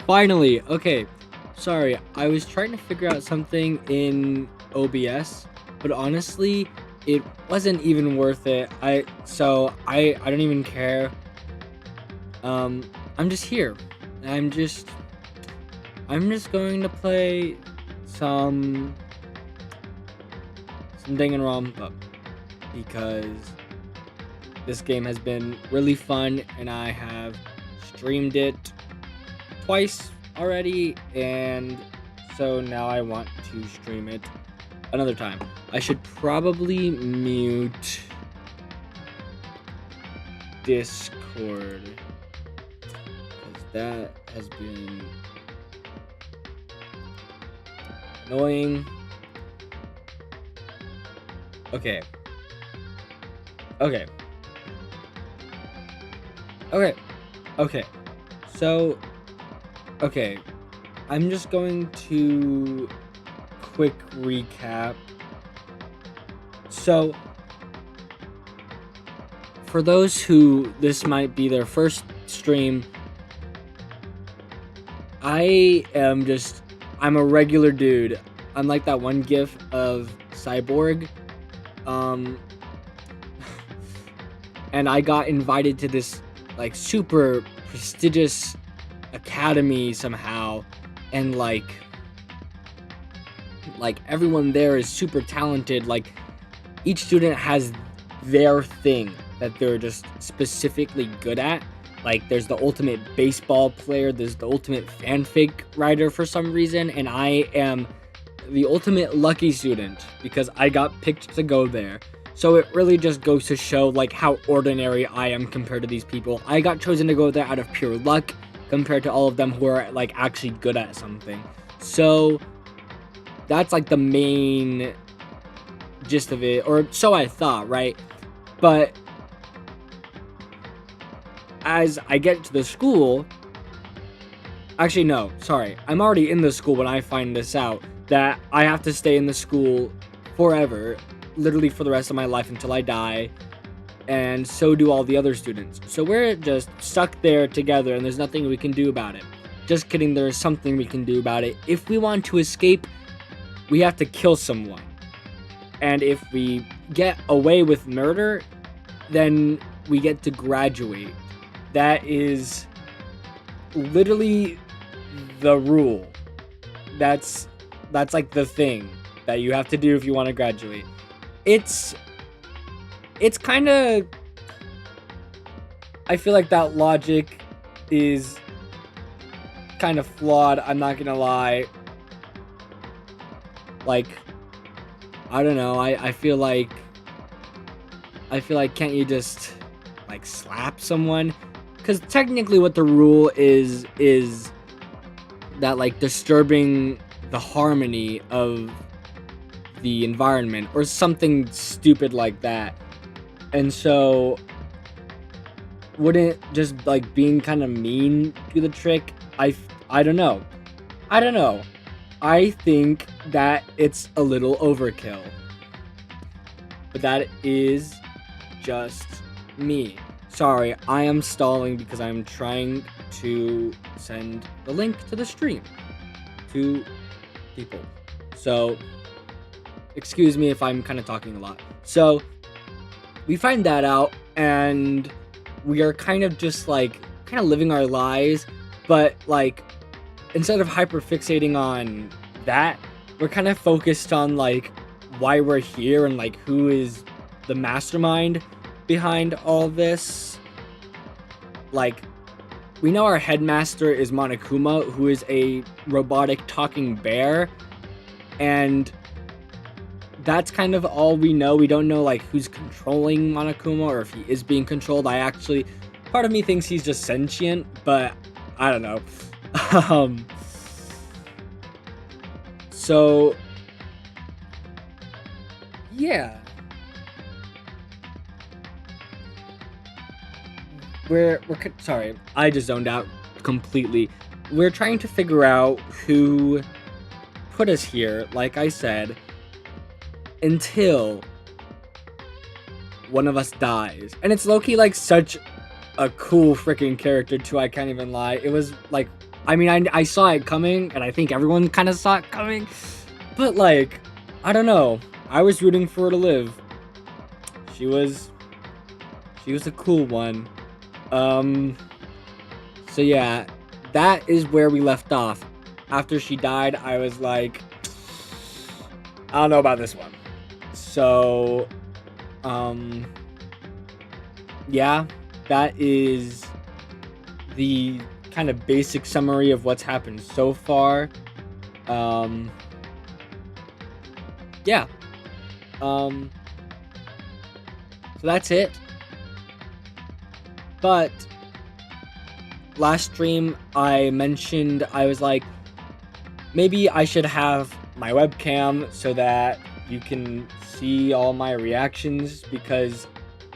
Finally, okay. Sorry, I was trying to figure out something in OBS, but honestly, it wasn't even worth it. I don't even care. I'm just here. I'm just I'm just going to play some Danganronpa because this game has been really fun and I have streamed it twice already, and so now I want to stream it another time. I should probably mute Discord because that has been annoying. Okay. Okay. Okay. Okay. So, okay. I'm just going to quick recap. So, for those who this might be their first stream, I'm a regular dude. I'm like that one gif of Cyborg. And I got invited to this like super prestigious academy somehow, and like everyone there is super talented. Like each student has their thing that they're just specifically good at. Like there's the ultimate baseball player, there's the ultimate fanfic writer for some reason, and I am the ultimate lucky student because I got picked to go there. So it really just goes to show like how ordinary I am compared to these people. I got chosen to go there out of pure luck compared to all of them who are like actually good at something. So that's like the main gist of it, or so I thought, right? But as I get to the school, actually no, sorry, I'm already in the school when I find this out, that I have to stay in the school forever, literally for the rest of my life until I die, and so do all the other students. So we're just stuck there together and there's nothing we can do about it. Just kidding, there is something we can do about it. If we want to escape, we have to kill someone. And if we get away with murder, then we get to graduate. That is literally the rule. That's like the thing that you have to do if you want to graduate. It's kind of, I feel like that logic is kind of flawed, I'm not gonna lie. Like, I don't know, I feel like can't you just like slap someone? Because technically what the rule is that like disturbing the harmony of the environment or something stupid like that. And so wouldn't just like being kind of mean do the trick? I don't know. I think that it's a little overkill. But that is just me. Sorry, I am stalling because I'm trying to send the link to the stream to people. So, excuse me if I'm kind of talking a lot. So, we find that out, and we are kind of just like, kind of living our lives, but like, instead of hyperfixating on that, we're kind of focused on like why we're here and like who is the mastermind behind all this. Like, we know our headmaster is Monokuma, who is a robotic talking bear, and that's kind of all we know. We don't know like who's controlling Monokuma or if he is being controlled. Part of me thinks he's just sentient, but I don't know. So yeah, sorry, I just zoned out completely. We're trying to figure out who put us here, like I said, until one of us dies. And it's low-key like such a cool freaking character too. I can't even lie. It was like, I mean, I saw it coming, and I think everyone kind of saw it coming. But like, I don't know. I was rooting for her to live. She was a cool one. So yeah, that is where we left off. After she died, I was like, I don't know about this one. So, yeah, that is the kind of basic summary of what's happened so far. Yeah. So that's it. But last stream I mentioned I was like, maybe I should have my webcam so that you can see all my reactions, because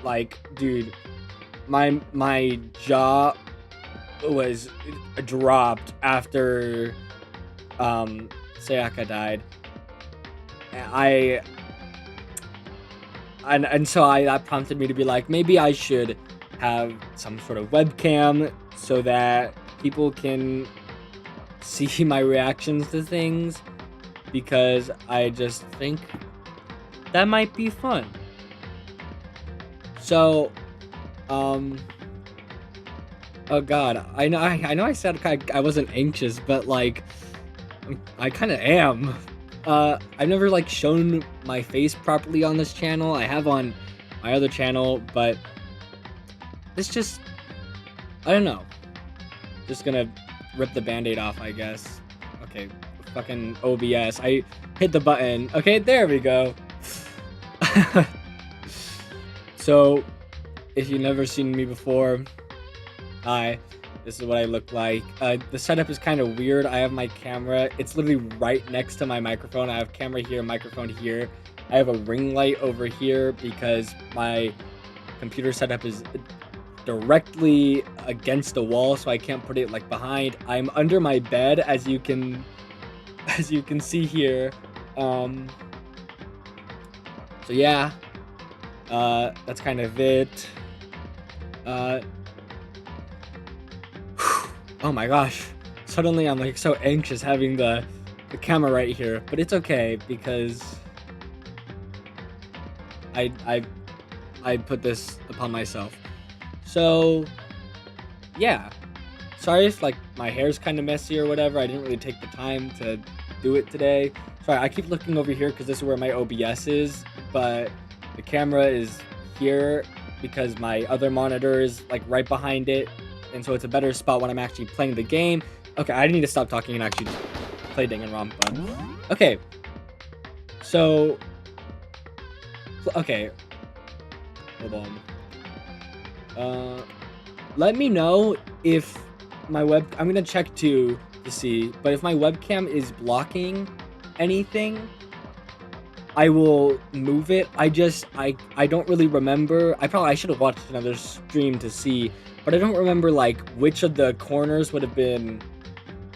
like, dude, my jaw was dropped after Sayaka died. That prompted me to be like, maybe I should have some sort of webcam so that people can see my reactions to things, because I just think that might be fun. So, oh god, I know I said I wasn't anxious, but like, I kind of am. I've never like shown my face properly on this channel. I have on my other channel, but it's just, I don't know. Just gonna rip the band-aid off, I guess. Okay, fucking OBS. I hit the button. Okay, there we go. So, if you've never seen me before, hi. This is what I look like. The setup is kind of weird. I have my camera. It's literally right next to my microphone. I have camera here, microphone here. I have a ring light over here because my computer setup is directly against the wall, so I can't put it like behind. I'm under my bed, as you can see here. So yeah, that's kind of it. Oh my gosh, suddenly I'm like so anxious having the camera right here, but it's okay because I put this upon myself. So yeah, sorry if like my hair's kind of messy or whatever. I didn't really take the time to do it today. Sorry, I keep looking over here because this is where my OBS is, but the camera is here because my other monitor is like right behind it, and so it's a better spot when I'm actually playing the game. Okay, I need to stop talking and actually play Danganronpa. Okay, so okay, hold on. Let me know if my I'm gonna check to see, but if my webcam is blocking anything, I will move it. I don't really remember. I should have watched another stream to see, but I don't remember like which of the corners would have been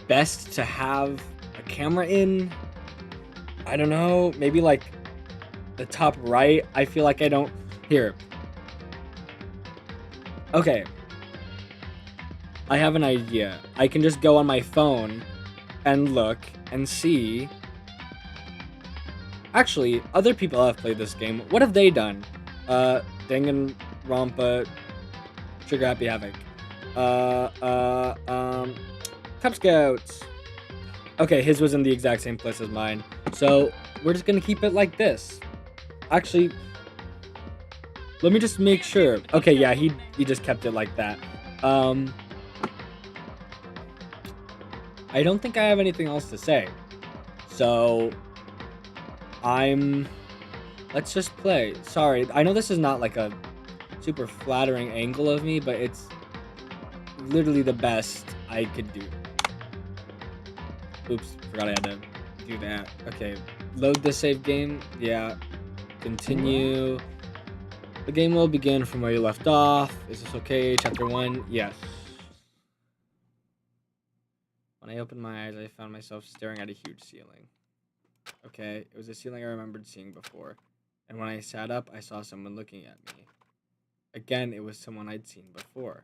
best to have a camera in. I don't know, maybe like the top right. I feel like I don't. Here. Okay. I have an idea. I can just go on my phone and look and see. Actually, other people have played this game. What have they done? Danganronpa, Trigger Happy Havoc. Cub Scouts. Okay, his was in the exact same place as mine. So, we're just gonna keep it like this. Actually, let me just make sure. Okay, yeah, he just kept it like that. I don't think I have anything else to say. So, let's just play. Sorry, I know this is not like a super flattering angle of me, but it's literally the best I could do. Oops, forgot I had to do that. Okay, load the save game. Yeah, continue. The game will begin from where you left off. Is this okay? Chapter 1, yes. When I opened my eyes, I found myself staring at a huge ceiling. Okay, it was a ceiling I remembered seeing before. And when I sat up, I saw someone looking at me. Again, it was someone I'd seen before.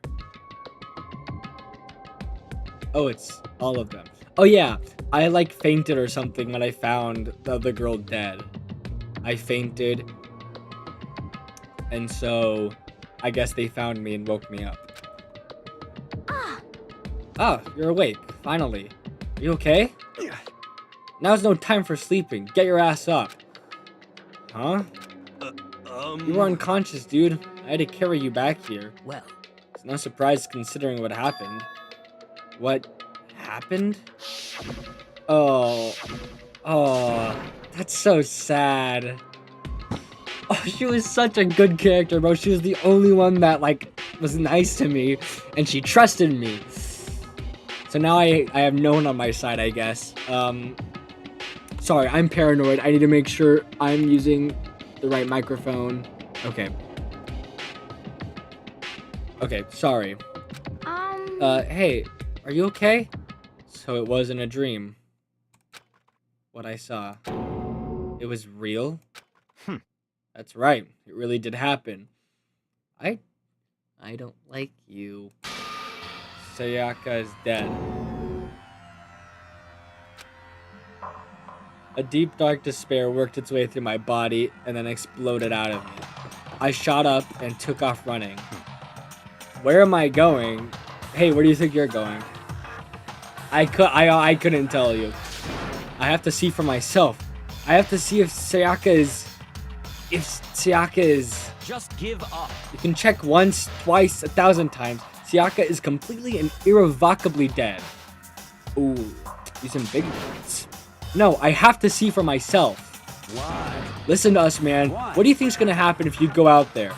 Oh, it's all of them. Oh yeah, I like fainted or something when I found the other girl dead. I fainted, and so I guess they found me and woke me up. Ah, you're awake, finally. Are you okay? Now's no time for sleeping. Get your ass up. Huh? You were unconscious, dude. I had to carry you back here. Well, It's no surprise considering what happened. What happened? Oh, that's so sad. Oh, she was such a good character, bro. She was the only one that, like, was nice to me, and she trusted me. So now I have no one on my side, I guess. Sorry, I'm paranoid. I need to make sure I'm using the right microphone. Okay. Okay, sorry. Hey, are you okay? So it wasn't a dream. What I saw. It was real? That's right. It really did happen. I don't like you. Sayaka is dead. A deep, dark despair worked its way through my body and then exploded out of me. I shot up and took off running. Where am I going? Hey, where do you think you're going? I couldn't tell you. I have to see for myself. I have to see if Sayaka is... just give up. You can check once, twice, 1,000 times. Sayaka is completely and irrevocably dead. Ooh, using big words. No, I have to see for myself. Why? Listen to us, man. Why? What do you think's gonna happen if you go out there?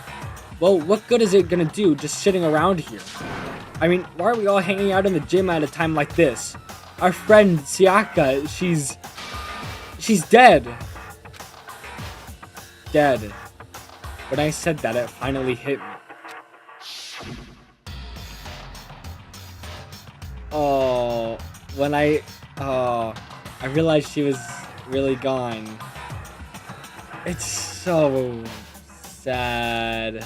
Well, what good is it gonna do just sitting around here? I mean, why are we all hanging out in the gym at a time like this? Our friend Sayaka, she's dead. Dead. When I said that, it finally hit me. Oh, I realized she was really gone. It's so sad.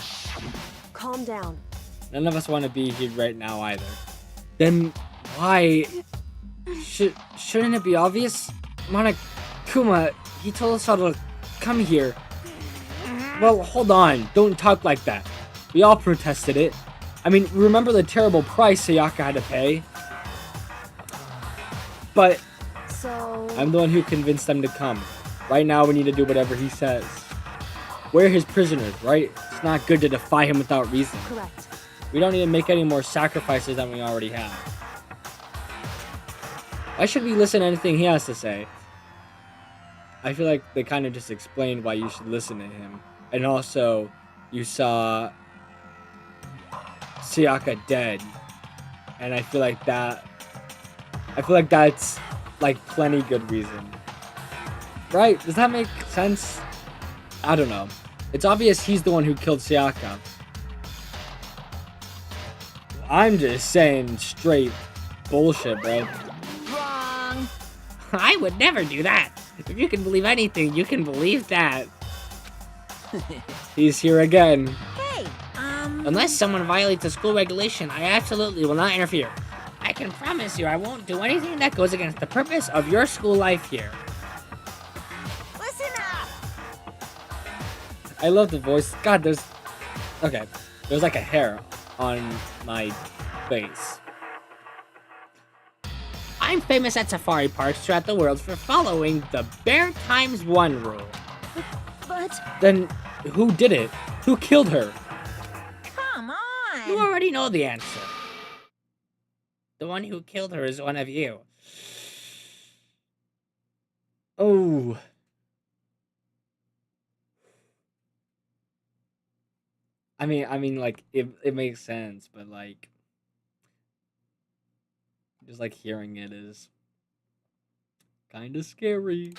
Calm down. None of us want to be here right now either. Then why? Shouldn't it be obvious? Monokuma, he told us all to come here. Well, hold on. Don't talk like that. We all protested it. I mean, remember the terrible price Sayaka had to pay? But So... I'm the one who convinced them to come. Right now, we need to do whatever he says. We're his prisoners, right? It's not good to defy him without reason. Correct. We don't need to make any more sacrifices than we already have. Why should we listen to anything he has to say? I feel like they kind of just explained why you should listen to him. And also, you saw Sayaka dead. And I feel like that's like plenty good reason. Right? Does that make sense? I don't know. It's obvious he's the one who killed Sayaka. I'm just saying straight bullshit, bro. Wrong. I would never do that. If you can believe anything, you can believe that. He's here again. Hey, unless someone violates a school regulation, I absolutely will not interfere. I can promise you I won't do anything that goes against the purpose of your school life here. Listen up! I love the voice. God, there's like a hair on my face. I'm famous at safari parks throughout the world for following the Bear Times 1 rule. But... Then who did it? Who killed her? Come on! You already know the answer. The one who killed her is one of you. Oh. I mean, like, it makes sense, but, like, just, like, hearing it is kind of scary.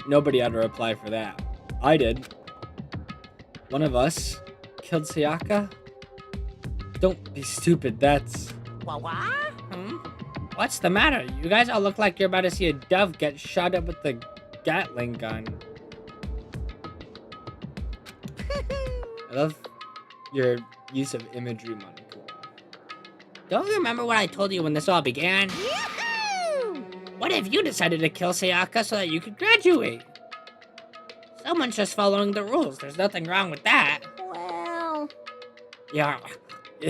Nobody had a reply for that. I did. One of us killed Sayaka? Don't be stupid, that's... What? What's the matter? You guys all look like you're about to see a dove get shot up with the Gatling gun. your use of imagery, Monokuma. Don't you remember what I told you when this all began? Yahoo! What if you decided to kill Sayaka so that you could graduate? Someone's just following the rules. There's nothing wrong with that. Well, You're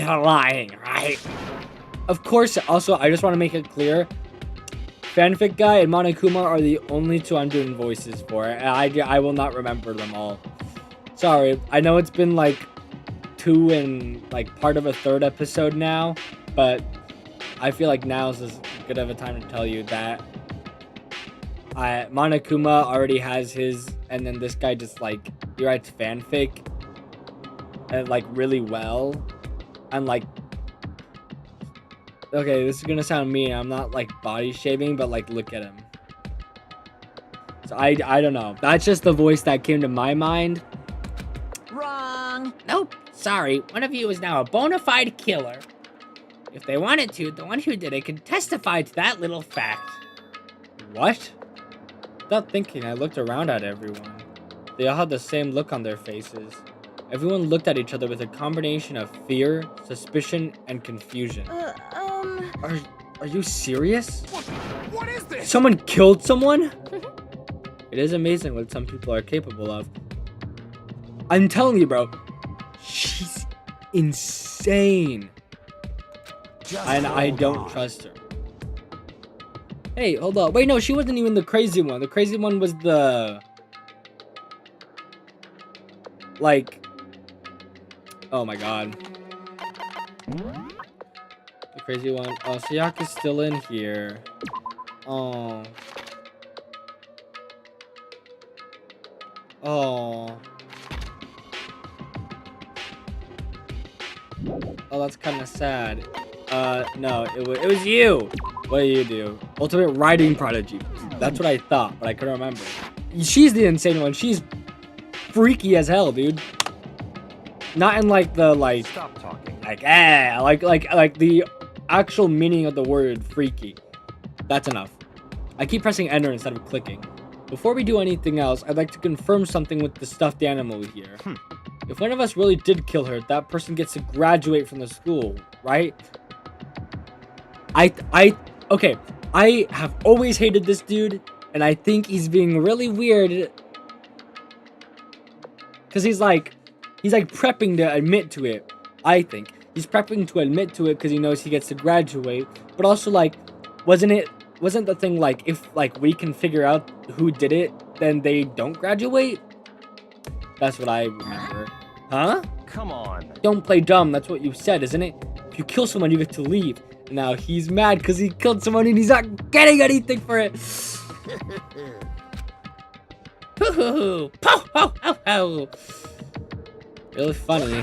lying, right? Of course, also, I just want to make it clear, Fanfic Guy and Monokuma are the only two I'm doing voices for. I will not remember them all. Sorry, I know it's been like 2 and like part of a 3rd episode now, but I feel like now is as good of a time to tell you that Monokuma already has his, and then this guy just like, he writes fanfic and like really well, and like, okay, this is gonna sound mean, I'm not like body shaming, but like look at him. So I don't know, that's just the voice that came to my mind. wrong. Nope. Sorry, one of you is now a bona fide killer. If they wanted to, the one who did it could testify to that little fact. What? Without thinking, I looked around at everyone. They all had the same look on their faces. Everyone looked at each other with a combination of fear, suspicion, and confusion. Are you serious? What is this? Someone killed someone? It is amazing what some people are capable of. I'm telling you, bro. She's insane. And I don't trust her. Hey, hold up. Wait, no, she wasn't even the crazy one. The crazy one was the... like... oh my god. The crazy one. Oh, Sayaka's still in here. Oh. Oh. Oh, that's kind of sad. No, it was you. What do you do? Ultimate writing prodigy. That's what I thought, but I couldn't remember. She's the insane one. She's freaky as hell, dude. Not in like the like. Stop talking. Like like the actual meaning of the word freaky. That's enough. I keep pressing enter instead of clicking. Before we do anything else, I'd like to confirm something with the stuffed animal here. If one of us really did kill her, that person gets to graduate from the school, right? Okay, I have always hated this dude, and I think he's being really weird. Because he's like prepping to admit to it, I think. He's prepping to admit to it because he knows he gets to graduate. But also, like, wasn't the thing, like, if, like, we can figure out who did it, then they don't graduate? That's what I remember. Huh? Come on. Don't play dumb, that's what you said, isn't it? If you kill someone, you get to leave. Now he's mad because he killed someone and he's not getting anything for it. Hoo-hoo-hoo! Po-ho-ho-ho! Really funny.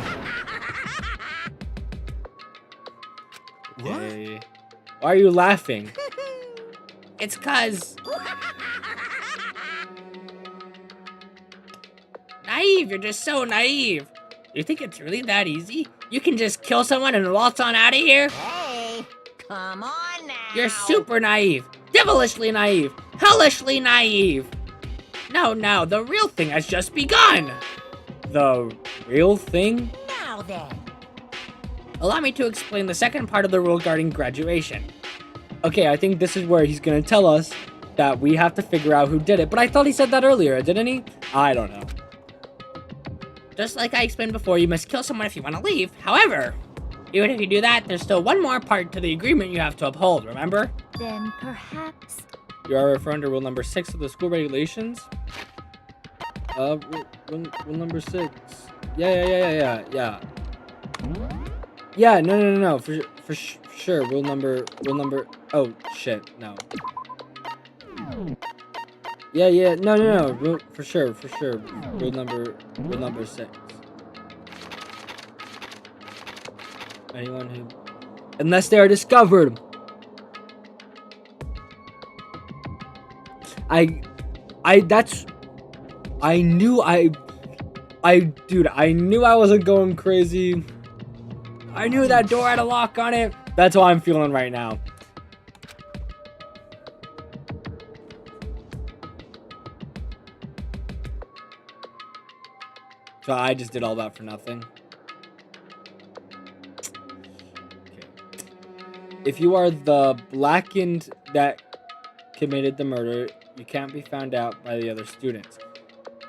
What? Okay. Why are you laughing? It's cause... naive, you're just so naive. You think it's really that easy? You can just kill someone and waltz on out of here? Hey, come on now. You're super naive. Devilishly naive. Hellishly naive. No, the real thing has just begun. The real thing? Now then. Allow me to explain the second part of the rule regarding graduation. Okay, I think this is where he's gonna tell us that we have to figure out who did it. But I thought he said that earlier, didn't he? I don't know. Just like I explained before, you must kill someone if you want to leave. However, even if you do that, there's still one more part to the agreement you have to uphold, remember? Then perhaps. You are referring to rule number 6 of the school regulations? Rule number 6. Yeah. Yeah, no. For sure. Rule number. Oh shit, no. Yeah. No. For sure. Rule number 6. Anyone who, unless they are discovered. Dude, I knew I wasn't going crazy. I knew that door had a lock on it. That's how I'm feeling right now. So I just did all that for nothing. If you are the blackened that committed the murder, you can't be found out by the other students.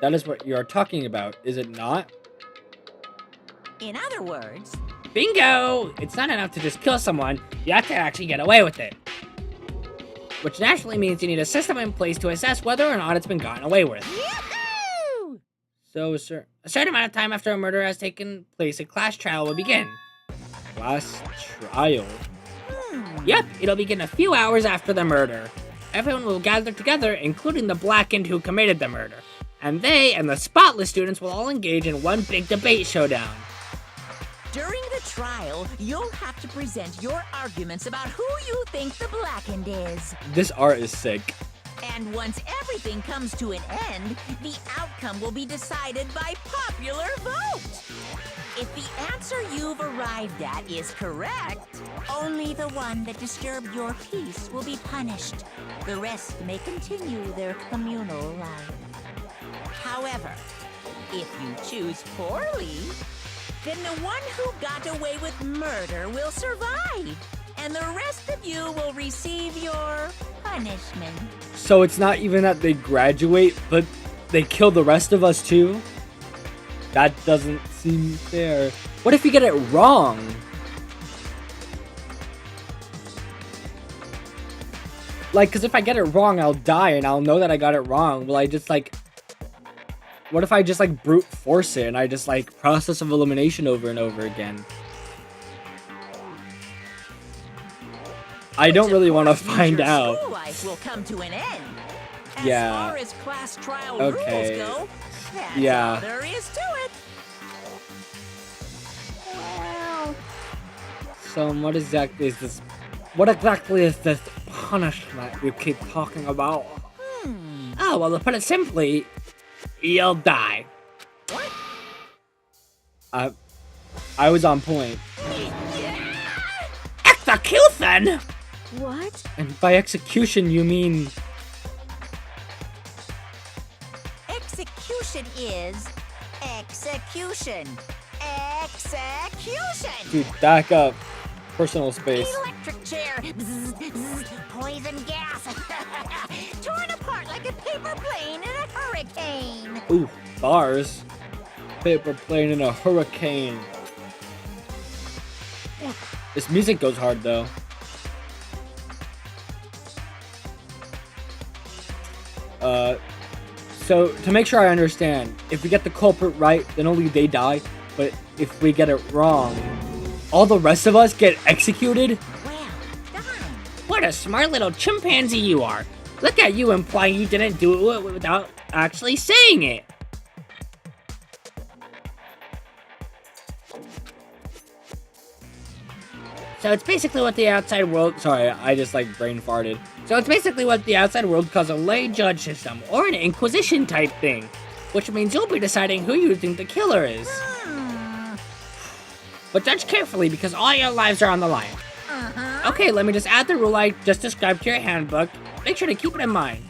That is what you are talking about, is it not? In other words, Bingo! It's not enough to just kill someone, you have to actually get away with it. Which naturally means you need a system in place to assess whether or not it's been gotten away with. yahoo! So a certain amount of time after a murder has taken place, a class trial will begin. Class trial? Yep, it'll begin a few hours after the murder. Everyone will gather together, including the blackened who committed the murder. And they and the spotless students will all engage in one big debate showdown. During the trial, you'll have to present your arguments about who you think the blackened is. This art is sick. And once everything comes to an end, the outcome will be decided by popular vote. If the answer you've arrived at is correct, only the one that disturbed your peace will be punished. The rest may continue their communal life. However, if you choose poorly, then the one who got away with murder will survive, and the rest of you will receive your punishment. So it's not even that they graduate, but they kill the rest of us too? That doesn't seem fair. What if you get it wrong? Like, because if I get it wrong, I'll die and I'll know that I got it wrong. Will I just like... What if I just like brute force it and I just like process of elimination over and over again? I don't really want to find Your out. school life will come to an end. As Yeah. far as class trial Okay. rules go, that's Yeah. all there is to it. Well, So what exactly is this? What exactly is this punishment you keep talking about? Oh, well, to put it simply, you'll die. I was on point. Execution! what? And by execution, you mean... Execution is execution. Execution! Dude, back up. Personal space. Electric chair. Bzz, bzz, poison gas. Torn apart like a paper plane in a hurricane. Ooh, bars. Paper plane in a hurricane. This music goes hard, though. So, to make sure I understand, if we get the culprit right, then only they die. But if we get it wrong, all the rest of us get executed? Well done. What a smart little chimpanzee you are. Look at you implying you didn't do it without actually saying it. So it's basically what the outside world... Sorry, I just like brain farted. So it's basically what the outside world calls a lay judge system, or an inquisition type thing. Which means you'll be deciding who you think the killer is. But judge carefully because all your lives are on the line. Okay, let me just add the rule I just described to your handbook. Make sure to keep it in mind.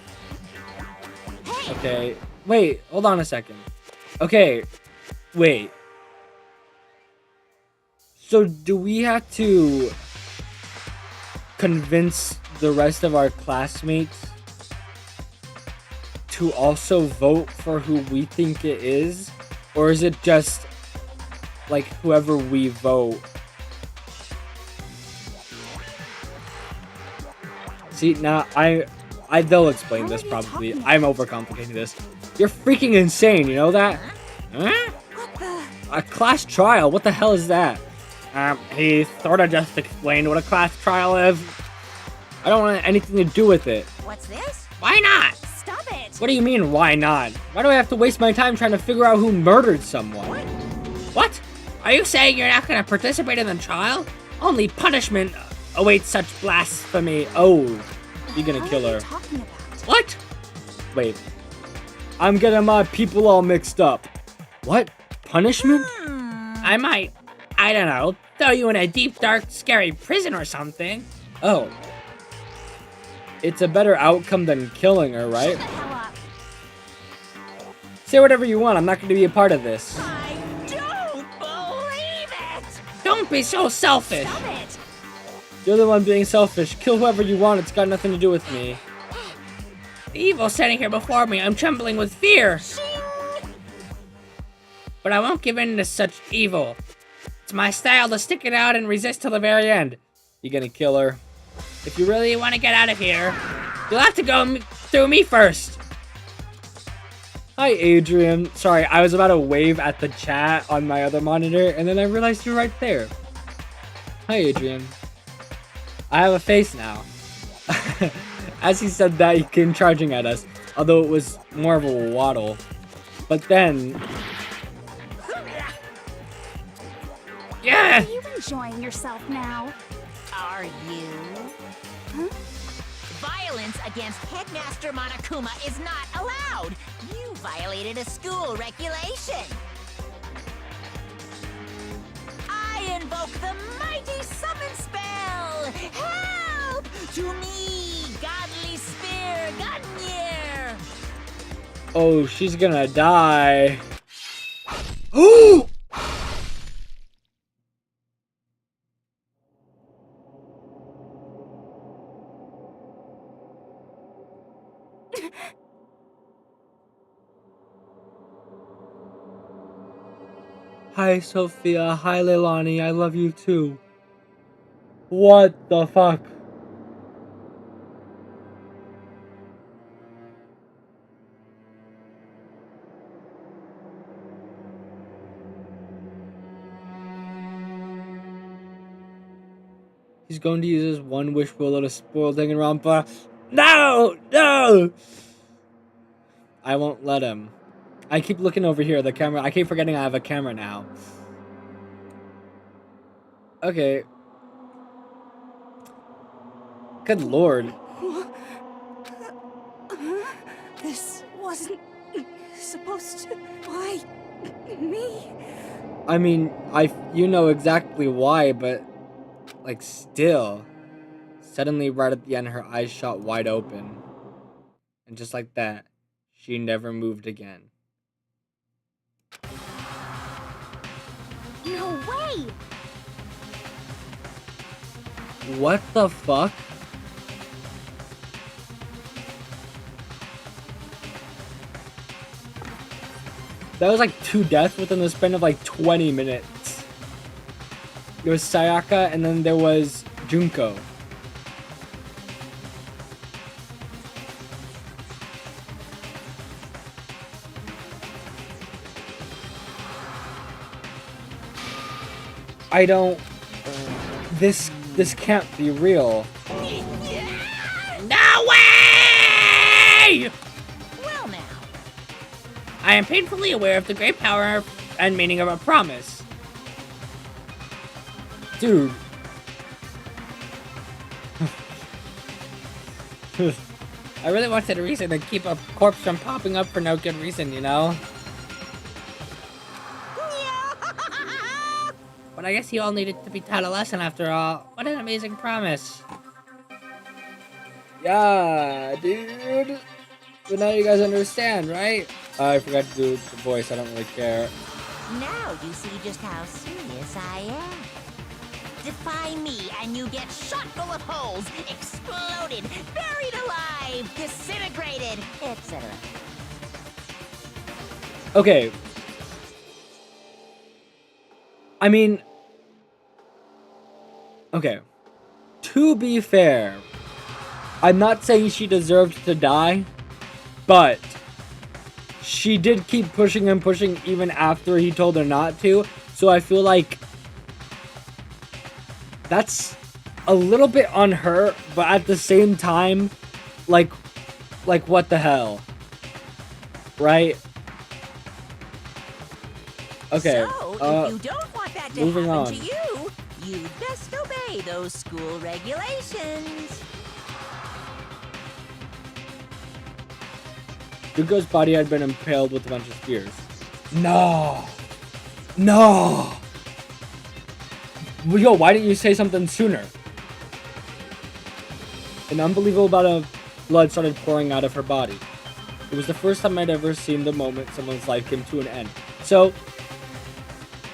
Okay, wait, hold on a second. Okay, wait. So do we have to convince the rest of our classmates to also vote for who we think it is? Or is it just like whoever we vote? See, now they'll explain this probably. I'm overcomplicating this. You're freaking insane, you know that? Huh? A class trial? What the hell is that? He sorta just explained what a class trial is. I don't want anything to do with it. What's this? Why not? Stop it. What do you mean, why not? Why do I have to waste my time trying to figure out who murdered someone? What? Are you saying you're not gonna participate in the trial? Only punishment awaits such blasphemy. Oh, you're gonna kill her. Talking about? What? Wait. I'm getting my people all mixed up. What? Punishment? I might, I don't know, throw you in a deep, dark, scary prison or something. Oh. It's a better outcome than killing her, right? Hell up. Say whatever you want, I'm not going to be a part of this. I don't believe it. Don't be so selfish. Stop it. You're the one being selfish. Kill whoever you want. It's got nothing to do with me. The evil standing here before me. I'm trembling with fear. But I won't give in to such evil. It's my style to stick it out and resist till the very end. You gonna kill her? If you really want to get out of here, you'll have to go through me first. Hi, Adrian. Sorry, I was about to wave at the chat on my other monitor, and then I realized you're right there. Hi, Adrian. I have a face now. As he said that, he came charging at us, although it was more of a waddle. But then... Yeah! Are you enjoying yourself now? Are you? Huh? Violence against Headmaster Monokuma is not allowed. You violated a school regulation. I invoke the mighty summon spell. Help! To me, godly spear, Gungnir. Oh, she's gonna die. Ooh! Hi, Sophia. Hi, Leilani. I love you too. What the fuck? He's going to use his one wish willow to spoil Danganronpa. No! No! I won't let him. I keep looking over here, the camera. I keep forgetting I have a camera now. Okay. Good lord. This wasn't supposed to... Why? Me? I mean, you know exactly why, but like still. Suddenly right at the end her eyes shot wide open. And just like that, she never moved again. No way! What the fuck? That was like 2 deaths within the span of like 20 minutes. There was Sayaka and then there was Junko. I don't... This can't be real. No way! Well now. I am painfully aware of the great power and meaning of a promise. Dude. I really wanted a reason to keep a corpse from popping up for no good reason, you know? But I guess you all needed to be taught a lesson after all. What an amazing promise. Yeah, dude. But now you guys understand, right? I forgot to do the voice. I don't really care. Now you see just how serious I am. Defy me and you get shot full of holes, exploded, buried alive, disintegrated, etc. Okay. I mean... Okay. To be fair, I'm not saying she deserved to die, but she did keep pushing and pushing even after he told her not to, so I feel like that's a little bit on her, but at the same time, like what the hell? Right? Okay, So, if you don't want that to moving happen on. to you, you'd best obey those school regulations. Junko's body had been impaled with a bunch of spears. No! No! Yo, why didn't you say something sooner? An unbelievable amount of blood started pouring out of her body. It was the first time I'd ever seen the moment someone's life came to an end. So,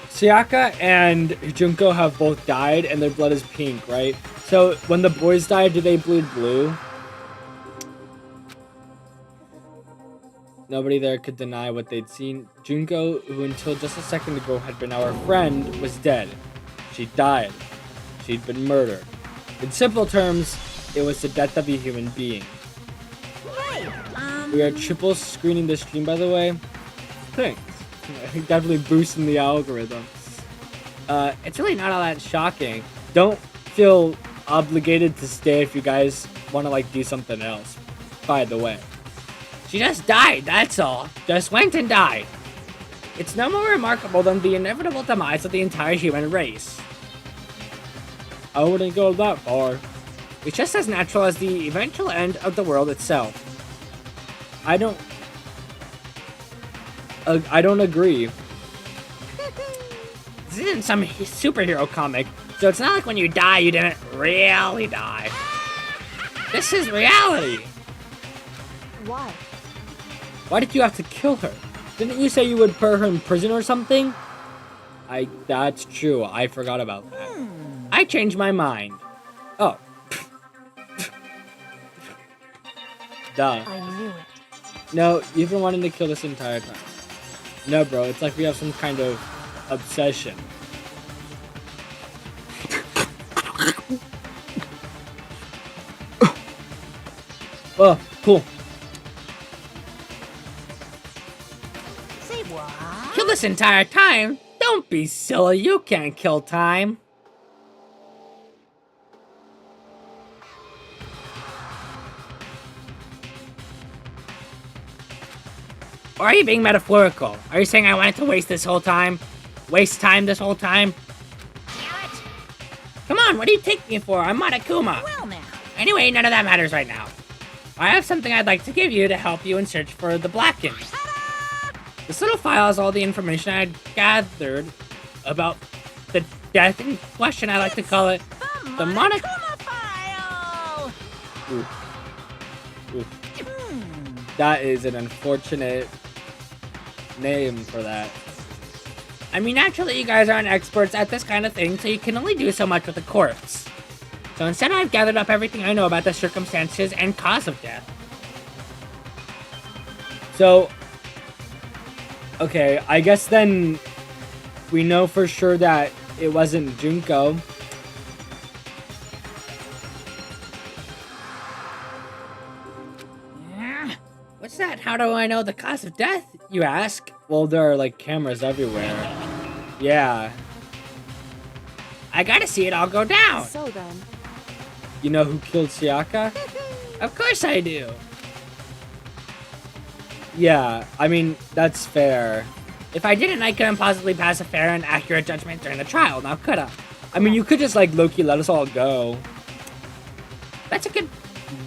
Sayaka and Junko have both died and their blood is pink, right? So, when the boys died, do they bleed blue? Nobody there could deny what they'd seen. Junko, who until just a second ago had been our friend, was dead. She died. She'd been murdered. In simple terms, it was the death of a human being. Hey, We are triple screening this stream, by the way. Thanks. Definitely boosting the algorithm. It's really not all that shocking. Don't feel obligated to stay if you guys want to, like, do something else. By the way. She just died, that's all. Just went and died. It's no more remarkable than the inevitable demise of the entire human race. I wouldn't go that far. It's just as natural as the eventual end of the world itself. I don't agree. This isn't some superhero comic, so it's not like when you die, you didn't really die. This is reality. Why? Why did you have to kill her? Didn't you say you would put her in prison or something? That's true. I forgot about that. I changed my mind. Oh. Duh. I knew it. No, you've been wanting to kill this entire time. No, bro, it's like we have some kind of obsession. Oh, cool. say what? Kill this entire time? Don't be silly, you can't kill time. Or are you being metaphorical? Are you saying I wanted to waste this whole time? Waste time this whole time? Damn it. Come on, what do you take me for? I'm Monokuma. Well now. Anyway, none of that matters right now. I have something I'd like to give you to help you in search for the Blackened. This little file has all the information I'd gathered about the death in question. I like to call it the Monokuma file. Oof. That is an unfortunate name for that. I mean, naturally, you guys aren't experts at this kind of thing, so you can only do so much with a corpse. So instead, I've gathered up everything I know about the circumstances and cause of death. So, okay, I guess then we know for sure that it wasn't Junko. What's that? How do I know the cause of death, you ask? Well, there are like cameras everywhere. Yeah. I gotta see it all go down. So then, You know who killed Sayaka? Of course I do. Yeah, I mean, that's fair. If I didn't, I couldn't possibly pass a fair and accurate judgment during the trial, now could I? I mean, you could just like Loki let us all go. That's a good...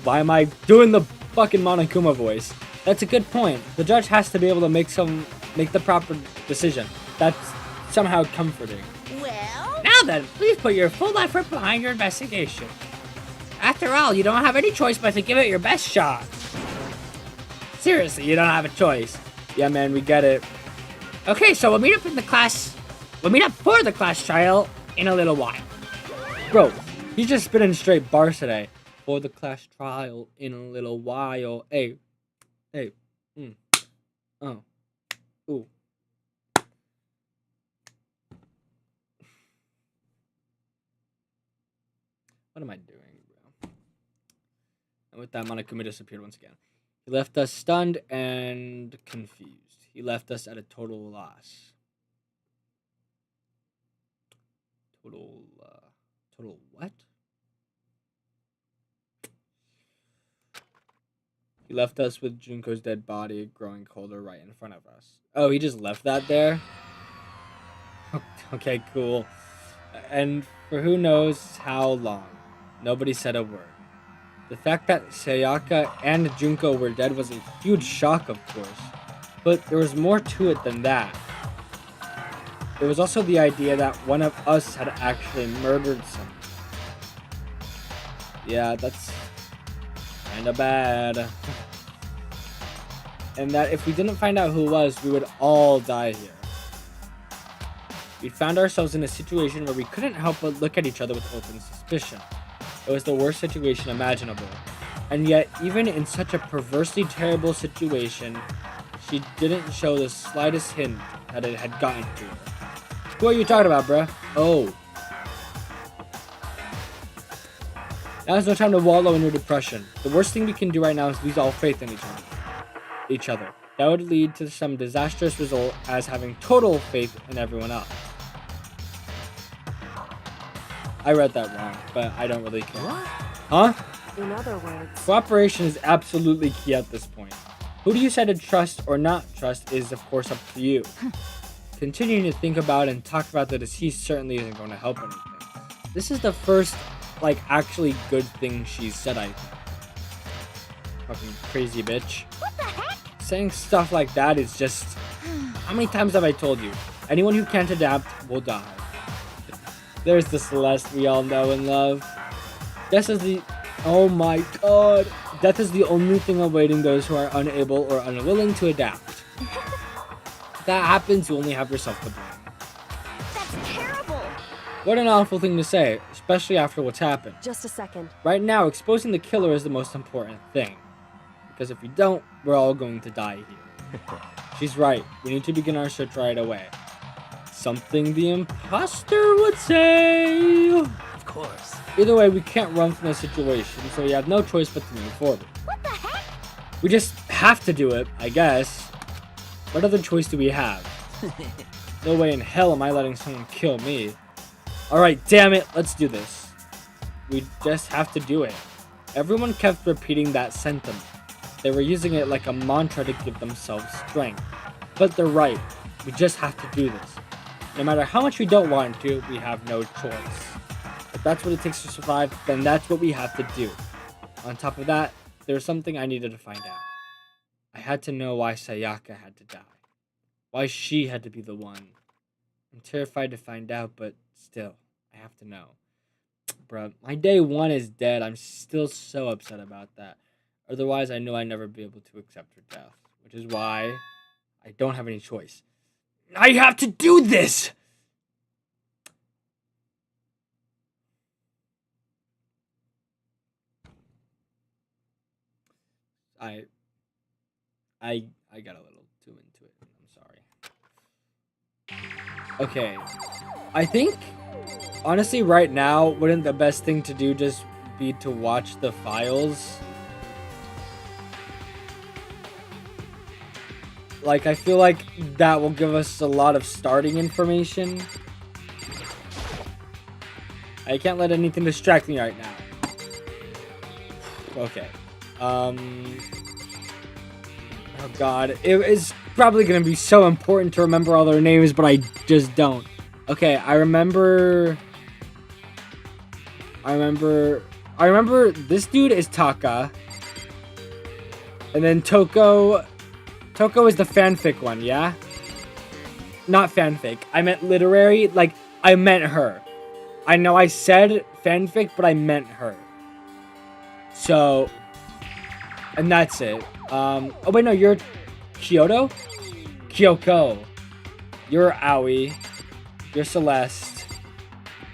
Why am I doing the fucking Monokuma voice? That's a good point. The judge has to be able to make the proper decision. That's somehow comforting. Well, Now then, please put your full effort behind your investigation. After all, you don't have any choice but to give it your best shot. Seriously, you don't have a choice. Yeah, man, we get it. Okay, so we'll meet up for the class trial in a little while. Bro, he's just spitting straight bars today. For the class trial in a little while. Hey. Oh. Ooh. What am I doing, bro? And with that, Monokuma disappeared once again. He left us stunned and confused. He left us at a total loss. Total what? He left us with Junko's dead body growing colder right in front of us. Oh, he just left that there? Okay, cool. And for who knows how long. Nobody said a word. The fact that Sayaka and Junko were dead was a huge shock, of course. But there was more to it than that. There was also the idea that one of us had actually murdered someone. Yeah, that's kinda bad. And that if we didn't find out who it was, we would all die here. We found ourselves in a situation where we couldn't help but look at each other with open suspicion. It was the worst situation imaginable. And yet, even in such a perversely terrible situation, she didn't show the slightest hint that it had gotten to her. Who are you talking about, bruh? Oh. Now's no time to wallow in your depression. The worst thing we can do right now is lose all faith in each other. That would lead to some disastrous result as having total faith in everyone else. I read that wrong, but I don't really care. What? Huh? In other words, Cooperation is absolutely key at this point. Who do you decide to trust or not trust is of course up to you. Continuing to think about and talk about the deceased certainly isn't going to help anything. This is the first, actually good thing she's said, I think. Fucking crazy bitch. What the heck? Saying stuff like that is just... How many times have I told you? Anyone who can't adapt will die. There's the Celeste we all know and love. Death is the... Oh my god. Death is the only thing awaiting those who are unable or unwilling to adapt. If that happens, you only have yourself to blame. That's terrible. What an awful thing to say, especially after what's happened. just a second. Right now, exposing the killer is the most important thing. Because if we don't, we're all going to die here. She's right. We need to begin our search right away. Something the imposter would say. Of course. Either way, we can't run from the situation, so we have no choice but to move forward. What the heck? We just have to do it, I guess. What other choice do we have? No way in hell am I letting someone kill me. Alright, damn it, let's do this. We just have to do it. Everyone kept repeating that sentiment. They were using it like a mantra to give themselves strength. But they're right. We just have to do this. No matter how much we don't want to, we have no choice. If that's what it takes to survive, then that's what we have to do. On top of that, there was something I needed to find out. I had to know why Sayaka had to die. Why she had to be the one. I'm terrified to find out, but still, I have to know. Bruh, my day one is dead. I'm still so upset about that. Otherwise, I know I'd never be able to accept her death. Which is why I don't have any choice. I have to do this! I got a little too into it. I'm sorry. Okay. I think, honestly, right now, wouldn't the best thing to do just be to watch the files? I feel like that will give us a lot of starting information. I can't let anything distract me right now. Okay. Oh god. It is probably going to be so important to remember all their names, but I just don't. Okay, I remember this dude is Taka. And then Toko is the fanfic one, yeah? Not fanfic. I meant literary. I meant her. I know I said fanfic, but I meant her. So, and that's it. Oh wait, no, you're Kyoko. You're Aoi. You're Celeste.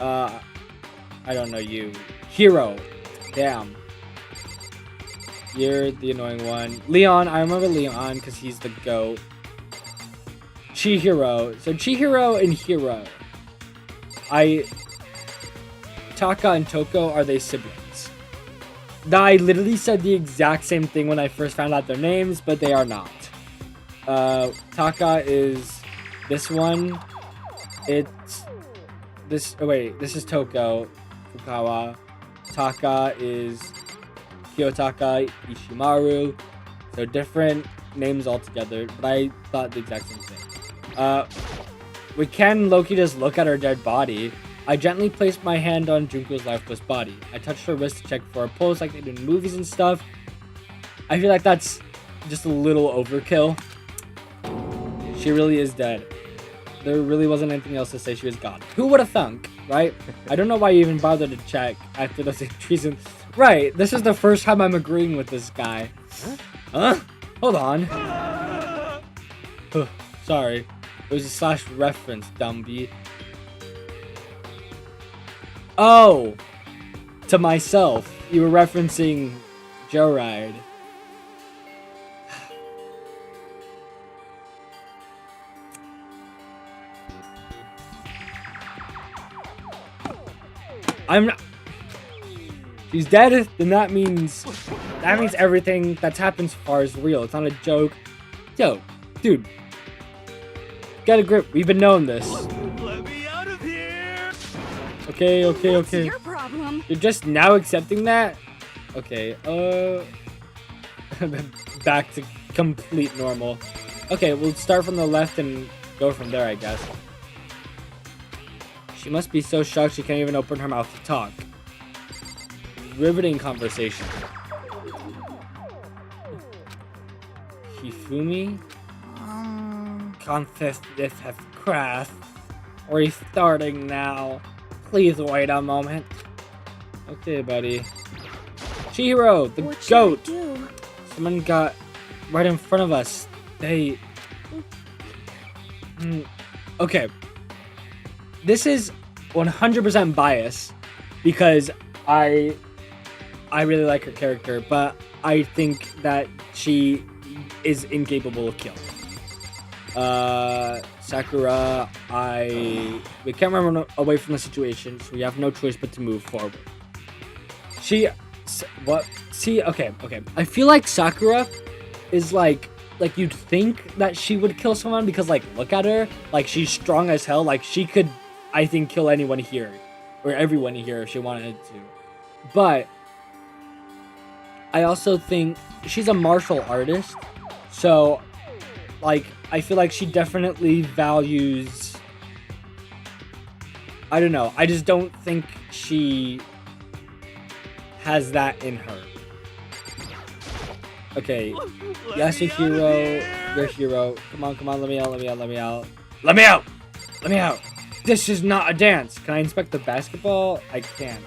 I don't know you. Hero. Damn. You're the annoying one. Leon, I remember Leon because he's the GOAT. Chihiro. So Chihiro and Hiro. Taka and Toko, are they siblings? I literally said the exact same thing when I first found out their names, but they are not. Taka is this one. It's this. Oh wait, this is Toko Fukawa. Taka is Kiyotaka Ishimaru. So different names altogether, but I thought the exact same thing. We can Loki just look at her dead body. I gently placed my hand on Junko's lifeless body. I touched her wrist to check for a pulse like they do in movies and stuff. I feel like that's just a little overkill. She really is dead. There really wasn't anything else to say she was gone. Who would have thunk, right? I don't know why you even bothered to check after those entries. Right, this is the first time I'm agreeing with this guy. Huh? Hold on. Sorry. It was a slash reference, dumb bee. Oh! to myself. You were referencing Joyride. I'm not. She's dead, then that means everything that's happened so far is real. It's not a joke. Yo, dude. Get a grip. We've been knowing this. Let me out of here. Okay. What's your problem? You're just now accepting that? Okay, back to complete normal. Okay, we'll start from the left and go from there, I guess. She must be so shocked she can't even open her mouth to talk. Riveting conversation. Hifumi? Contest this has crashed. Restarting now. Please wait a moment. Okay, buddy. Chihiro, the What goat. should I do? Someone got right in front of us. They... Okay. This is 100% bias because I really like her character, but I think that she is incapable of killing. Sakura, we can't run away from the situation, so we have no choice but to move forward. Okay. I feel like Sakura is like you'd think that she would kill someone because, like, look at her. Like, she's strong as hell. Like, she could, I think, kill anyone here. Or everyone here if she wanted to. But I also think she's a martial artist. So, like, I feel like she definitely values... I don't know. I just don't think she has that in her. Okay. Yasuhiro, your hero. Come on, let me out. This is not a dance. Can I inspect the basketball? I can't.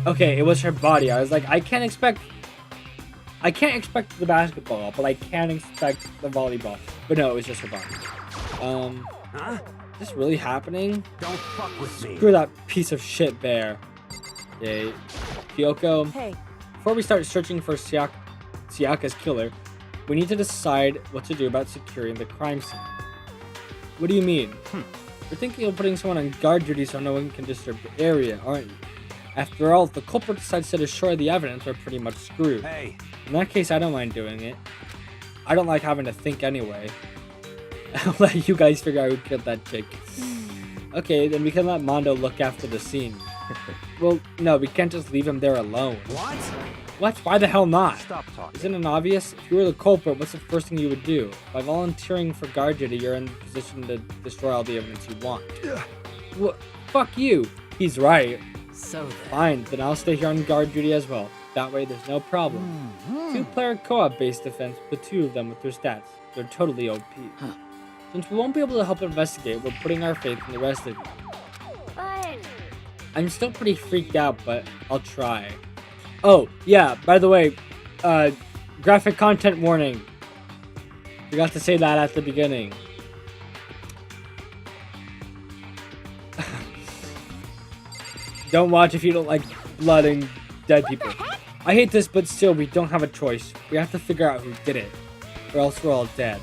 Okay, it was her body. I was like, I can't expect the basketball, but I can expect the volleyball. But no, it was just her body. Huh? Is this really happening? Don't fuck with me. Screw that piece of shit bear. Okay. Kyoko, Hey, before we start searching for Sayaka's killer, we need to decide what to do about securing the crime scene. What do you mean? You're thinking of putting someone on guard duty so no one can disturb the area, aren't you? After all, if the culprit decides to destroy the evidence, we're pretty much screwed. Hey. In that case, I don't mind doing it. I don't like having to think anyway. I'll let you guys figure out who killed that chick. Okay, then we can let Mondo look after the scene. Well, no, we can't just leave him there alone. What? What? Why the hell not? Stop talking. Isn't it obvious? If you were the culprit, what's the first thing you would do? By volunteering for guard duty, you're in the position to destroy all the evidence you want. Well, fuck you. He's right. So then. Fine, then I'll stay here on guard duty as well. That way there's no problem. 2-player co-op based defense with 2 of them with their stats. They're totally OP. Since we won't be able to help investigate, we're putting our faith in the rest of you. but I'm still pretty freaked out, but I'll try. Oh, yeah, by the way, graphic content warning. Forgot to say that at the beginning. Don't watch if you don't like blood and dead people. I hate this, but still, we don't have a choice. We have to figure out who did it, or else we're all dead.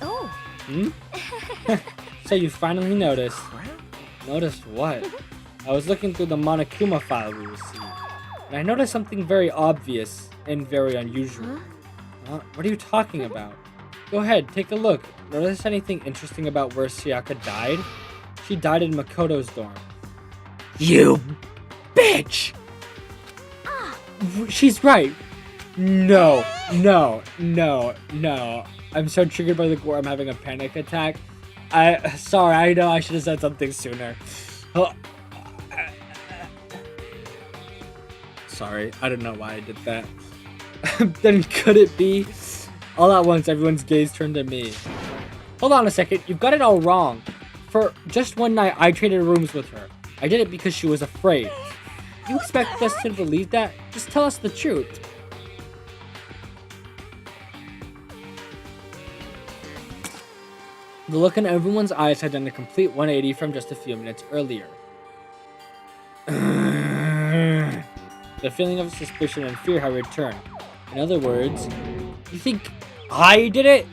oh, So you finally noticed. Noticed what? I was looking through the Monokuma file we received, and I noticed something very obvious and very unusual. What are you talking about? Go ahead, take a look. Notice anything interesting about where Sayaka died? She died in Makoto's dorm. You bitch! She's right. No. I'm so triggered by the gore, I'm having a panic attack. Sorry, I know I should have said something sooner. Sorry, I don't know why I did that. Then could it be? All at once, everyone's gaze turned to me. Hold on a second, you've got it all wrong. For just one night, I traded rooms with her. I did it because she was afraid. You expect us to believe that? Just tell us the truth. The look in everyone's eyes had done a complete 180 from just a few minutes earlier. The feeling of suspicion and fear had returned. In other words, you think I did it?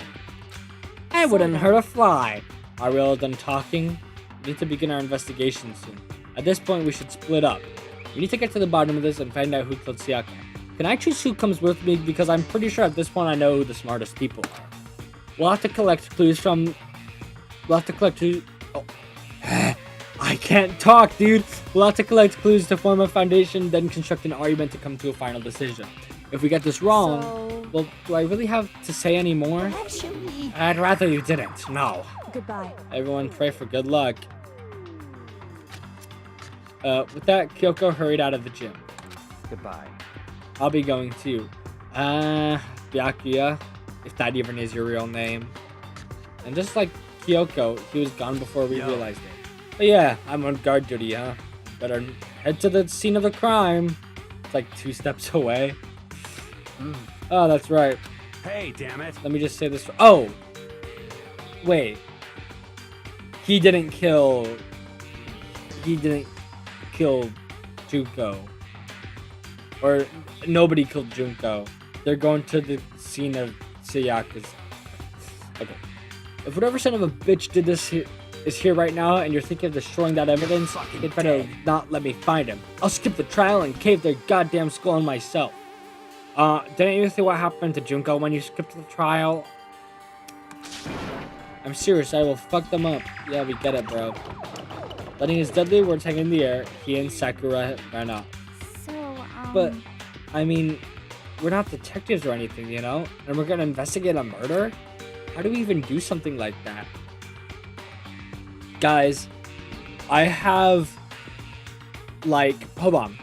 I wouldn't hurt a fly. Are we all done talking? We need to begin our investigation soon. At this point, we should split up. We need to get to the bottom of this and find out who killed Sayaka. Can I choose who comes with me? Because I'm pretty sure at this point I know who the smartest people are. We'll have to collect clues from... We'll have to collect clues... Oh. I can't talk, dude! We'll have to collect clues to form a foundation, then construct an argument to come to a final decision. If we get this wrong... Well, do I really have to say any more? Actually, I'd rather you didn't. No. goodbye. Everyone pray for good luck. With that, Kyoko hurried out of the gym. Goodbye. I'll be going too. Byakuya, if that even is your real name. And just like Kyoko, he was gone before we realized it. But yeah, I'm on guard duty, huh? Better head to the scene of the crime. It's like 2 steps away. Oh, that's right. Hey, damn it. Let me just say this. Oh! Wait. He didn't kill Junko. Or nobody killed Junko. They're going to the scene of Sayaka's. Okay. If whatever son of a bitch did this is here right now and you're thinking of destroying that evidence, they'd better not let me find him. I'll skip the trial and cave their goddamn skull in myself. Didn't you see what happened to Junko when you skipped the trial? I'm serious, I will fuck them up. Yeah, we get it, bro. Letting his deadly words hang in the air, he and Sakura ran off. So, But, I mean, we're not detectives or anything, you know? And we're gonna investigate a murder? How do we even do something like that? Guys, I have, like, hold on.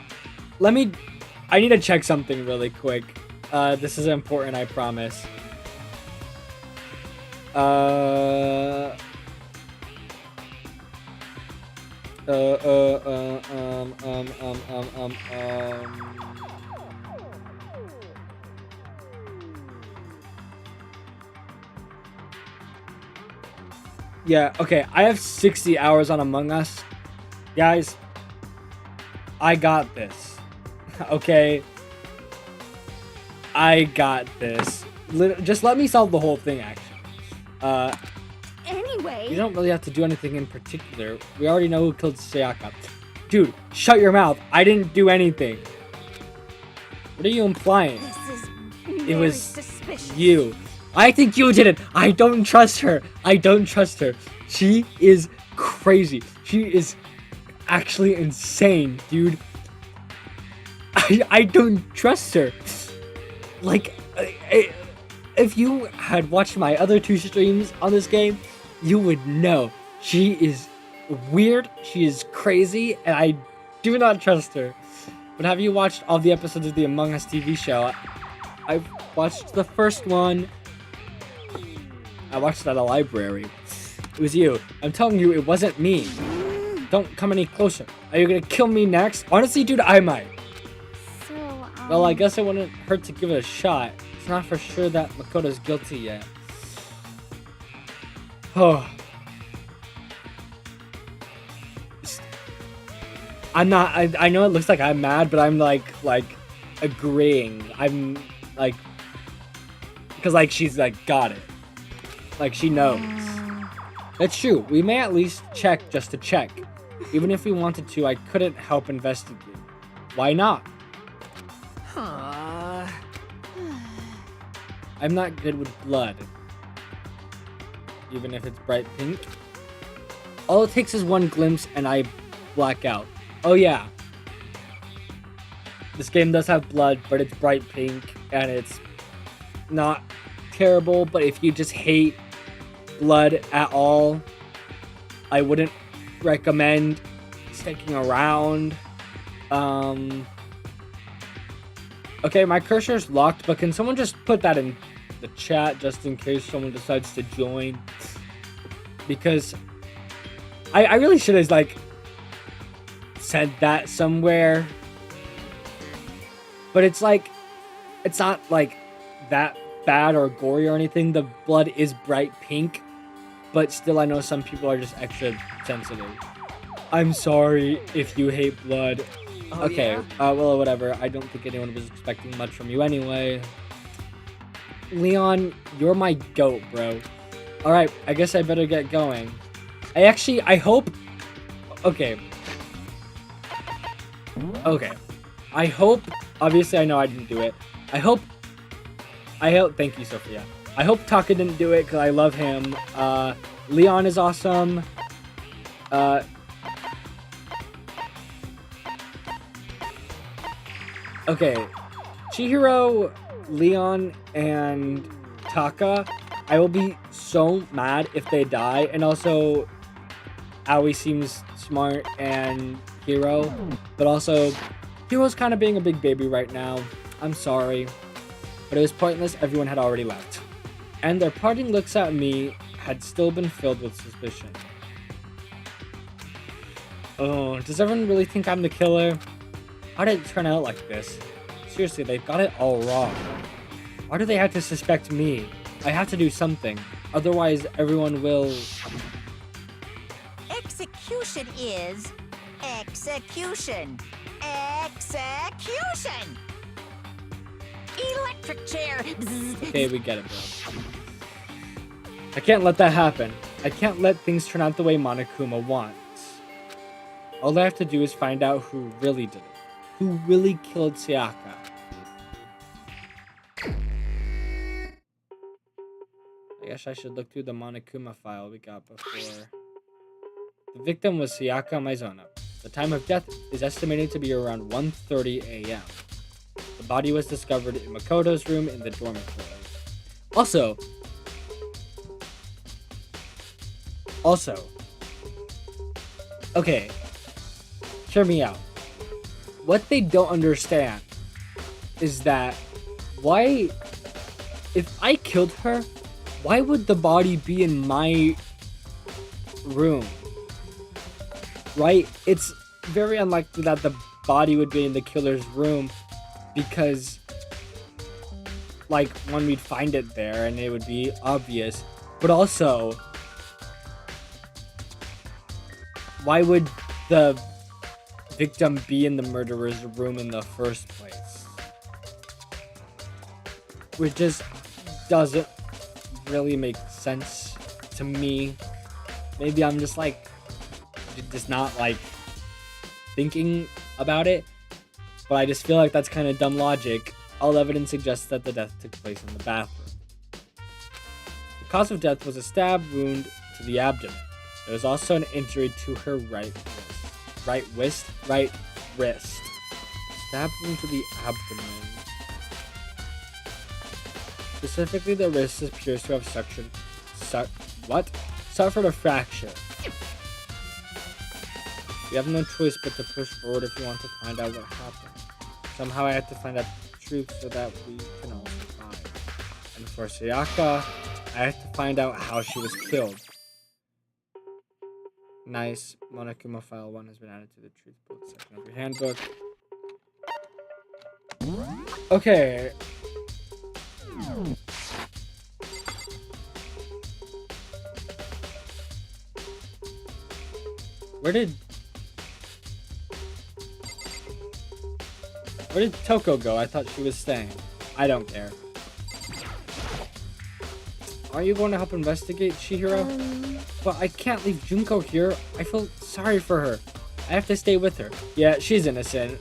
I need to check something really quick. This is important, I promise. Yeah, okay, I have 60 hours on Among Us. Guys, I got this. Okay? I got this. Just let me solve the whole thing, actually. anyway. You don't really have to do anything in particular. We already know who killed Sayaka. Dude, shut your mouth. I didn't do anything. What are you implying? This is It very was suspicious. you. I think you did it. I don't trust her. I don't trust her. She is crazy. She is actually insane, dude. I don't trust her. Like, if you had watched my other 2 streams on this game, you would know. She is weird. She is crazy, and I do not trust her. But have you watched all the episodes of the Among Us TV show? I've watched the first one. I watched it at a library. It was you. I'm telling you, it wasn't me. Don't come any closer. Are you gonna kill me next? Honestly, dude, I might. So, Well, I guess it wouldn't hurt to give it a shot. It's not for sure that Makoto's guilty yet. Oh. I'm not, I know it looks like I'm mad, but I'm like agreeing. I'm like, because like she's like got it. Like she knows. That's true. We may at least check just to check. Even if we wanted to, I couldn't help investigate. Why not? I'm not good with blood. Even if it's bright pink. All it takes is one glimpse and I black out. Oh yeah. This game does have blood, but it's bright pink and it's not terrible, but if you just hate blood at all, I wouldn't recommend sticking around. Okay, my cursor's locked, but can someone just put that in the chat just in case someone decides to join? Because I really should have like said that somewhere. But it's like, it's not like that bad or gory or anything. The blood is bright pink. but still I know some people are just extra sensitive. I'm sorry if you hate blood. Oh, Okay, yeah? well, whatever. I don't think anyone was expecting much from you anyway. Leon, you're my goat, bro. Alright, I guess I better get going. I hope... Okay. Okay. I hope... Obviously, I know I didn't do it. I hope... Thank you, Sophia. I hope Taka didn't do it, because I love him. Leon is awesome. Okay. Chihiro, Leon, and Taka, I will be so mad if they die. And also, Aoi seems smart and Hiro. But also, Hiro's kind of being a big baby right now. I'm sorry. But it was pointless. Everyone had already left. And their parting looks at me had still been filled with suspicion. Oh, does everyone really think I'm the killer? How did it turn out like this? Seriously, they've got it all wrong. Why do they have to suspect me? I have to do something. Otherwise, everyone will... Execution is execution. Execution! Electric chair. Bzzz. Okay, we get it, bro. I can't let that happen. I can't let things turn out the way Monokuma wants. All I have to do is find out who really did it. Who really killed Sayaka. I guess I should look through the Monokuma file we got before. The victim was Sayaka Maizono. The time of death is estimated to be around 1:30 a.m. The body was discovered in Makoto's room in the dormitory. Also, okay, hear me out. What they don't understand is that if I killed her, why would the body be in my room? Right? It's very unlikely that the body would be in the killer's room because, like, one, we'd find it there and it would be obvious. But also, why would the victim be in the murderer's room in the first place? Which just doesn't really make sense to me. Maybe I'm just like, just not like thinking about it, but I just feel like that's kind of dumb logic. All evidence suggests that the death took place in the bathroom. The cause of death was a stab wound to the abdomen. There was also an injury to her right wrist. Stab wound to the abdomen. Specifically, the wrist appears to have suffered a fracture. You have no choice but to push forward if you want to find out what happened. Somehow I have to find out the truth so that we can all survive. And for Sayaka, I have to find out how she was killed. Nice. Monokuma File 1 has been added to the Truth Book section of your handbook. Okay. Where did Toko go? I thought she was staying. I don't care. Are you going to help investigate, Chihiro? But I can't leave Junko here. I feel sorry for her. I have to stay with her. Yeah, she's innocent.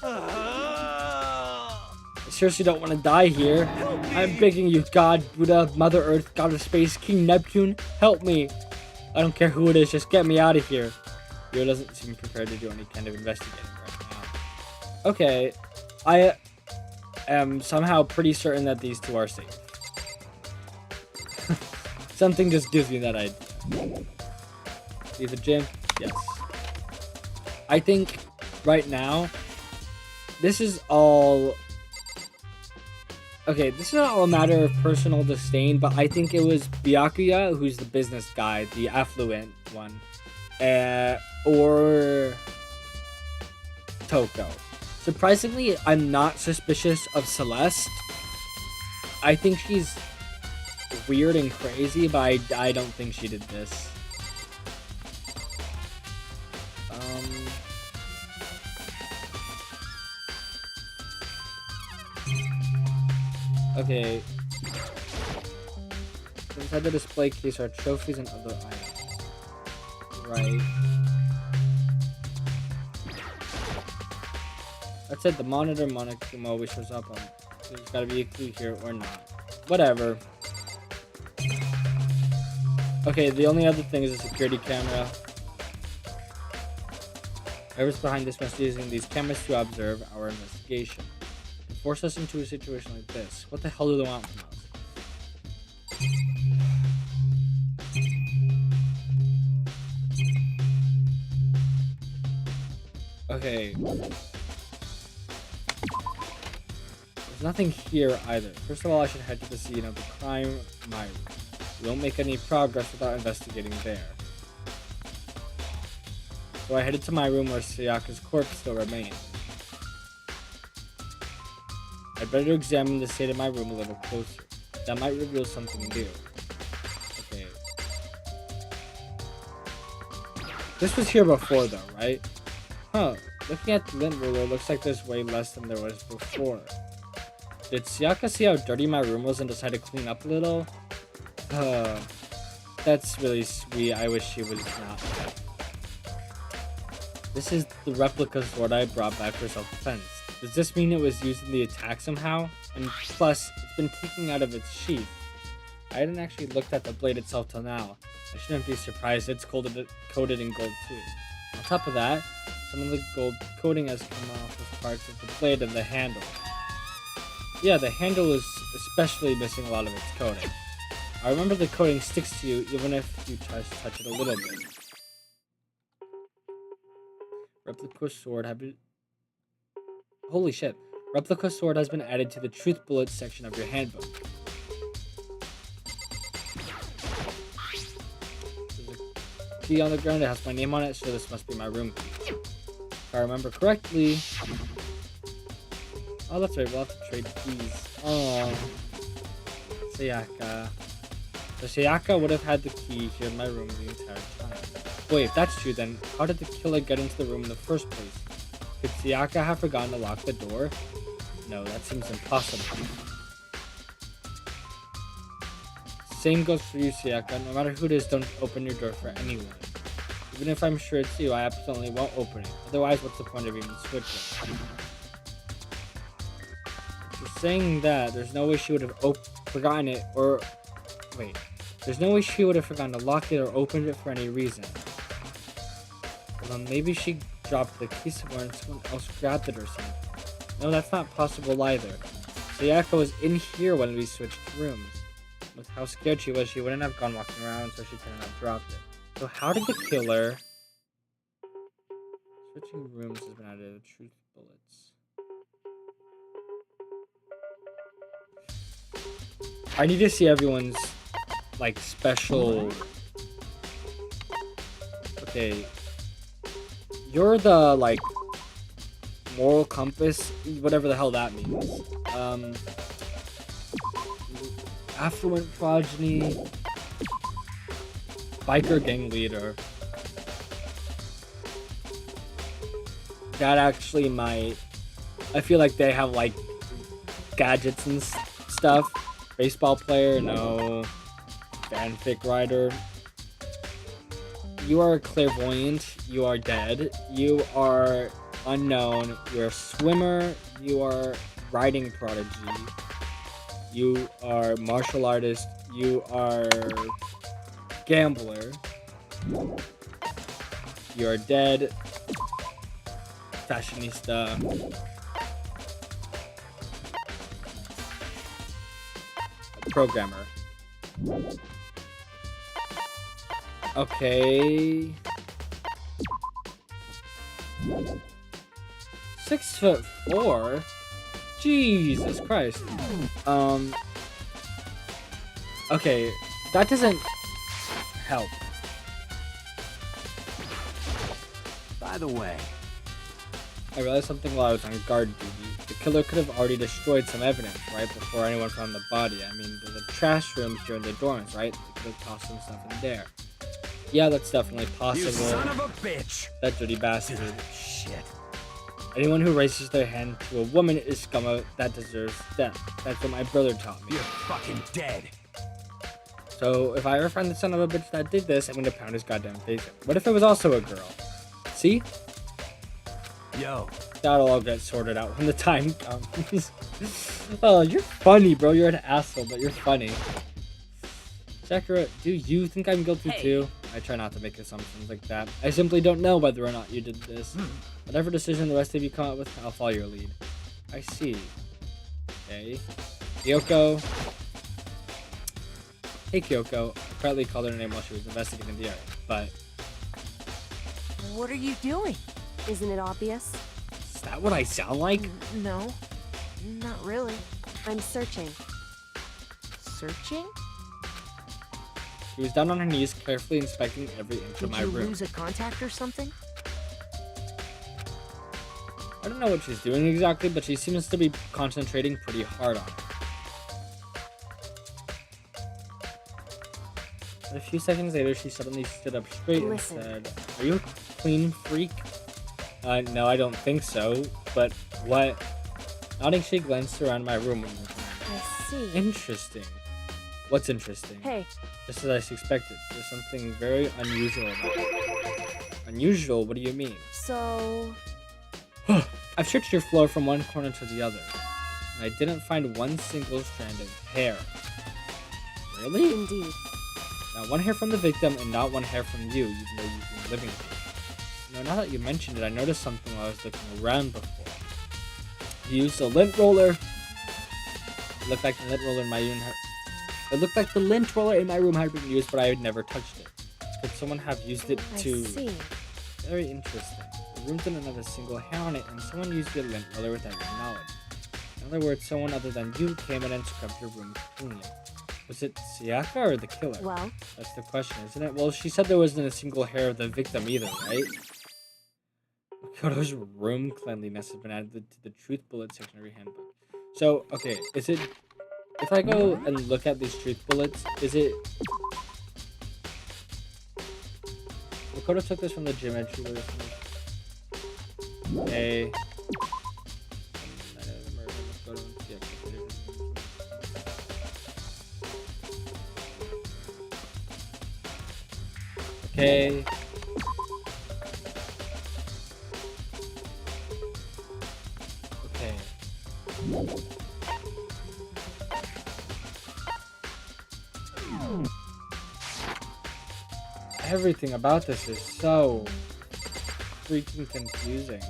I seriously don't want to die here. I'm begging you, God, Buddha, Mother Earth, God of Space, King Neptune, help me. I don't care who it is, just get me out of here. Hiro doesn't seem prepared to do any kind of investigating right now. Okay, I am somehow pretty certain that these two are safe. Something just gives me that idea. Leave the gym? Yes. I think right now, this is all... Okay, this is not all a matter of personal disdain, but I think it was Byakuya, who's the business guy, the affluent one, or Toko. Surprisingly, I'm not suspicious of Celeste. I think she's weird and crazy, but I don't think she did this. Okay. Inside the display case are trophies and other items. Right. That said, the monitor Monokuma always shows up on. There's gotta be a clue here or not. Whatever. Okay, the only other thing is a security camera. Whoever's behind this must be using these cameras to observe our investigation. To force us into a situation like this. What the hell do they want from us? Okay. There's nothing here either. First of all, I should head to the scene of the crime, my room. We won't make any progress without investigating there. So I headed to my room where Sayaka's corpse still remained. I'd better examine the state of my room a little closer. That might reveal something new. Okay. This was here before though, right? Huh. Looking at the lint ruler, looks like there's way less than there was before. Did Sayaka see how dirty my room was and decide to clean up a little? That's really sweet. I wish she was not. This is the replica sword I brought back for self-defense. Does this mean it was used in the attack somehow? And plus, it's been taken out of its sheath. I hadn't actually looked at the blade itself till now. I shouldn't be surprised it's coated in gold too. On top of that, some of the gold coating has come off with parts of the blade and the handle. Yeah, the handle is especially missing a lot of its coating. I remember the coating sticks to you even if you try to touch it a little bit. Replica sword have been... Holy shit. Replica sword has been added to the truth bullets section of your handbook. There's a key on the ground that has my name on it, so this must be my room key. If I remember correctly... Oh, that's right, we'll have to trade keys. Oh, Sayaka. So Sayaka would have had the key here in my room the entire time. Wait, if that's true, then how did the killer get into the room in the first place? Could Sayaka have forgotten to lock the door? No, that seems impossible. Same goes for you, Sayaka. No matter who it is, don't open your door for anyone. Even if I'm sure it's you, I absolutely won't open it. Otherwise, what's the point of even switching? Saying that, there's no way she would have forgotten it, or... Wait. There's no way she would have forgotten to lock it or opened it for any reason. Well, then maybe she dropped the key somewhere and someone else grabbed it or something. No, that's not possible either. Sayaka was in here when we switched rooms. With how scared she was, she wouldn't have gone walking around, so she couldn't have dropped it. So how did the killer... Switching rooms has been added to truth bullets. I need to see everyone's, like, special... Okay. You're the, like, moral compass, whatever the hell that means. Affluent progeny, biker gang leader. That actually might... I feel like they have, like, gadgets and stuff. Baseball player, no. Fanfic writer. You are clairvoyant. You are dead. You are unknown. You're a swimmer. You are writing prodigy. You are martial artist. You are gambler. You are dead. Fashionista. Programmer. Okay. 6'4"? Jesus Christ. Okay, that doesn't help. By the way, I realized something while I was on guard duty. The killer could have already destroyed some evidence, right, before anyone found the body. I mean, there's a trash room here in the dorms, right? They could have tossed some stuff in there. Yeah, that's definitely possible. You son of a bitch! That dirty bastard. Shit. Anyone who raises their hand to a woman is scum that deserves death. That's what my brother taught me. You're fucking dead. So, if I ever find the son of a bitch that did this, I'm gonna pound his goddamn face in. What if it was also a girl? See? Yo. That'll all get sorted out when the time comes. Oh, you're funny, bro. You're an asshole, but you're funny. Sakura, do you think I'm guilty too? I try not to make assumptions like that. I simply don't know whether or not you did this. Whatever decision the rest of you come up with, I'll follow your lead. I see. Okay. Kyoko. Hey, Kyoko. I quietly called her name while she was investigating the area, but... What are you doing? Isn't it obvious? Is that what I sound like? No, not really. I'm searching. Searching? She was down on her knees, carefully inspecting every inch of Did my you room. lose a contact or something? I don't know what she's doing exactly, but she seems to be concentrating pretty hard on it. But a few seconds later, she suddenly stood up straight Listen. and said, "Are you a clean freak?" No, I don't think so. But what? Nodding, she glanced around my room one more time. I see. Interesting. What's interesting? Hey, Just as I suspected, there's something very unusual about it. Unusual? What do you mean? so... I've searched your floor from one corner to the other, and I didn't find one single strand of hair. Really? Indeed. Not one hair from the victim, and not one hair from you, even though you've been living here. You know, now that you mentioned it, I noticed something while I was looking around before. You used a lint roller. It looked like the lint roller in my room. It looked like the lint roller in my room had been used, but I had never touched it. Could someone have used it I to? see. Very interesting. The room didn't have a single hair on it, and someone used the lint roller without your knowledge. In other words, someone other than you came in and scrubbed your room clean. Was it Sayaka or the killer? Well, That's the question, isn't it? Well, she said there wasn't a single hair of the victim either, right? Koto's room cleanliness has been added to the truth bullet section of your handbook. So, okay, is it... If I go and look at these truth bullets, is it... Makoto took this from the gym entry. Okay. Okay. Okay. Everything about this is so freaking confusing.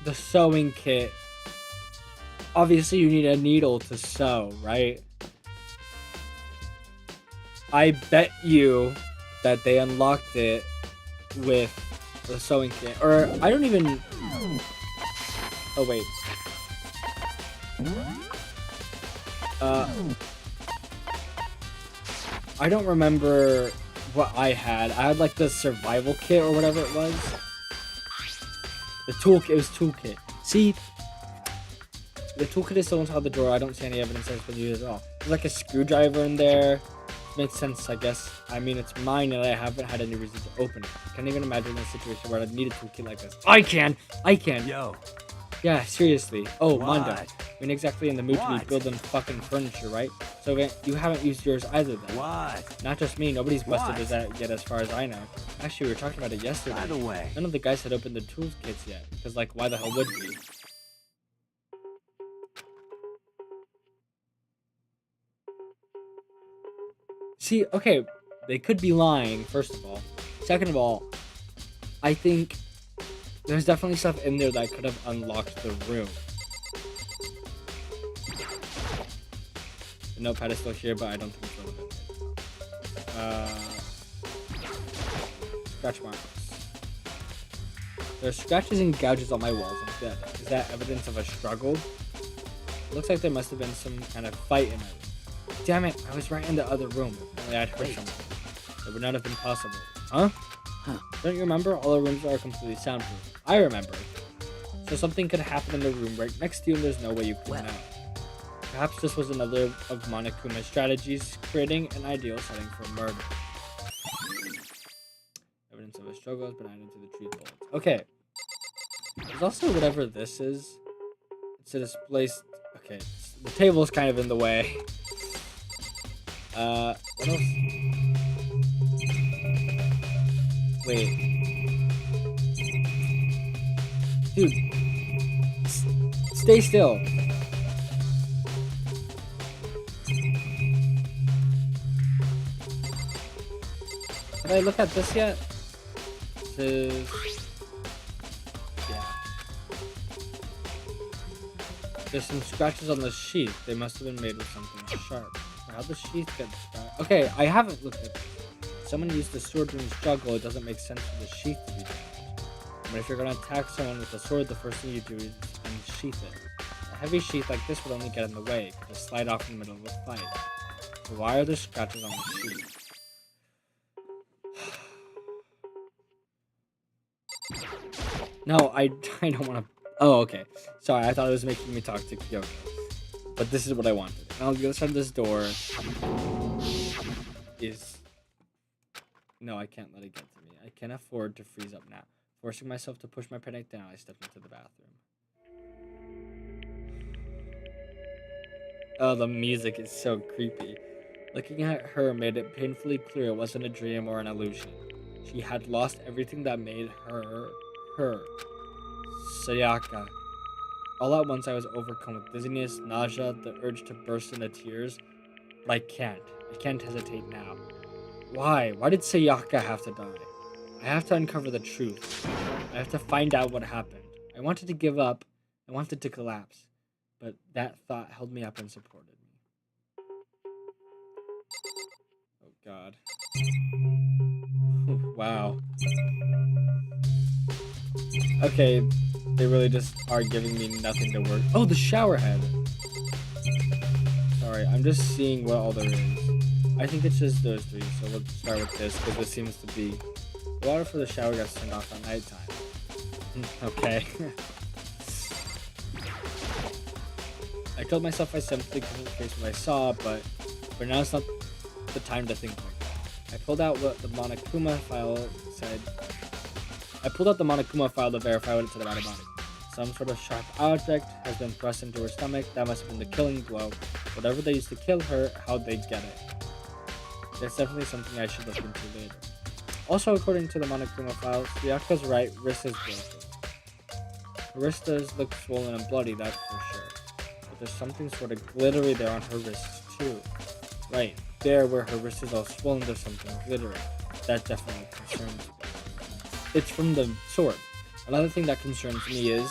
The sewing kit. Obviously, you need a needle to sew, right? I bet you that they unlocked it with the sewing kit. Or, I don't even... Oh, wait. I don't remember what I had. I had, like, the survival kit or whatever it was. The toolkit. It was toolkit. See? The toolkit is still inside the drawer. I don't see any evidence that it's been used at all. There's like a screwdriver in there. Makes sense, I guess. I mean, it's mine and I haven't had any reason to open it. I can't even imagine a situation where I'd need a toolkit like this. I can! Yo. Yeah, seriously. Oh, What? Mondo. You're not exactly in the mood to What? be building fucking furniture, right? So you haven't used yours either then. What? Not just me. Nobody's busted What? us that yet as far as I know. Actually, we were talking about it yesterday. By the way. None of the guys had opened the tools kits yet. Because, like, why the hell would we? See, okay, they could be lying, first of all. Second of all, I think there's definitely stuff in there that could have unlocked the room. The notepad is still here, but I don't think it's relevant. Scratch marks. There are scratches and gouges on my walls and bed. Is that evidence of a struggle? It looks like there must have been some kind of fight in my room. Damn it, I was right in the other room. If only I'd heard something. It would not have been possible. Huh? Don't you remember? All our rooms are completely soundproof. I remember. So something could happen in the room right next to you and there's no way you could know. Perhaps this was another of Monokuma's strategies, creating an ideal setting for murder. Evidence of a struggle has been added to the tree bullets. Okay. There's also whatever this is. It's a display. Okay, the table's kind of in the way. What else? Wait. Dude. Stay still. Did I look at this yet? This is... Yeah. There's some scratches on the sheath. They must have been made with something sharp. How'd the sheath get scratched? Okay, I haven't looked at this. Someone used the sword during the struggle. It doesn't make sense for the sheath to be damaged. But if you're going to attack someone with a sword, the first thing you do is unsheath it. A heavy sheath like this would only get in the way. It could just slide off in the middle of a fight. So why are there scratches on the sheath? No, I don't want to... Oh, okay. Sorry, I thought it was making me talk to Kyoko. But this is what I wanted. Now, the other side of this door is... No, I can't let it get to me. I can't afford to freeze up now. Forcing myself to push my panic down, I stepped into the bathroom. Oh, the music is so creepy. Looking at her made it painfully clear it wasn't a dream or an illusion. She had lost everything that made her, her. Sayaka. All at once I was overcome with dizziness, nausea, the urge to burst into tears. But I can't hesitate now. Why? Why did Sayaka have to die? I have to uncover the truth. I have to find out what happened. I wanted to give up. I wanted to collapse. But that thought held me up and supported me. Oh god. Wow. Okay, they really just are giving me nothing to work. Oh, the shower head. Sorry, I'm just seeing what all there is. I think it's just those three, so we'll start with this, because this seems to be... The water for the shower gets turned off at nighttime. Okay. I told myself I simply couldn't face what I saw, but now's not the time to think like that. I pulled out what the Monokuma file said. I pulled out the Monokuma file to verify what it said about her body. Some sort of sharp object has been thrust into her stomach. That must have been the killing blow. Whatever they used to kill her, how'd they get it? That's definitely something I should look into later. Also, according to the Monokuma file, Sayaka's right wrist is broken. Her wrist does look swollen and bloody, that's for sure. But there's something sort of glittery there on her wrists too. Right, there where her wrist is all swollen, there's something glittery. That definitely concerns me. It's from the sword. Another thing that concerns me is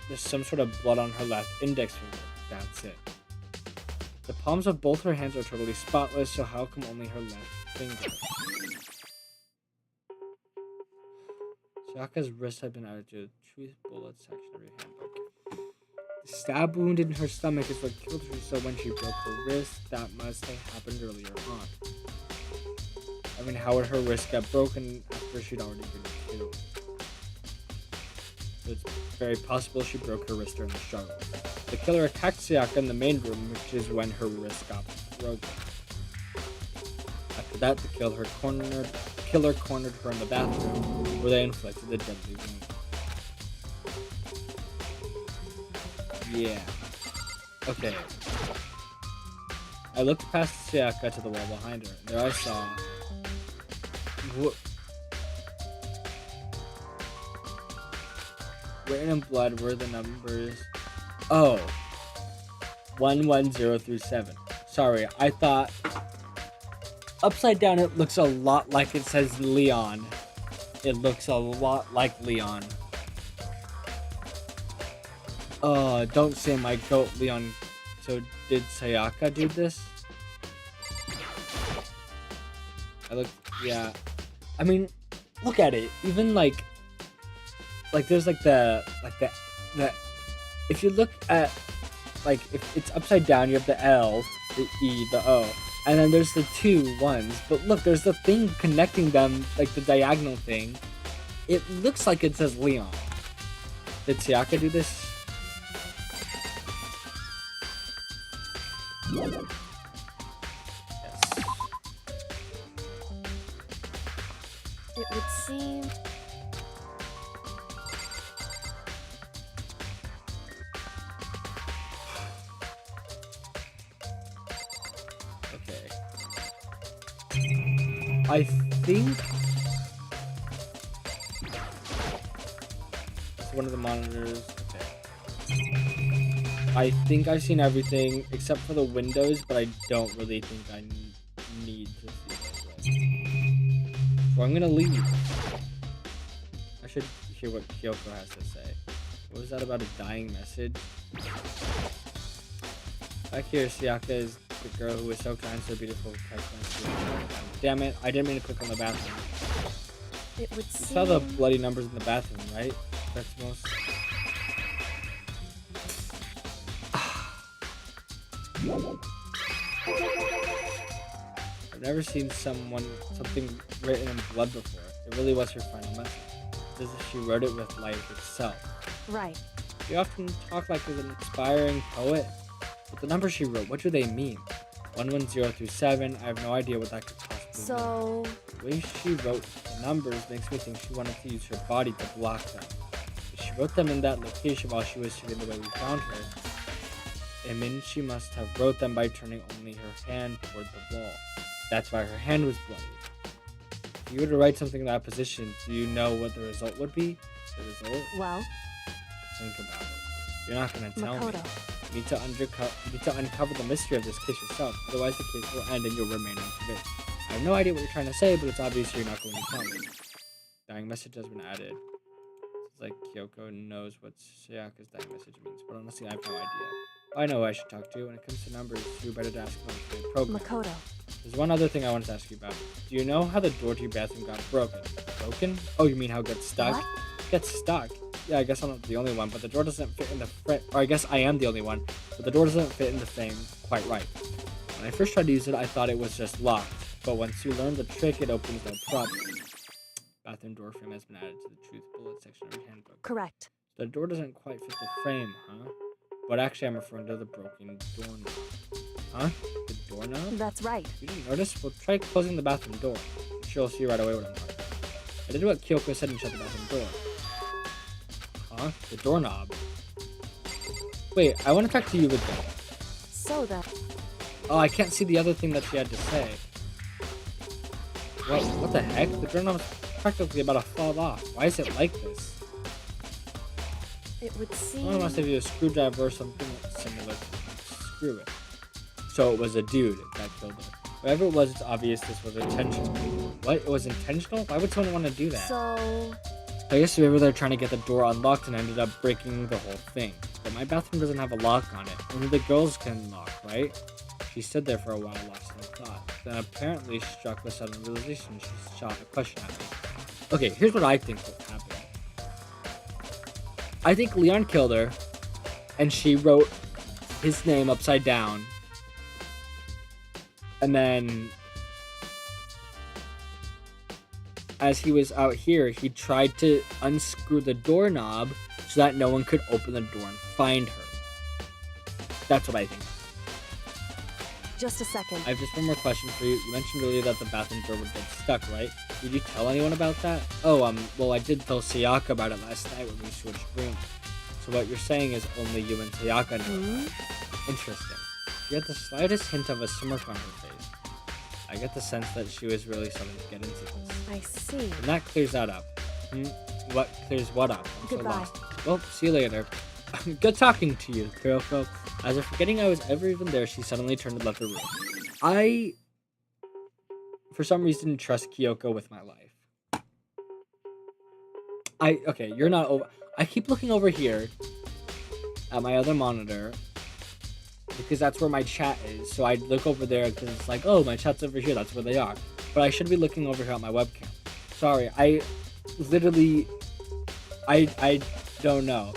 there's some sort of blood on her left index finger. That's it. The palms of both her hands are totally spotless, so how come only her left finger? Sayaka's wrist had been added to the truth bullet section of her handbook. The stab wound in her stomach is what killed her, so when she broke her wrist, that must have happened earlier on. I mean, how would her wrist get broken after she'd already been killed? So it's very possible she broke her wrist during the struggle. The killer attacked Sayaka in the main room, which is when her wrist got broken. After that, the killer cornered her in the bathroom, where they inflicted the deadly wound. Yeah. Okay. I looked past Sayaka to the wall behind her, and there I saw... Written in blood were the numbers... Oh. 110 through 7. Sorry, I thought... Upside down, it looks a lot like it says Leon. It looks a lot like Leon. Don't say my goat, Leon. So, did Sayaka do this? Yeah. I mean, look at it. Even like there's the if you look at like if it's upside down, you have the L, the E, the O, and then there's the 2 ones. But look, there's the thing connecting them, like the diagonal thing. It looks like it says Leon. Did Sayaka do this? Yes. It would seem. Okay. I think it's one of the monitors. Okay. I think I've seen everything except for the windows, but I don't really think I need to see those. So I'm gonna leave. I should hear what Kyoko has to say. What was that about a dying message? Back here, Sayaka is the girl who was so kind, so beautiful. Damn it, I didn't mean to click on the bathroom. It would You seem. saw the bloody numbers in the bathroom, right? That's most. I've never seen something written in blood before. It really was her final message. It's as if she wrote it with life itself. Right. You often talk like an inspiring poet, but the numbers she wrote, what do they mean? 110 through 7, I have no idea what that could possibly mean. So. The way she wrote the numbers makes me think she wanted to use her body to block them. If she wrote them in that location while she was sitting the way we found her, it means she must have wrote them by turning only her hand toward the wall. That's why her hand was bloody. If you were to write something in that position, do you know what the result would be? The result? Well. Think about it. You're not going to tell me. Makoto. You need to uncover the mystery of this case yourself, otherwise the case will end and you'll remain unconvinced. I have no idea what you're trying to say, but it's obvious you're not going to tell me. Dying message has been added. It's like Kyoko knows what Sayaka's dying message means, but honestly, I have no idea. I know who I should talk to. When it comes to numbers, you better to ask about the program. Makoto. There's one other thing I wanted to ask you about. Do you know how the door to your bathroom got broken? Broken? Oh, you mean how it got stuck? What? Gets stuck? Yeah, I guess I'm not the only one, but the door doesn't fit in the frame. Or I guess I am the only one, but the door doesn't fit in the frame quite right. When I first tried to use it, I thought it was just locked, but once you learn the trick, it opens no problem. Bathroom door frame has been added to the truth bullet section of your handbook. Correct. The door doesn't quite fit the frame, huh? But actually, I'm referring to the broken doorknob. Huh? The doorknob? That's right. You didn't notice? Well, try closing the bathroom door. I'm sure you'll see right away what I'm talking about. I did what Kyoko said and shut the bathroom door. Huh? The doorknob. Wait, I want to talk to you again. So that. Oh, I can't see the other thing that she had to say. What the heck? The doorknob's practically about to fall off. Why is it like this? It would seem. Someone must have used a screwdriver or something similar to screw it. So it was a dude that killed her. Whatever it was, it's obvious this was intentional. What? It was intentional? Why would someone want to do that? So. I guess maybe they're trying to get the door unlocked and ended up breaking the whole thing. But my bathroom doesn't have a lock on it. Only the girls can lock, right? She stood there for a while, lost in thought. Then apparently struck with sudden realization, she shot a question at me. Okay, here's what I think happened. I think Leon killed her, and she wrote his name upside down. And then, as he was out here, he tried to unscrew the doorknob so that no one could open the door and find her. That's what I think. Just a second. I have just one more question for you. You mentioned earlier that the bathroom door would get stuck, right? Did you tell anyone about that? Oh, well, I did tell Sayaka about it last night when we switched rooms. So what you're saying is only you and Sayaka know about it. Interesting. She had the slightest hint of a smirk on her face. I get the sense that she was really starting to get into this. I see. And that clears that up. What clears what up? I'm so Goodbye. lost. Well, see you later. Good talking to you, Kyoko. As if forgetting I was ever even there, she suddenly turned and left the room. I, for some reason, trust Kyoko with my life. Okay, you're not over. I keep looking over here at my other monitor because that's where my chat is. So I look over there because it's like, oh, my chat's over here. That's where they are. but I should be looking over here at my webcam. Sorry, I literally, I don't know.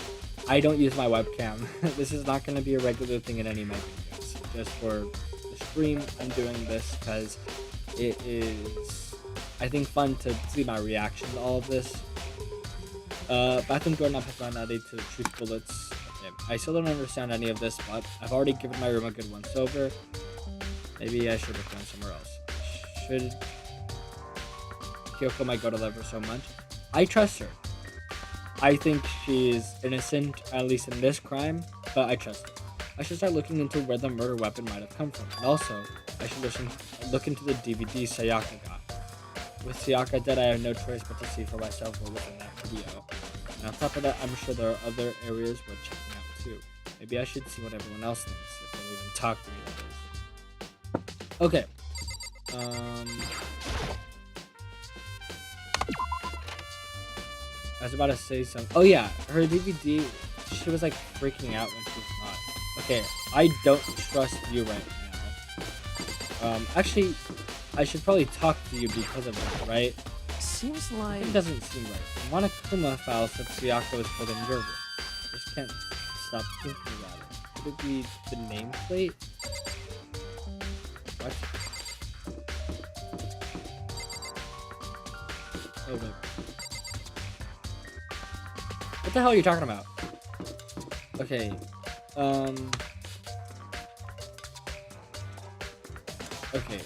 I don't use my webcam. This is not going to be a regular thing in any of my videos. Just for the stream, I'm doing this because it is, I think, fun to see my reaction to all of this. Bathroom door knob has been added to the truth bullets. Okay. I still don't understand any of this, but I've already given my room a good once over. Maybe I should have gone somewhere else. Should Kyoko might go to love her so much. I trust her. I think she's innocent, at least in this crime, but I trust her. I should start looking into where the murder weapon might have come from. And also, I should look into the DVD Sayaka got. With Sayaka dead, I have no choice but to see for myself what was in that video. And on top of that, I'm sure there are other areas worth checking out too. Maybe I should see what everyone else thinks, if they'll even talk to me, that is. Okay. I was about to say something. Oh yeah, her DVD, she was like freaking out when she was not. Okay, I don't trust you right now. Actually, I should probably talk to you because of that, right? Seems like... It doesn't seem right. Monokuma file said Sayaka was killed in your room. Just can't stop thinking about it. Could it be the nameplate? What? Oh, wait. What the hell are you talking about? Okay, okay.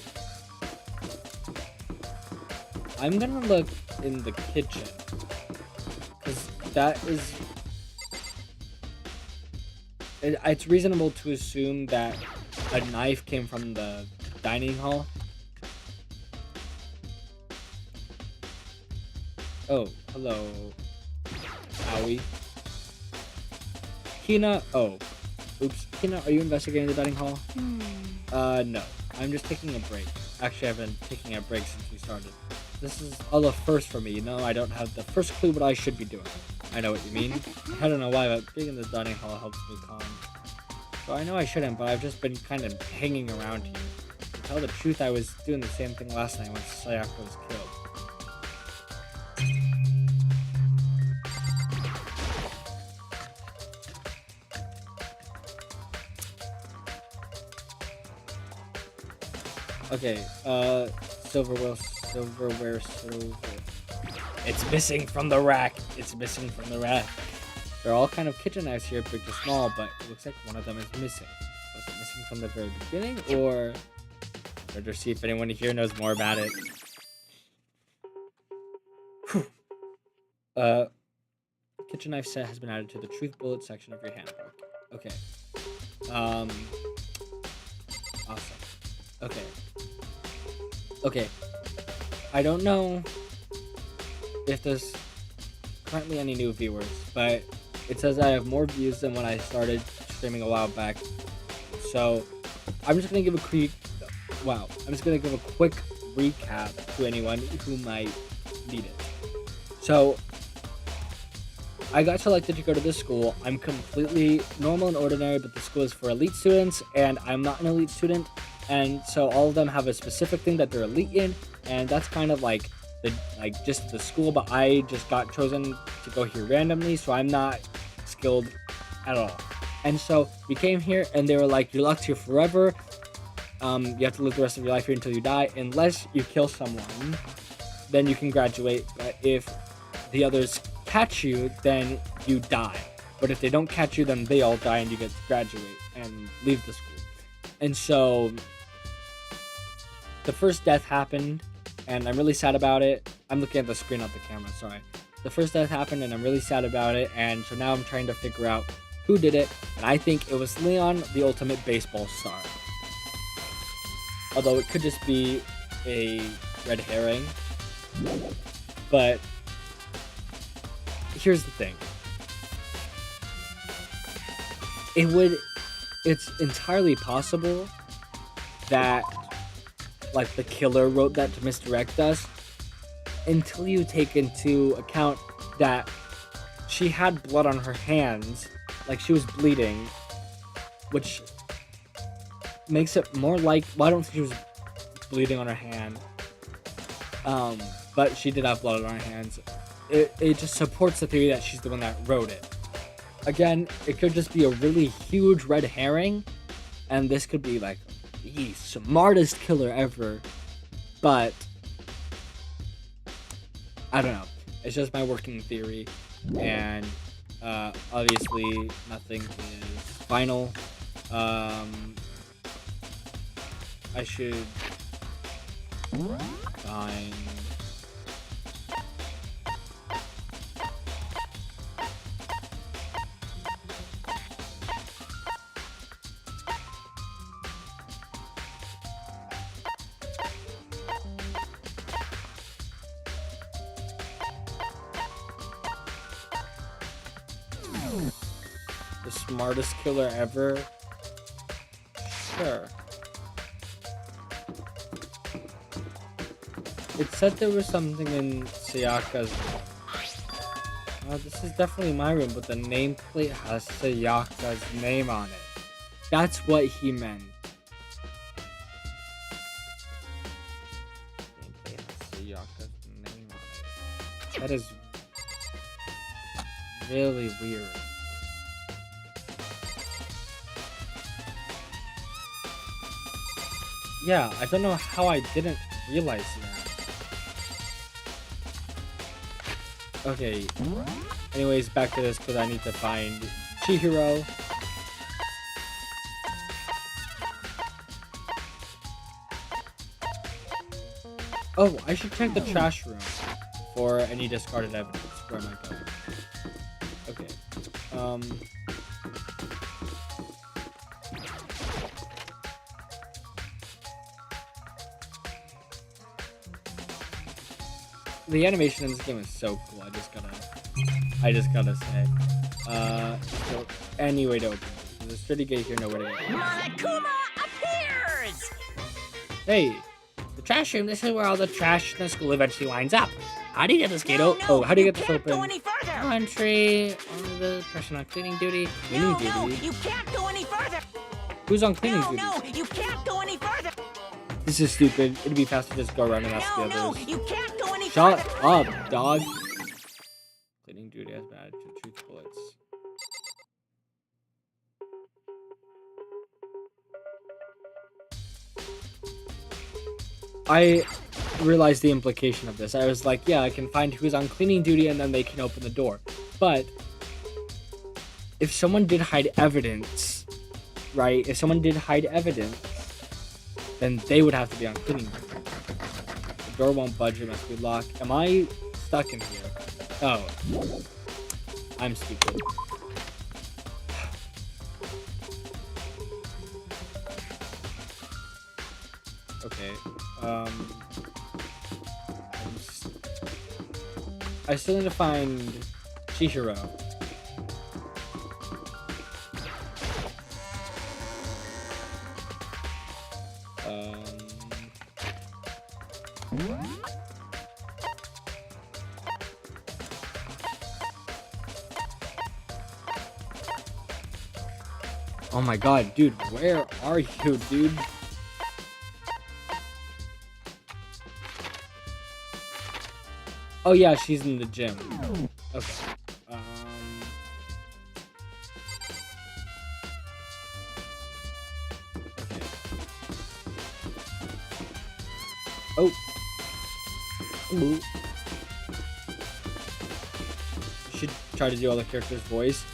I'm gonna look in the kitchen, because that is... It's reasonable to assume that a knife came from the dining hall. Oh, hello. Owie. Hina, oh. Oops. Hina, are you investigating the dining hall? No. I'm just taking a break. Actually, I've been taking a break since we started. This is all a first for me, you know? I don't have the first clue what I should be doing. I know what you mean. I don't know why, but being in the dining hall helps me calm. So I know I shouldn't, but I've just been kind of hanging around here. To tell the truth, I was doing the same thing last night when Sayaka was killed. Okay, silverware. It's missing from the rack. It's missing from the rack. There are all kind of kitchen knives here, big to small, but it looks like one of them is missing. Was it missing from the very beginning, or better see if anyone here knows more about it? Whew. Kitchen knife set has been added to the truth bullet section of your handbook. Okay. Awesome. Okay. Okay. I don't know if there's currently any new viewers, but it says I have more views than when I started streaming a while back. So I'm just gonna give a quick recap to anyone who might need it. So I got selected to go to this school. I'm completely normal and ordinary, but the school is for elite students, and I'm not an elite student. And so all of them have a specific thing that they're elite in, and that's kind of like just the school, but I just got chosen to go here randomly, so I'm not skilled at all. And so we came here, and they were like, you're locked here forever. You have to live the rest of your life here until you die, unless you kill someone, then you can graduate. But if the others catch you, then you die. But if they don't catch you, then they all die, and you get to graduate and leave the school. And so the first death happened, and I'm really sad about it. I'm looking at the screen, not the camera, sorry. The first death happened, and I'm really sad about it, and so now I'm trying to figure out who did it, and I think it was Leon, the ultimate baseball star. Although it could just be a red herring. But here's the thing. It's entirely possible that like the killer wrote that to misdirect us, until you take into account that she had blood on her hands, like she was bleeding, which makes it more like, well, I don't think she was bleeding on her hand. But she did have blood on her hands. It just supports the theory that she's the one that wrote it. Again, it could just be a really huge red herring, and this could be like the smartest killer ever, but I don't know. It's just my working theory, and obviously nothing is final. I should find the smartest killer ever. Sure. It said there was something in Sayaka's room. This is definitely my room, but the nameplate has Sayaka's name on it. That's what he meant. Nameplate has Sayaka's name on it. That is really weird. Yeah, I don't know how I didn't realize that. Okay, anyways, back to this because I need to find Chihiro. Oh, I should check the trash room for any discarded evidence. Where am I going? Okay, the animation in this game is so cool. I just gotta say. So any way to open it. There's a sturdy gate here, nowhere to go. Monokuma appears! Hey, the trash room. This is where all the trash in the school eventually winds up. How do you get this gate open? No, Oh, how do you get this can't open? go any further. No entry. Only the person on cleaning duty. Cleaning duty. No, you can't go any further. Who's on cleaning duty? No, you can't go any further. This is stupid. It'd be faster to just go around and ask the No, others. you can't go any Shut further. up, dog. Cleaning duty has bad attitude. Truth bullets. I realized the implication of this. I was like, yeah, I can find who's on cleaning duty and then they can open the door. But if someone did hide evidence, right? If someone did hide evidence, then they would have to be on cleaning duty. The door won't budge, it must be locked. Am I stuck in here? Oh. I'm stupid. Okay. I still need to find Chihiro. Oh my god, dude, where are you, dude? Oh yeah, she's in the gym. Okay. Okay. Oh. Ooh. Should try to do all the characters' voice.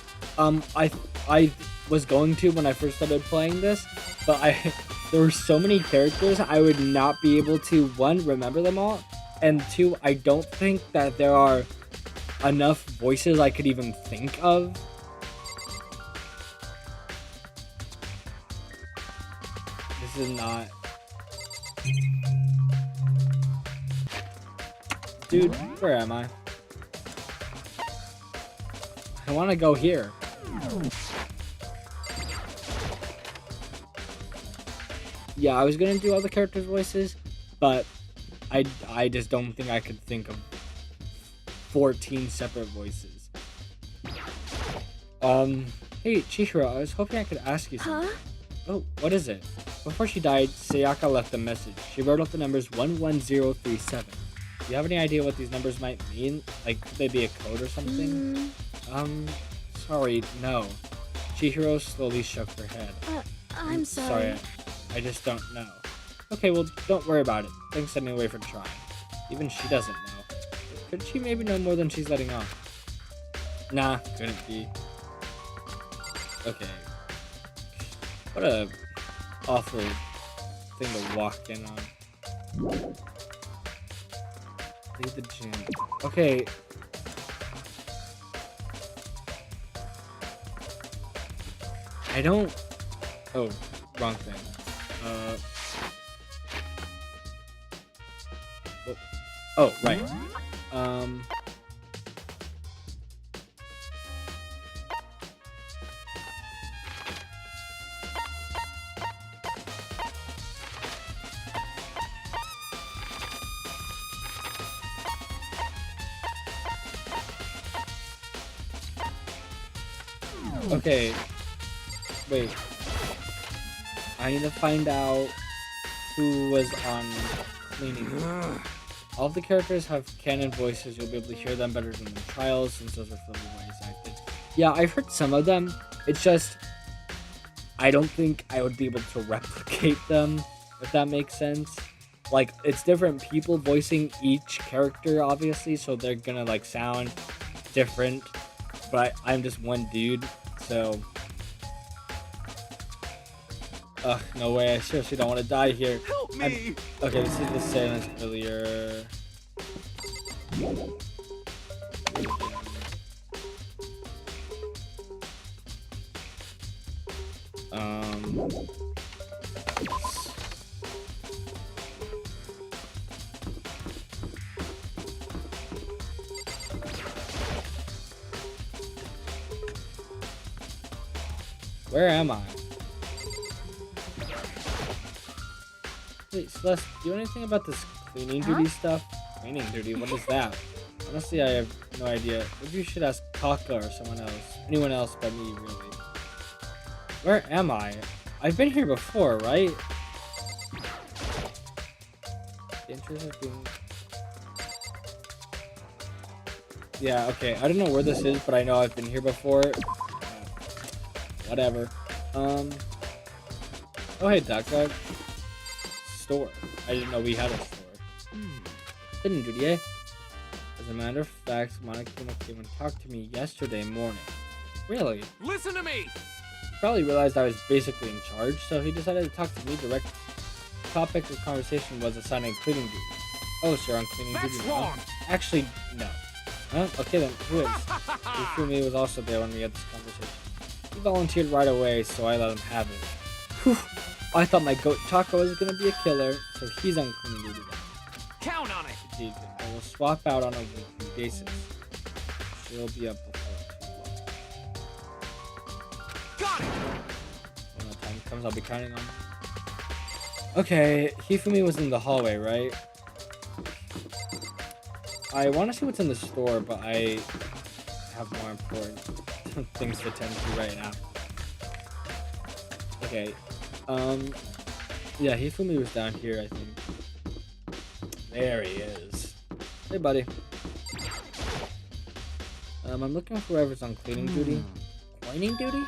I was going to when I first started playing this, but there were so many characters I would not be able to, one, remember them all, and two, I don't think that there are enough voices I could even think of. This is not... Dude, where am I? I want to go here. Yeah, I was gonna do all the characters' voices, but I just don't think I could think of 14 separate voices. Hey, Chihiro, I was hoping I could ask you something. Huh? Oh, what is it? Before she died, Sayaka left a message. She wrote out the numbers 11037. Do you have any idea what these numbers might mean? Like, could they be a code or something? Sorry, no. Chihiro slowly shook her head. I'm sorry. I just don't know. Okay, well, don't worry about it. Thanks anyway for trying. Even she doesn't know. Could she maybe know more than she's letting on? Nah, couldn't be. Okay. What a awful thing to walk in on. Leave the gym. Okay. I don't... Oh, wrong thing. Oh, right. Okay. Wait. I need to find out who was on cleaning. All of the characters have canon voices. You'll be able to hear them better than the trials since those are fully voice acted. Yeah, I've heard some of them. It's just I don't think I would be able to replicate them, if that makes sense. Like, it's different people voicing each character, obviously, so they're gonna like sound different. But I'm just one dude, so ugh, no way. I seriously don't want to die here. Help me! Okay, this is the sentence earlier. Where am I? Wait, Celeste, do you know anything about this cleaning duty stuff? Cleaning duty? What is that? Honestly, I have no idea. Maybe you should ask Taka or someone else. Anyone else but me, really. Where am I? I've been here before, right? Interesting. Yeah, okay. I don't know where this is, but I know I've been here before. Whatever. Oh, hey, Taka. Store. I didn't know we had a store. Didn't do eh? As a matter of fact, Monica came and talked to me yesterday morning. Really? Listen to me! He probably realized I was basically in charge, so he decided to talk to me direct. The topic of conversation was assigning cleaning duty. Oh, so you're on cleaning duty That's now? wrong! Actually, no. Huh? Okay then, who is? Ifumi was also there when we had this conversation. He volunteered right away, so I let him have it. Whew. I thought my goat Taka was gonna be a killer, so he's on cleaning duty now. Count on it! Indeed, and we'll swap out on a weekly basis. She'll be up before too long. Got it! When the time comes, I'll be counting on you. Okay, Hifumi was in the hallway, right? I want to see what's in the store, but I have more important things to tend to right now. Okay, yeah, Hifumi was down here, I think. There he is. Hey, buddy. I'm looking for whoever's on cleaning duty. Cleaning duty?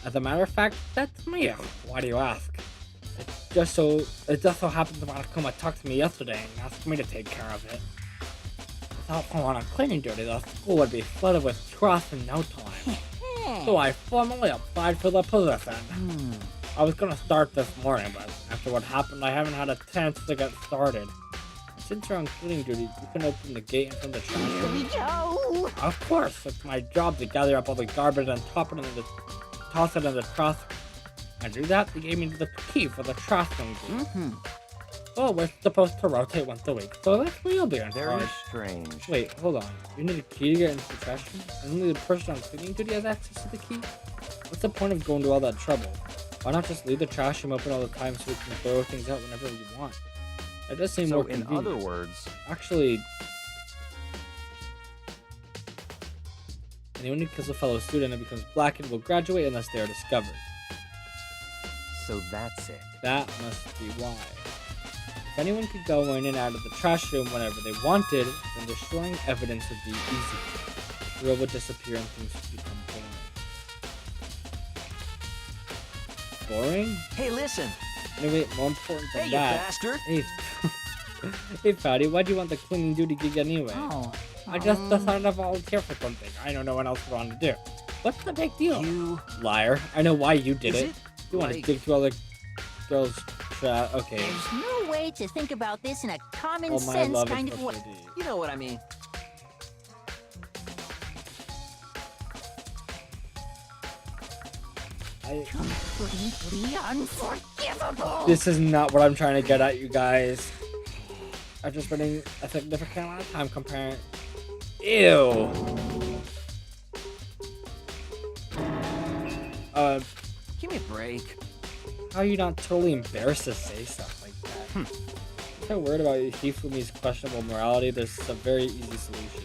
As a matter of fact, that's me. Why do you ask? It just so happens that Monokuma talked to me yesterday and asked me to take care of it. Without someone on cleaning duty, the school would be flooded with trust in no time. So I formally applied for the position. I was gonna start this morning, but after what happened, I haven't had a chance to get started. Since you're on cleaning duty, you can open the gate and from the trash room. Here we go! Of course, it's my job to gather up all the garbage and toss it in the trash. I do that, they gave me the key for the trash room gate. Oh, we're supposed to rotate once a week, so that's where you'll be in Very charge. strange. Wait, hold on. You need a key to get into the trash room? And only the person on cleaning duty has access to the key? What's the point of going to all that trouble? Why not just leave the trash room open all the time so we can throw things out whenever we want? That does seem So, more in convenient. other words, Actually, anyone who kills a fellow student and becomes blackened will graduate unless they are discovered. so that's it. That must be why. If anyone could go in and out of the trash room whenever they wanted, then destroying evidence would be easy. The world would disappear and things would become boring. Boring? Hey, listen. Anyway, more important than Hey, you that. bastard. Hey, hey, Fatty, why'd you want the cleaning duty gig anyway? Oh, I just decided to volunteer for something. I know no one else would want to do. What's the big deal? You. Liar. I know why you did Is it. it? You want to Like- dig through all the girls' trash. Okay. There's no way to think about this in a common Oh, my sense love kind is of way. specialty. You know what I mean. Completely unforgivable. This is not what I'm trying to get at, you guys. After spending a significant amount of time comparing. Ew. Give me a break. How are you not totally embarrassed to say stuff like that? I'm so worried about Hifumi's questionable morality. There's a very easy solution.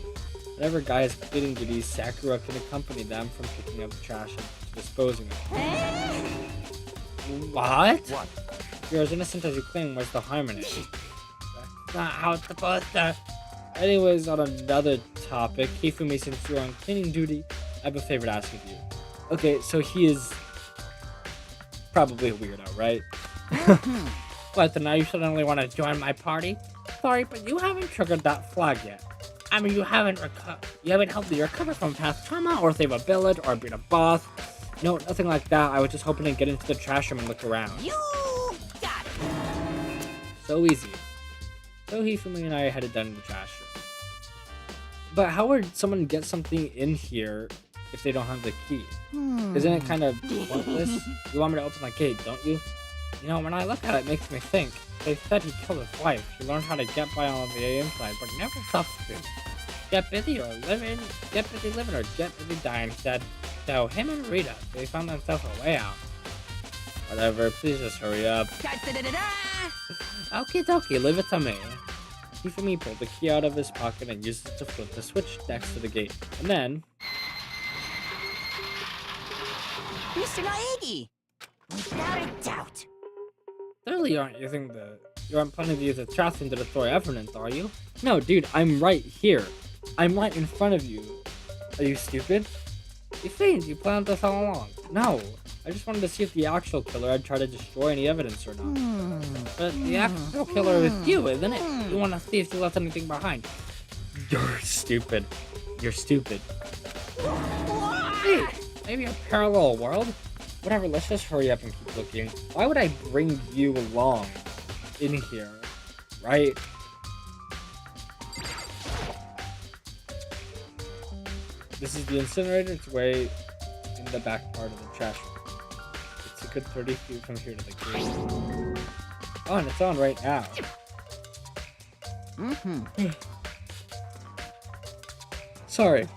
Whenever a guy is cleaning duties, Sakura can accompany them from picking up trash and disposing of it. What? What? If you're as innocent as you claim, what's the harm in it? That's not how it's supposed to. Anyways, on another topic, Hifumi, since you're on cleaning duty, I have a favor to ask of you. Okay, so he is probably a weirdo, right? What, so now you suddenly want to join my party? Sorry, but you haven't triggered that flag yet. I mean, you haven't helped me recover from past trauma, or save a village, or beat a boss. No, nothing like that. I was just hoping to get into the trash room and look around. You got it. So easy. So Hifumi and I headed down to the trash room. But how would someone get something in here if they don't have the key? Isn't it kind of pointless? You want me to open the gate, don't you? You know, when I look at it, it makes me think. They said he killed his wife. He learned how to get by on the inside, but never substitute. Get busy or living, get busy living or get busy dying, he said. So him and Rita, they found themselves a way out. Whatever, please just hurry up. Okie dokie, leave it to me. Hifumi pulled the key out of his pocket and used it to flip the switch next to the gate. And then, Mr. Naegi! Without a doubt. Clearly you aren't planning to use the trash to destroy evidence, are you? no, dude, I'm right here. I'm right in front of you. Are you stupid? You fiend, you planned this all along. No. I just wanted to see if the actual killer had tried to destroy any evidence or not. But the actual killer is you, isn't it? You want to see if you left anything behind. You're stupid. You're stupid. Hey, maybe a parallel world? Whatever, let's just hurry up and keep looking. Why would I bring you along in here, right? This is the incinerator. It's way in the back part of the trash room. It's a good 30 feet from here to the gate. Oh, and it's on right now. Sorry,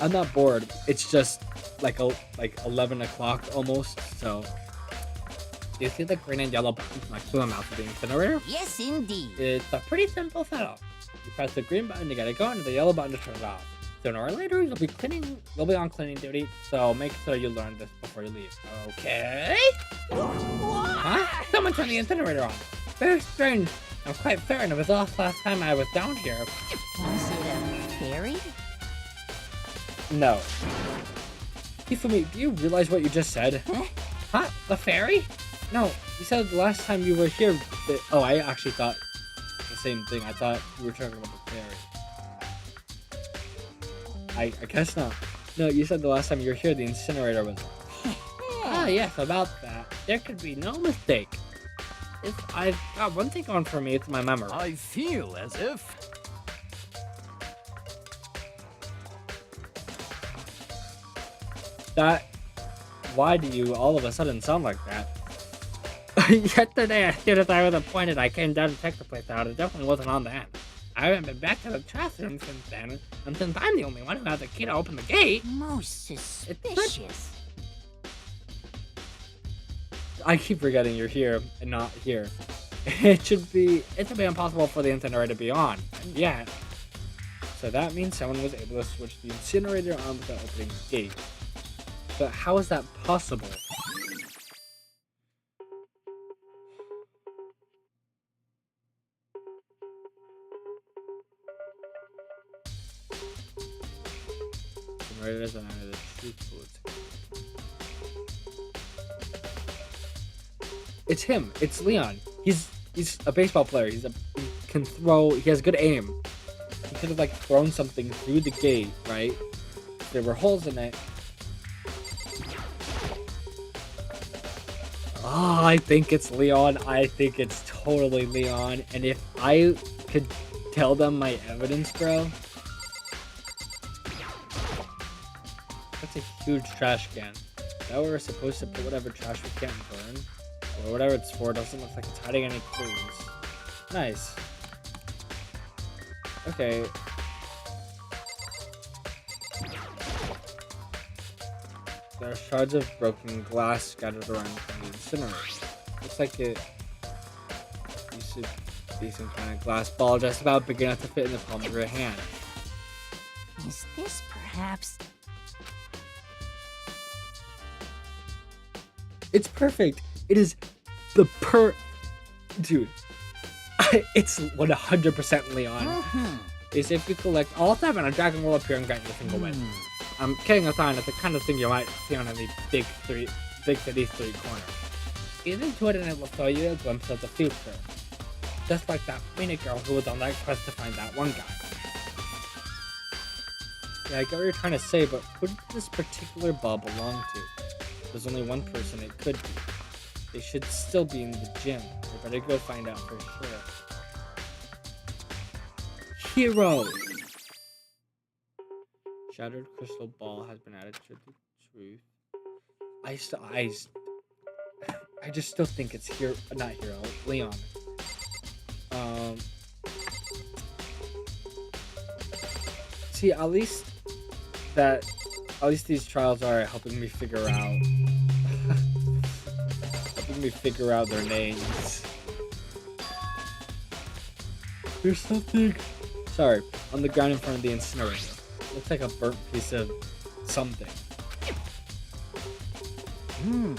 I'm not bored. It's just like 11 o'clock almost, so. Do you see the green and yellow buttons next to the mouth of the incinerator? Yes, indeed. It's a pretty simple setup. You press the green button to get it going and the yellow button to turn it off. Sooner or later, you'll be on cleaning duty, so make sure you learn this before you leave. Okay? Huh? Someone turned the incinerator on. Very strange. I'm quite certain it was off last time I was down here. Was it a fairy? No. Hifumi, do you realize what you just said? Huh? The fairy? No, you said the last time you were here that... Oh, I actually thought the same thing. I thought you were talking about the fairy. I guess not. No, you said the last time you were here the incinerator was on. Ah, yes, about that. There could be no mistake. If I've got one thing on for me, it's my memory. I feel as if. That... Why do you all of a sudden sound like that? Yesterday, as soon as I was appointed, I came down to check the place out. It definitely wasn't on the end. I haven't been back to the trash room since then, and since I'm the only one who has the key to open the gate, Most suspicious. I keep forgetting you're here and not here. it should be impossible for the incinerator to be on. And yet, So that means someone was able to switch the incinerator on without opening the gate. But how is that possible? murders and under the truth bullets. It's him. It's Leon. He's a baseball player. He can throw. He has good aim. He could have like thrown something through the gate, right? There were holes in it. Oh, I think it's Leon. I think it's totally Leon. And if I could tell them my evidence, bro. That's a huge trash can. Is that where we're supposed to put whatever trash we can't burn? Or whatever it's for. It doesn't look like it's hiding any clues. Nice. Okay. There are shards of broken glass scattered around the incinerator. Looks like it used to be some kind of glass ball just about big enough to fit in the palm of your hand. Is this perhaps... It's perfect. It is the dude. It's 100% Leon. Is if you collect all 7, a dragon will appear and grant you a single win. I'm kidding aside, it's the kind of thing you might see on any big city street corner. Get into it and it will show you a glimpse of the future. Just like that minute girl who was on that quest to find that one guy. Yeah, I get what you're trying to say, but who did this particular ball belong to? There's only one person it could be. They should still be in the gym. I better go find out for sure. Hero! Shattered crystal ball has been added to the truth. I just still think it's not Hero, Leon. See, at least these trials are helping me figure out their names. There's something. Sorry, on the ground in front of the incinerator. Looks like a burnt piece of something.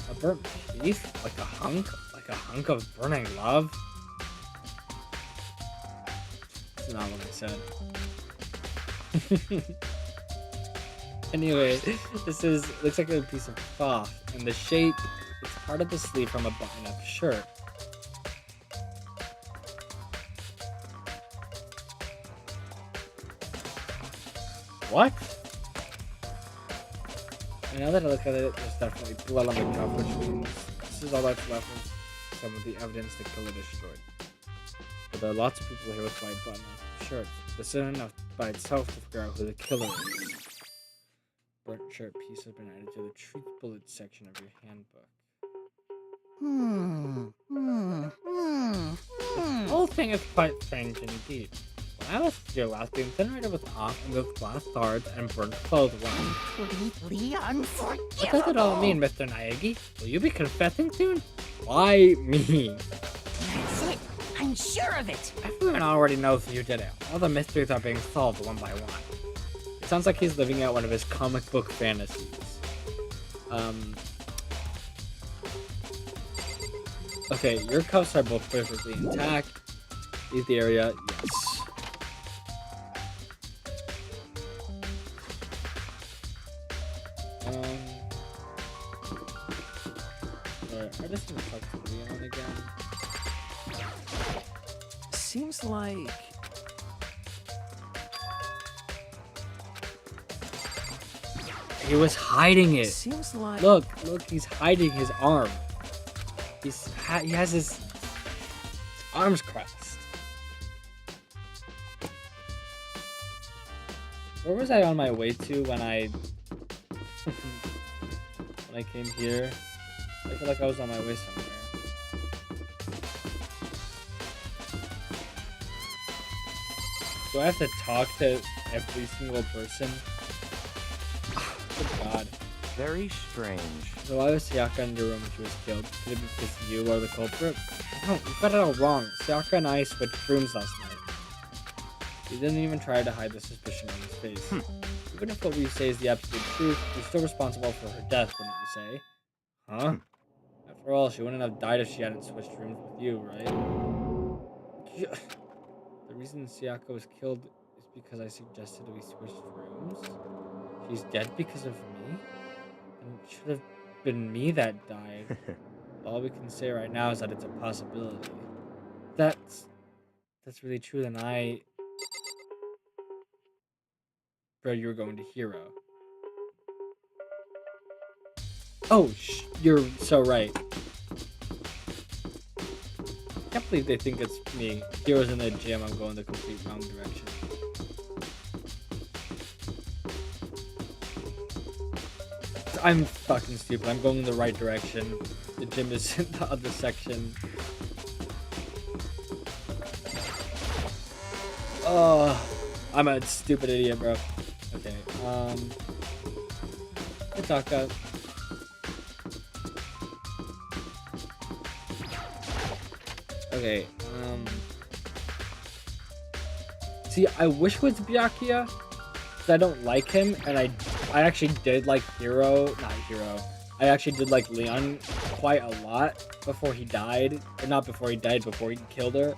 A burnt piece? Like a hunk of burning love? That's not what I said. Anyway, looks like a piece of cloth, and the shape, it's part of the sleeve from a button-up shirt. What? And now that I look at it, there's definitely blood on the cuff, which means this is all that's left of some of the evidence the killer destroyed. But there are lots of people here with white button-up shirts. This isn't enough by itself to figure out who the killer is. Burnt shirt piece has been added to the truth bullets section of your handbook. The whole thing is quite strange indeed. When I was here last, the incinerator was off and those glass shards and burnt clothes were. Leon, What does it all mean, Mr. Naegi? Will you be confessing soon? Why me? That's it. I'm sure of it. Everyone already knows you did it. All the mysteries are being solved one by one. It sounds like he's living out one of his comic book fantasies. Okay, your cuffs are both perfectly intact. Leave the area, yes. Alright, I just want to talk to Leon again. Seems like... He was hiding it. Seems like... Look, he's hiding his arm. He has his arms crossed. Where was I on my way to when I came here? I feel like I was on my way somewhere. Do I have to talk to every single person? Good God. Very strange. So why was Sayaka in your room when she was killed? Could it be because you are the culprit? No, you got it all wrong. Sayaka and I switched rooms last night. He didn't even try to hide the suspicion on his face. Even if what we say is the absolute truth, you're still responsible for her death, wouldn't you say? Huh? After all, she wouldn't have died if she hadn't switched rooms with you, right? The reason Sayaka was killed is because I suggested we switched rooms? She's dead because of me? And it should have been me that died. All we can say right now is that it's a possibility. That's really true, then Bro, you were going to Hero. Oh, you're so right. I can't believe they think it's me. Hero's in the gym, I'm going the complete wrong direction. I'm fucking stupid. I'm going in the right direction. The gym is in the other section. Oh, I'm a stupid idiot, bro. Okay, hey, Taka. Okay, see, I wish it was Byakuya, because I don't like him, and I actually did like I actually did like Leon quite a lot before he died, or not before he died, before he killed her.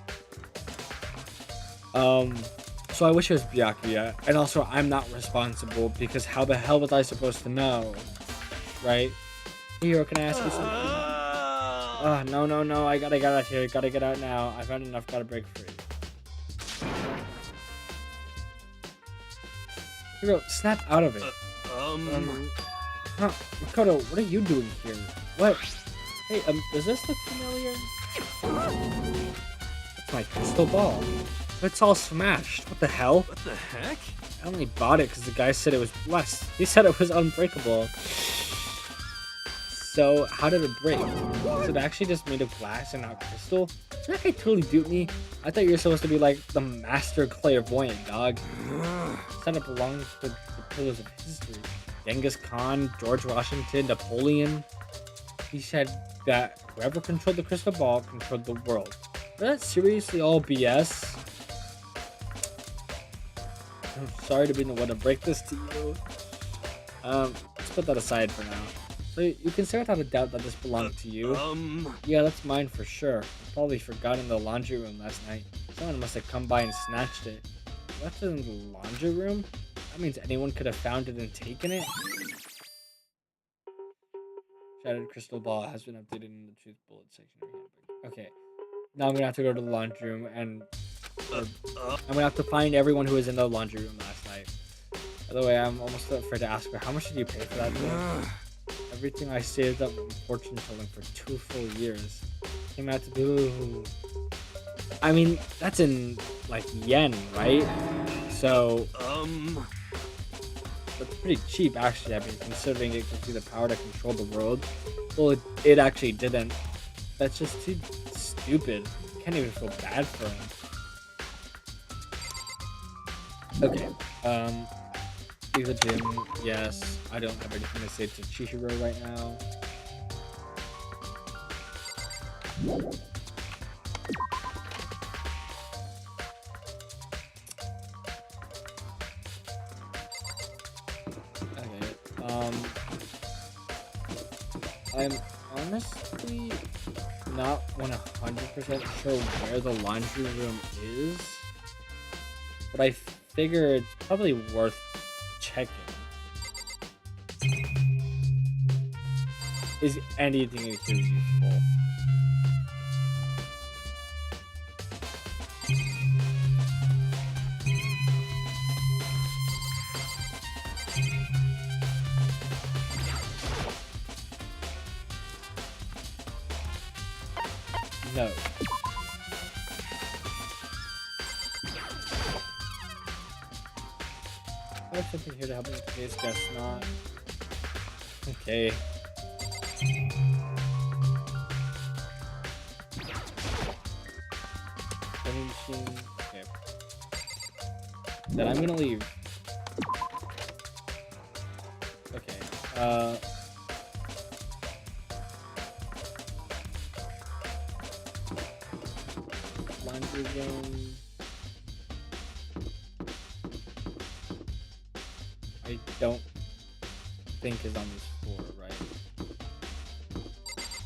So I wish it was Byakuya, and also I'm not responsible, because how the hell was I supposed to know, right? Hero, can I ask you something? Oh, no, I gotta get out here, gotta get out now. I've had enough, gotta break free. Hero, snap out of it. Huh, Makoto, what are you doing here? What? Hey, does this look familiar? That's my crystal ball. It's all smashed. What the hell? What the heck? I only bought it because the guy said it was blessed. He said it was unbreakable. So, how did it break? Is it actually just made of glass and not crystal? That guy totally duped me. I thought you were supposed to be like the master clairvoyant, dog. Said it belongs to the pillars of history. Genghis Khan, George Washington, Napoleon. He said that whoever controlled the crystal ball controlled the world. Is that seriously all BS? I'm sorry to be the one to break this to you. Let's put that aside for now. So you can say without a doubt that this belonged to you? Yeah, that's mine for sure. I probably forgot in the laundry room last night. Someone must have come by and snatched it. Left it in the laundry room? That means anyone could have found it and taken it? Shattered crystal ball has been updated in the truth bullet section of your handbook. Okay. Now I'm gonna have to go to the laundry room and I'm gonna have to find everyone who was in the laundry room last night. By the way, I'm almost afraid to ask her, how much did you pay for that thing? Everything I saved up from fortune telling for 2 full years came out to be. I mean, that's in like yen, right? So that's pretty cheap, actually. I mean, considering it gives you the power to control the world. Well, it actually didn't. That's just too stupid. I can't even feel bad for him. Okay. Leave the gym. Yes. I don't have anything to say to Chihiro right now. Okay. I'm honestly not 100% sure where the laundry room is, but I figure it's probably worth checking. Is anything here useful? No. I have something here to help me with the case. Guess not. Okay. Vending machine. Okay. Then I'm gonna leave. Okay. Laundry room. I don't think is on this floor, right?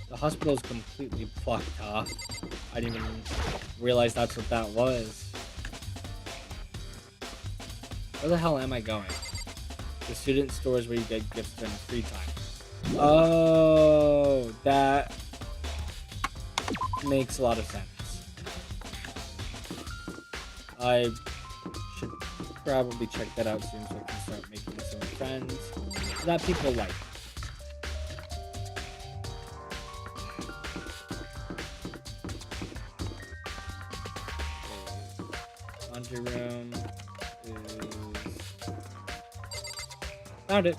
The hospital is completely blocked off. I didn't even realize that's what that was. Where the hell am I going? the student stores where you get gifts during free time. Oh, that makes a lot of sense. I should probably check that out soon so I can start making some friends that people like. Okay. Laundry room is... Found it.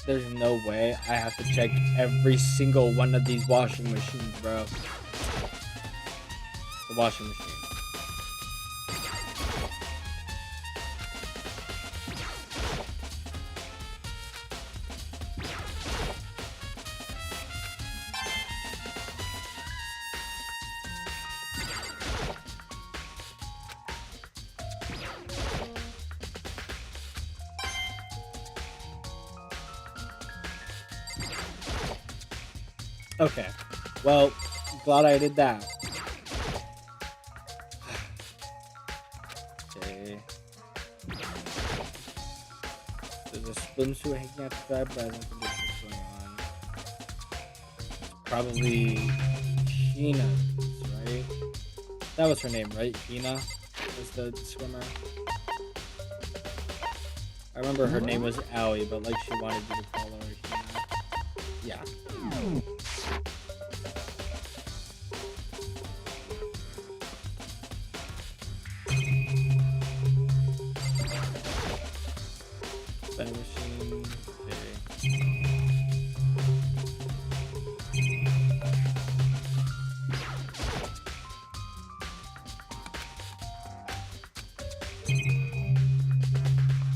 There's no way I have to check every single one of these washing machines, bro. The washing machine. Okay, well, glad I did that. Okay. There's a swimsuit hanging out the dry, but I don't think there's what's going on. Probably Hina's, right? That was her name, right? Hina was the swimmer. I remember her name was Allie, but like she wanted you to call her Hina. Yeah. Vending machine.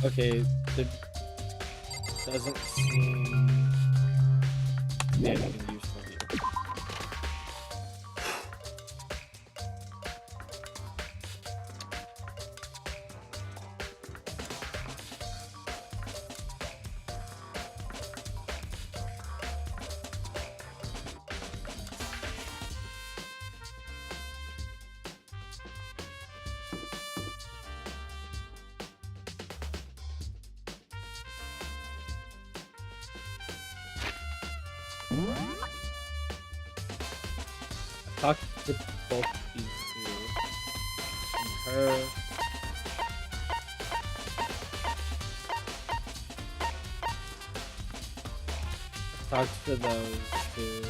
Okay, there doesn't seem to be anything useful here. Talk to both these two. And her. Talk to those two.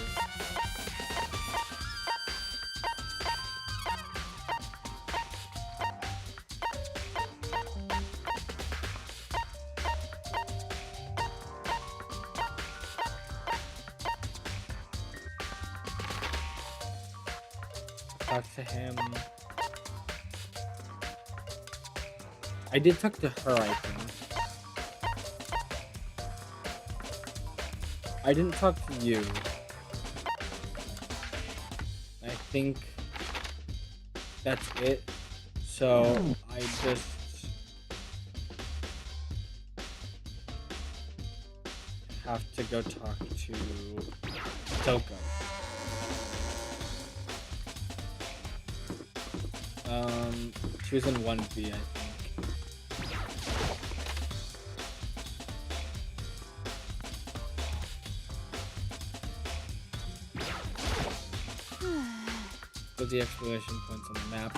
Talk to him. I did talk to her, I think. I didn't talk to you. I think that's it. So I just have to go talk to Toko. She was in 1B, I think. Put the exclamation points on the map.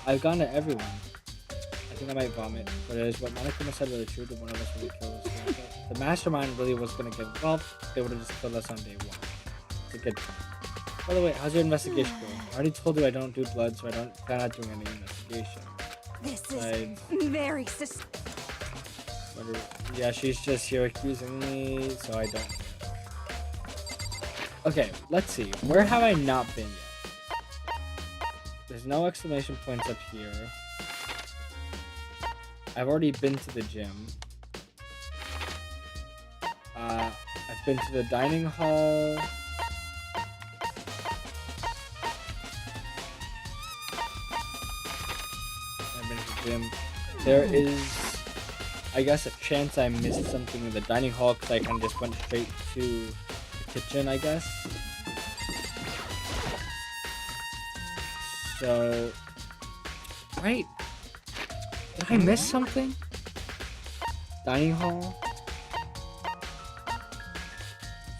I've gone to everyone. I think I might vomit, but it is what Monica said really true. That one of us really kill us. If the mastermind really was gonna get involved, they would have just killed us on day one. It's a good point. By the way, how's your investigation going? I already told you I don't do blood, so I don't plan on doing any investigation. This is very Yeah, she's just here accusing me, so I don't care. Okay, let's see. Where have I not been yet? There's no exclamation points up here. I've already been to the gym. I've been to the dining hall. I've finished the gym. There is, I guess, a chance I missed something in the dining hall because I kind of just went straight to the kitchen, I guess. So, right? Did I miss something? Dining hall?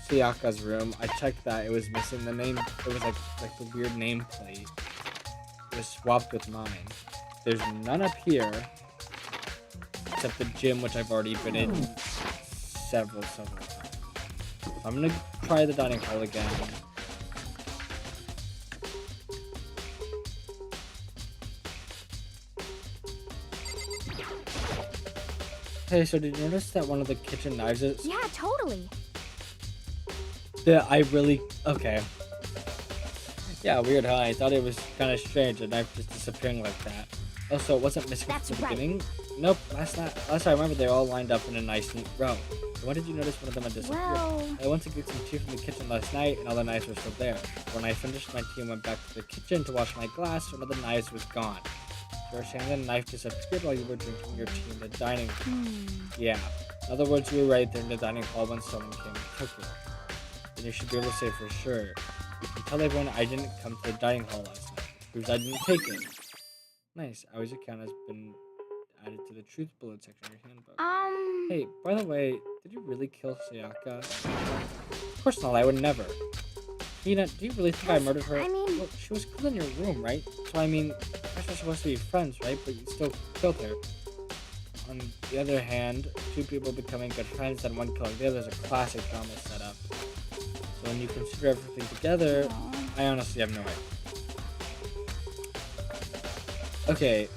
Sayaka's room. I checked that. It was missing the name. It was like the weird nameplate. It was swapped with mine. There's none up here. Except the gym, which I've already been in several times. So I'm gonna try the dining hall again. Hey, so did you notice that one of the kitchen knives is... Yeah, totally. Yeah, okay. Yeah, weird, huh? I thought it was kind of strange, a knife just disappearing like that. Also, it wasn't missing That's from the right. beginning? Nope, last I remember they all lined up in a nice, neat row. So why did you notice one of them had disappeared? Well, I went to get some tea from the kitchen last night, and all the knives were still there. When I finished my tea and went back to the kitchen to wash my glass, one of the knives was gone. You were saying the knife disappeared while you were drinking your tea in the dining room. Yeah. In other words, you were right there in the dining hall when someone came and took it. Then you should be able to say for sure. You can tell everyone I didn't come to the dining hall last night. Proves I didn't take it. Nice. Aoi's account has been added to the truth bullet section of your handbook. Hey, by the way, did you really kill Sayaka? Of course not, I would never. Hina, do you really think I murdered her? I mean... Well, she was killed in your room, right? So I mean, you guys were supposed to be friends, right? But you still killed her. On the other hand, two people becoming good friends and one killing the other is a classic drama setup. So when you consider everything together, I honestly have no idea. Okay.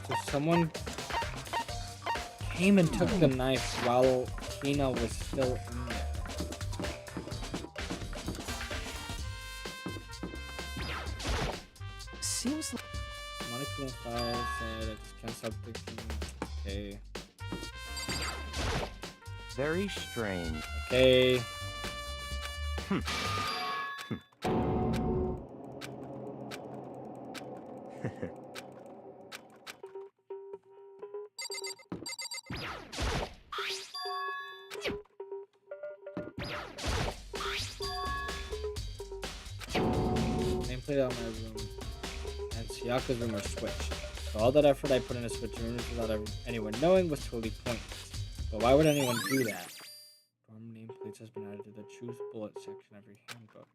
So someone came and took the knife while Hina was still in there. Seems like Monica 5 said, I just can't stop thinking. Okay. Very strange. Okay. Nameplate out my room and Sayaka's room are switched. So all that effort I put into switching rooms without anyone knowing was totally pointless. But why would anyone do that? Dorm nameplates has been added to the truth bullet section of your handbook.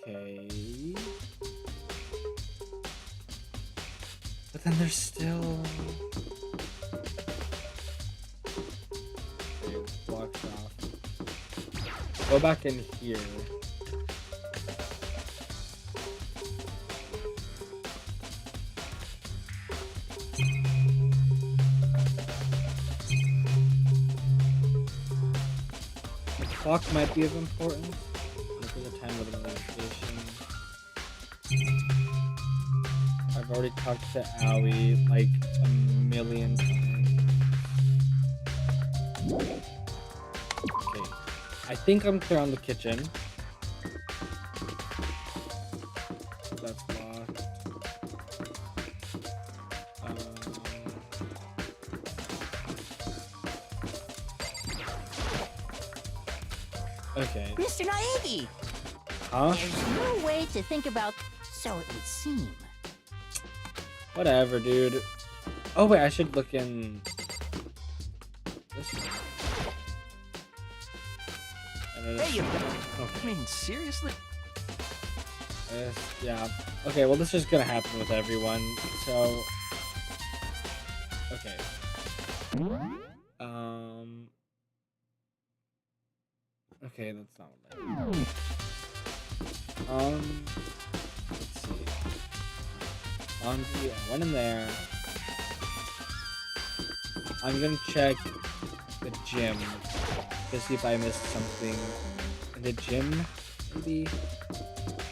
Okay. But then there's still... Okay, it's blocked off. Go back in here. The clock might be of importance. Look at the time of the notification. I've already talked to Aoi like a million times. Okay. I think I'm clear on the kitchen. That's locked. Okay. Mr. Naegi, Huh? there's no way to think about, so it would seem. Whatever, dude. Oh wait, I should look in this one. There you go. I Okay. mean, seriously? Yeah. Okay, well this is gonna happen with everyone, so... Okay. Okay, that's not what I... Let's see. Laundry, I went in there. I'm gonna check the gym to see if I missed something in the gym, maybe? I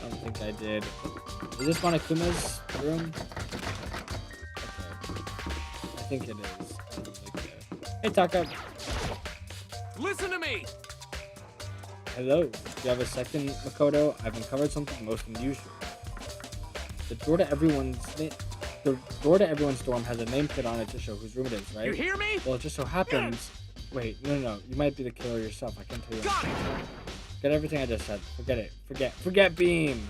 don't think I did. Is this Monokuma's room? Okay. I think it is. I don't think so. Hey, Taka. Listen to me! Hello. Do you have a second, Makoto? I've uncovered something most unusual. The door to everyone's dorm has a nameplate on it to show whose room it is, right? You hear me? Well, it just so happens. Wait, no. You might be the killer yourself. I can't tell you. Got it! Forget everything I just said. Forget it. Forget Beam.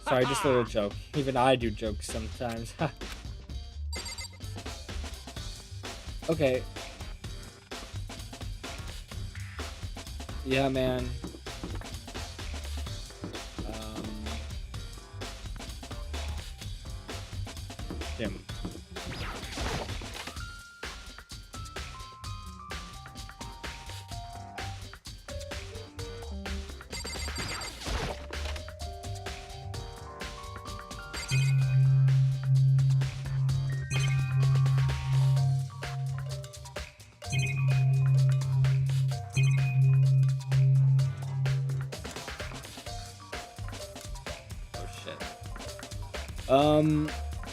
Sorry, just a little joke. Even I do jokes sometimes. Okay. Yeah, man. Jim.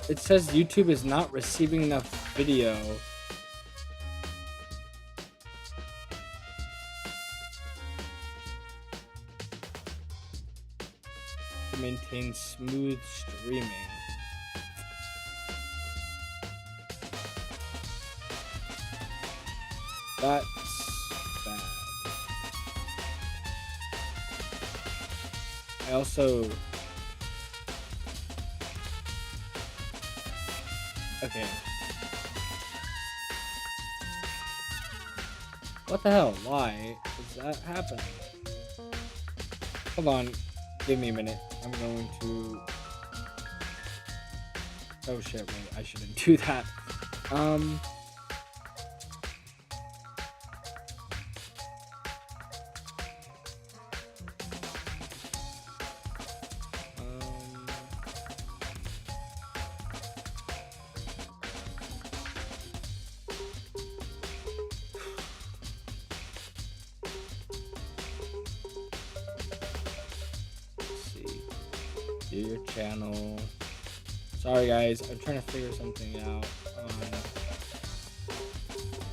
It says YouTube is not receiving enough video. To maintain smooth streaming. That's bad. I also... Okay. What the hell? Why is that happening? Hold on. Give me a minute. I'm going to... Oh shit, wait. I shouldn't do that. Your channel. Sorry guys, I'm trying to figure something out on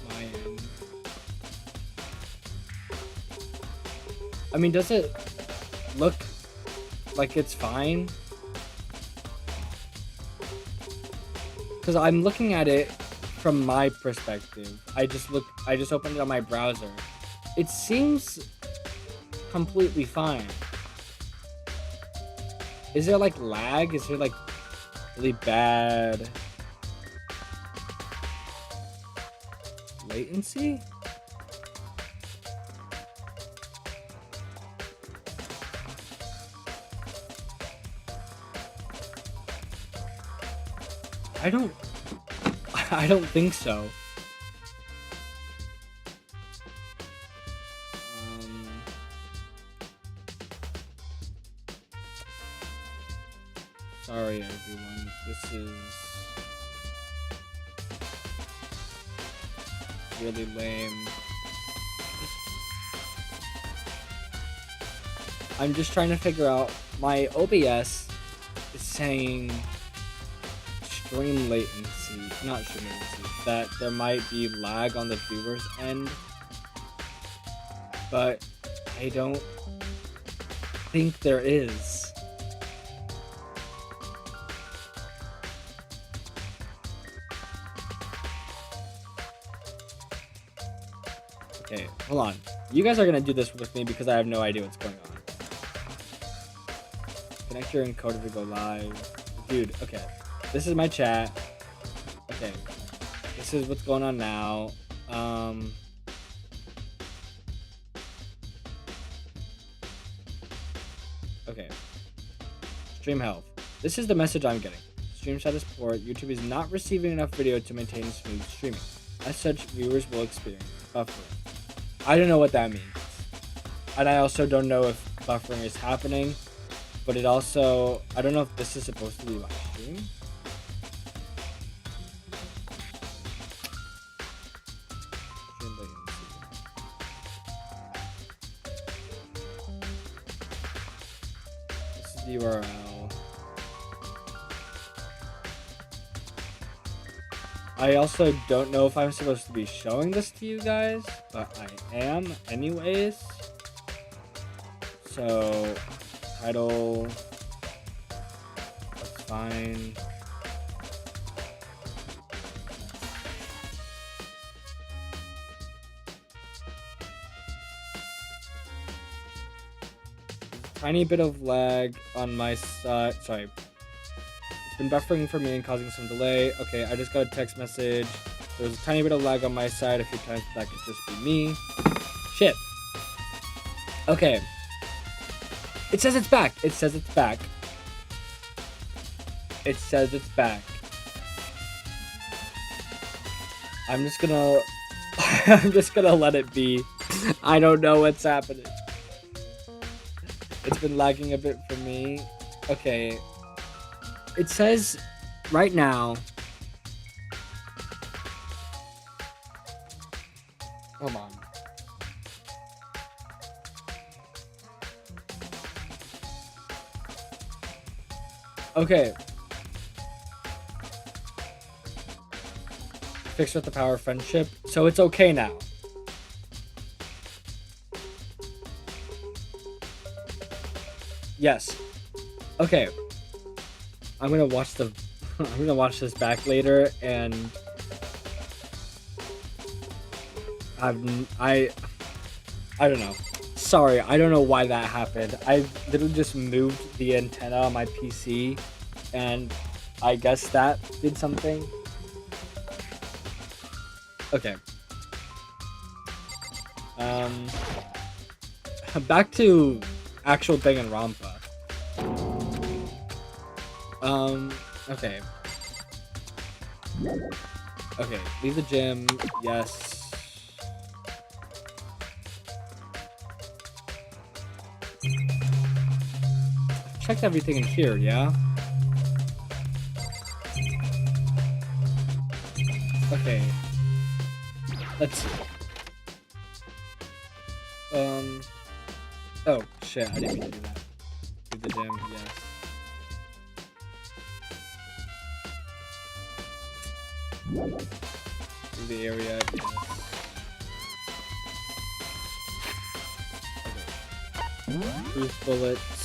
my end. I mean, does it look like it's fine? Because I'm looking at it from my perspective. I just opened it on my browser. It seems completely fine. Is there like lag? Is there like really bad latency? I don't think so. Sorry everyone, this is really lame. I'm just trying to figure out, my OBS is saying stream latency, not stream latency, that there might be lag on the viewer's end, but I don't think there is. Okay, hold on. You guys are gonna do this with me because I have no idea what's going on. Connect your encoder to go live. Dude, okay. This is my chat. Okay. This is what's going on now. Okay. Stream health. This is the message I'm getting. Stream status poor. YouTube is not receiving enough video to maintain smooth streaming. As such, viewers will experience buffering. I don't know what that means. And I also don't know if buffering is happening. But it also... I don't know if this is supposed to be live stream. URL. I also don't know if I'm supposed to be showing this to you guys, but I am anyways. So, title, that's fine. Tiny bit of lag on my side. Sorry. It's been buffering for me and causing some delay. Okay, I just got a text message. There was a tiny bit of lag on my side a few times, but that could just be me. Shit. Okay. It says it's back. It says it's back. It says it's back. I'm just gonna... I'm just gonna let it be. I don't know what's happening. It's been lagging a bit for me. Okay. It says right now... Hold on. Okay. Fixed with the power of friendship. So it's okay now. Yes. Okay. I'm gonna watch the I'm gonna watch this back later, and I don't know. Sorry, I don't know why that happened. I literally just moved the antenna on my PC, and I guess that did something. Okay. Back to actual Danganronpa. Okay. Okay, leave the gym. Yes. Checked everything in here, yeah? Okay. Let's see. Oh, shit, I didn't mean to do that. Leave the gym, yes. Leave the area, yes. Okay. Boost bullets.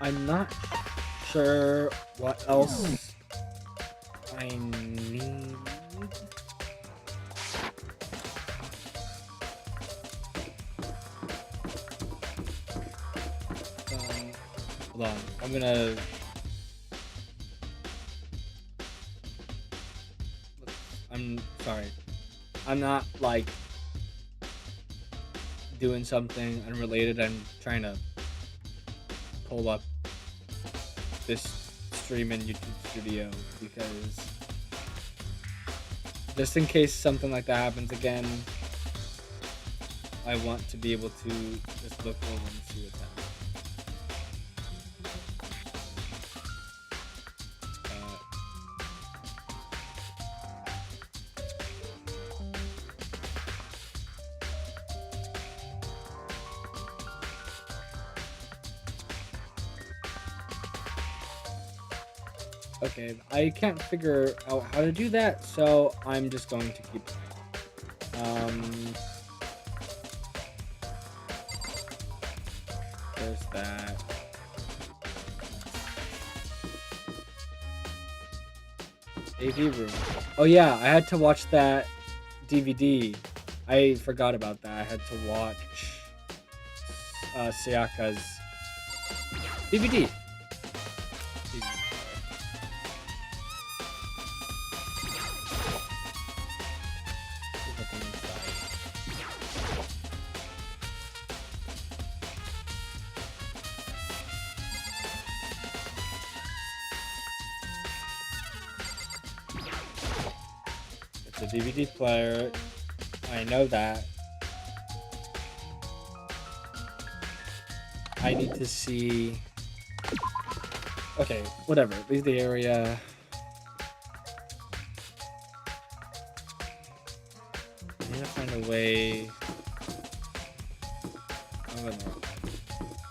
I'm not sure what else I need. Hold on, I'm gonna... I'm sorry. I'm not, like, doing something unrelated. I'm trying to pull up this stream in YouTube Studio because just in case something like that happens again, I want to be able to just look over and see what's happening. Okay, I can't figure out how to do that, so I'm just going to keep playing. There's that. AV room. Oh yeah, I had to watch that DVD. I forgot about that. I had to watch Sayaka's DVD. DVD player, I know that. I need to see. Okay, whatever. Leave the area. I need to find a way.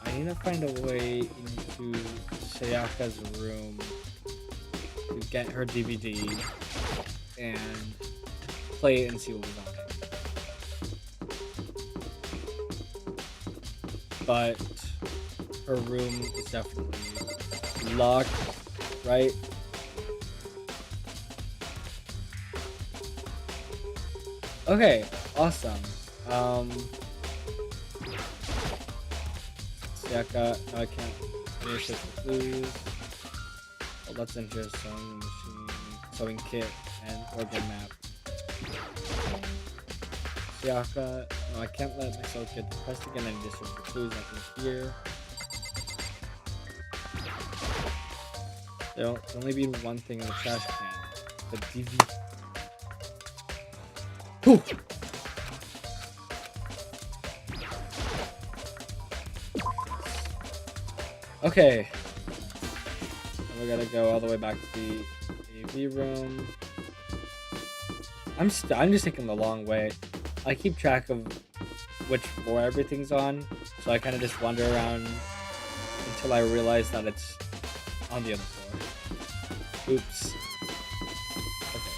I need to find a way into Sayaka's room to get her DVD and play it and see what was on it. But her room is definitely locked, right? Okay, awesome. Sayaka, no, I can't. I need to search for clues. Oh, let's enter sewing machine, sewing kit, and organ map. Sayaka, no, I can't let myself get depressed again. I need to search for clues. Nothing here. There'll only be one thing in the trash can. The DVD. Whew. Okay. And we gotta go all the way back to the AV room. I'm just taking the long way. I keep track of which floor everything's on, so I kind of just wander around until I realize that it's on the other floor. Oops. Okay.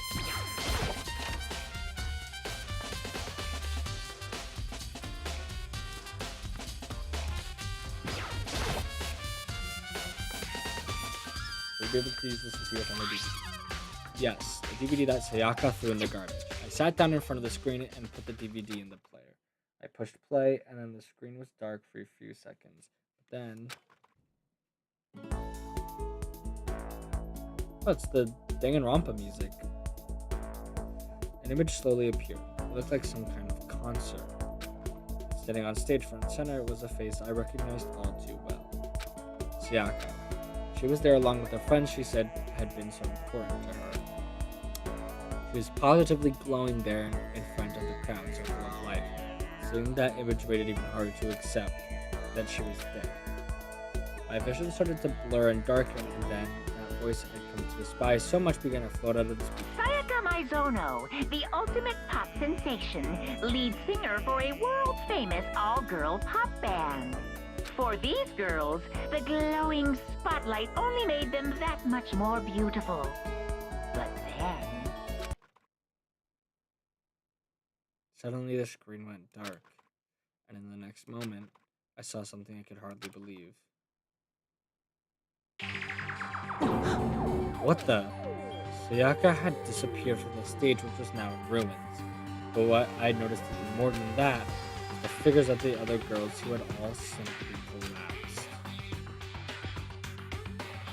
We'll be able to use this to see what's on the DVD. Yes, the DVD that Sayaka threw in the garbage. I sat down in front of the screen and put the DVD in the player. I pushed play, and then the screen was dark for a few seconds. But then... Oh, it's the Danganronpa music. An image slowly appeared. It looked like some kind of concert. Standing on stage front and center was a face I recognized all too well. Sayaka. She was there along with a friend she said had been so important to her. She was positively glowing there in front of the crowd, so full of life. Seeing that image made it even harder to accept that she was dead. My vision started to blur and darken, and then that voice I had come to despise so much began to float out of the speaker. Sayaka Maizono, the ultimate pop sensation, lead singer for a world-famous all-girl pop band. For these girls, the glowing spotlight only made them that much more beautiful. But then... Suddenly the screen went dark, and in the next moment, I saw something I could hardly believe. What the? Sayaka had disappeared from the stage, which was now in ruins. But what I noticed even more than that was the figures of the other girls who had all simply collapsed.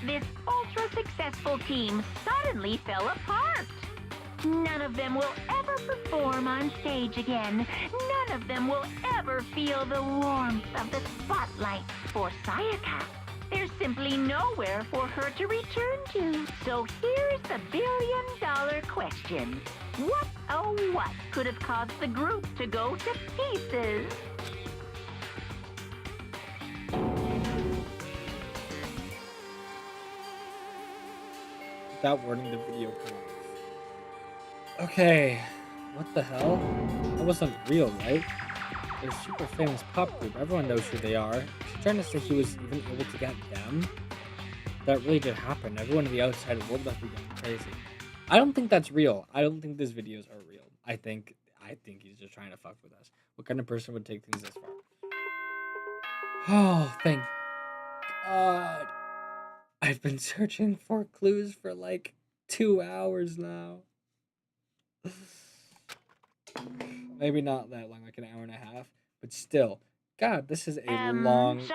This ultra-successful team suddenly fell apart. None of them will ever perform on stage again. None of them will ever feel the warmth of the spotlight. For Sayaka, there's simply nowhere for her to return to. So here's the billion-dollar question. What, oh what, could have caused the group to go to pieces? Without warning, the video cut off. Okay, what the hell? That wasn't real, right? They're a super famous pop group. Everyone knows who they are. She's trying to say he was even able to get them? That really did happen. Everyone in the outside world must be going crazy. I don't think that's real. I don't think these videos are real. I think he's just trying to fuck with us. What kind of person would take things this far? Oh, thank God. I've been searching for clues for like 2 hours now. Maybe not that long, like an hour and a half, but still. God, this is a long game.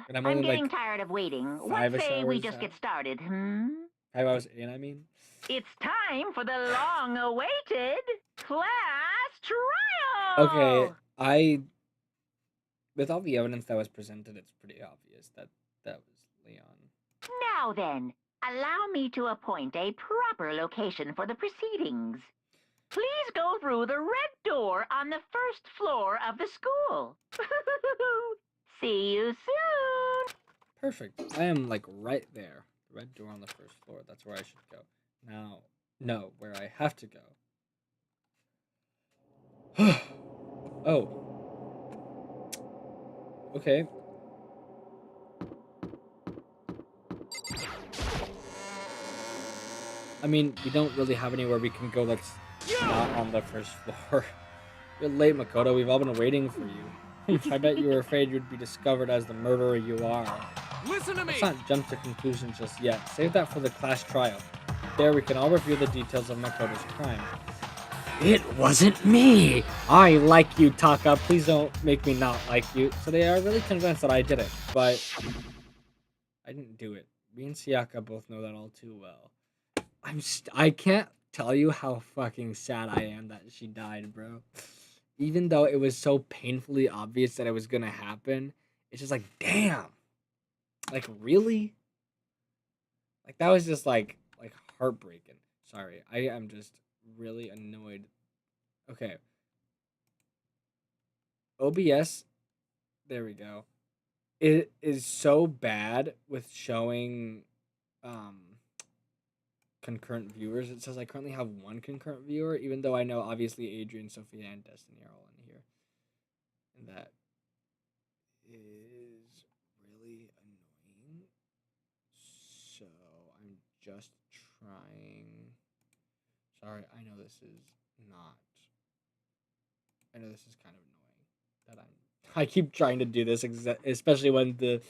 And I'm only getting like tired of waiting. What 5-ish say we hours just out. get started, 5 hours in, I mean. It's time for the long-awaited class trial! Okay, with all the evidence that was presented, it's pretty obvious that that was Leon. Now then, allow me to appoint a proper location for the proceedings. Please go through the red door on the first floor of the school. See you soon! Perfect. I am like right there. The red door on the first floor. That's where I should go. Now, no, where I have to go. Oh. Okay. I mean, we don't really have anywhere we can go that's not on the first floor. You're late, Makoto. We've all been waiting for you. I bet you were afraid you'd be discovered as the murderer you are. Listen to me! Let's not jump to conclusions just yet. Save that for the class trial. There we can all review the details of Makoto's crime. It wasn't me! I like you, Taka. Please don't make me not like you. So they are really convinced that I did it, but I didn't do it. Me and Sayaka both know that all too well. I can't tell you how fucking sad I am that she died, bro. Even though it was so painfully obvious that it was gonna happen, it's just like, damn. Like, really? Like, that was just like heartbreaking. Sorry, I am just really annoyed. Okay. OBS, there we go. It is so bad with showing concurrent viewers. It says I currently have one concurrent viewer, even though I know obviously Adrian, Sophia, and Destiny are all in here. And that is really annoying. So I'm just trying. Sorry, I know this is not. I know this is kind of annoying that I keep trying to do this, especially when the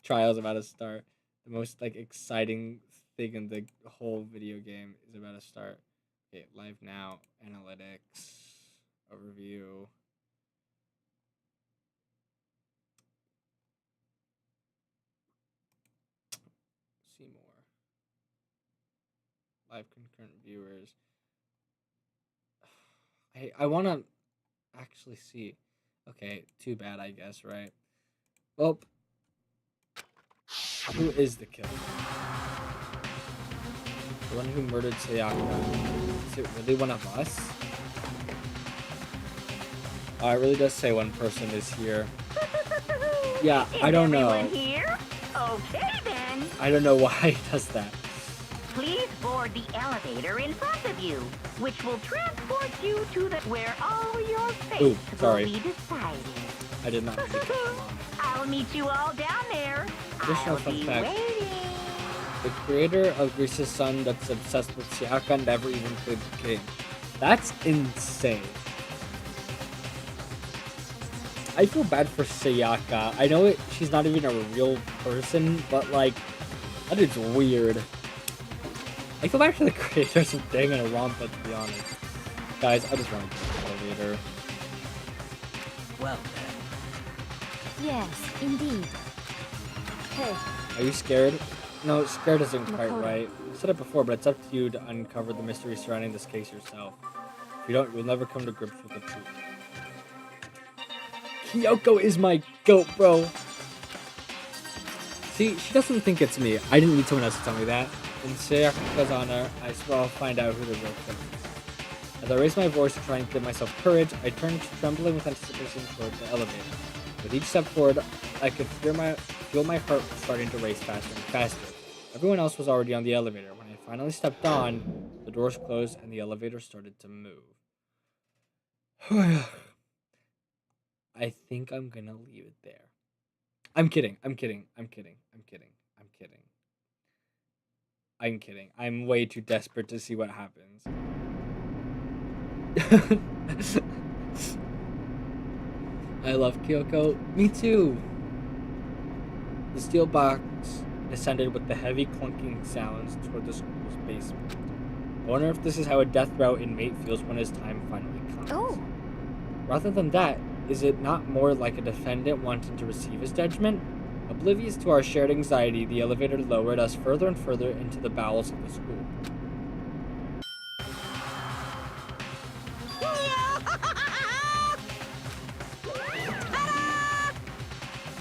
trial's about to start. The most like exciting thing in the whole video game is about to start. Okay, live now, analytics, overview. See more. Live concurrent viewers. I want to actually see. Okay, too bad, I guess, right? Well, who is the killer? The one who murdered Sayaka. Is it really one of us? Oh, it really does say one person is here. Yeah, I don't know. Everyone here? Okay then. I don't know why it does that. Please board the elevator in front of you, which will transport you to where all your fate will be decided. I did not mean to cut them off. I'll meet you all down there. Additional I'll fun be fact. waiting. The creator of Greece's son that's obsessed with Sayaka never even played the game. That's insane. I feel bad for Sayaka. I know she's not even a real person, but like, that is weird. I feel bad for the creators of Danganronpa, to be honest. Guys, I just want to get the elevator. Well then. Yes, indeed. Hey, Are you scared? No, scared isn't quite Makoto. right. I said it before, but it's up to you to uncover the mystery surrounding this case yourself. If you don't, you'll never come to grips with the truth. Kyoko is my goat, bro. See, she doesn't think it's me. I didn't need someone else to tell me that. In Sayaka's honor, I swear I'll find out who the real killer is. As I raise my voice to try and give myself courage, I turned trembling with anticipation toward the elevator. With each step forward, I could feel my heart starting to race faster and faster. Everyone else was already on the elevator. When I finally stepped on, the doors closed and the elevator started to move. I think I'm gonna leave it there. I'm kidding. I'm kidding. I'm way too desperate to see what happens. I love Kyoko. Me too. The steel box descended with the heavy clunking sounds toward the school's basement. I wonder if this is how a death row inmate feels when his time finally comes. oh, Rather than that, is it not more like a defendant wanting to receive his judgment? Oblivious to our shared anxiety, the elevator lowered us further and further into the bowels of the school.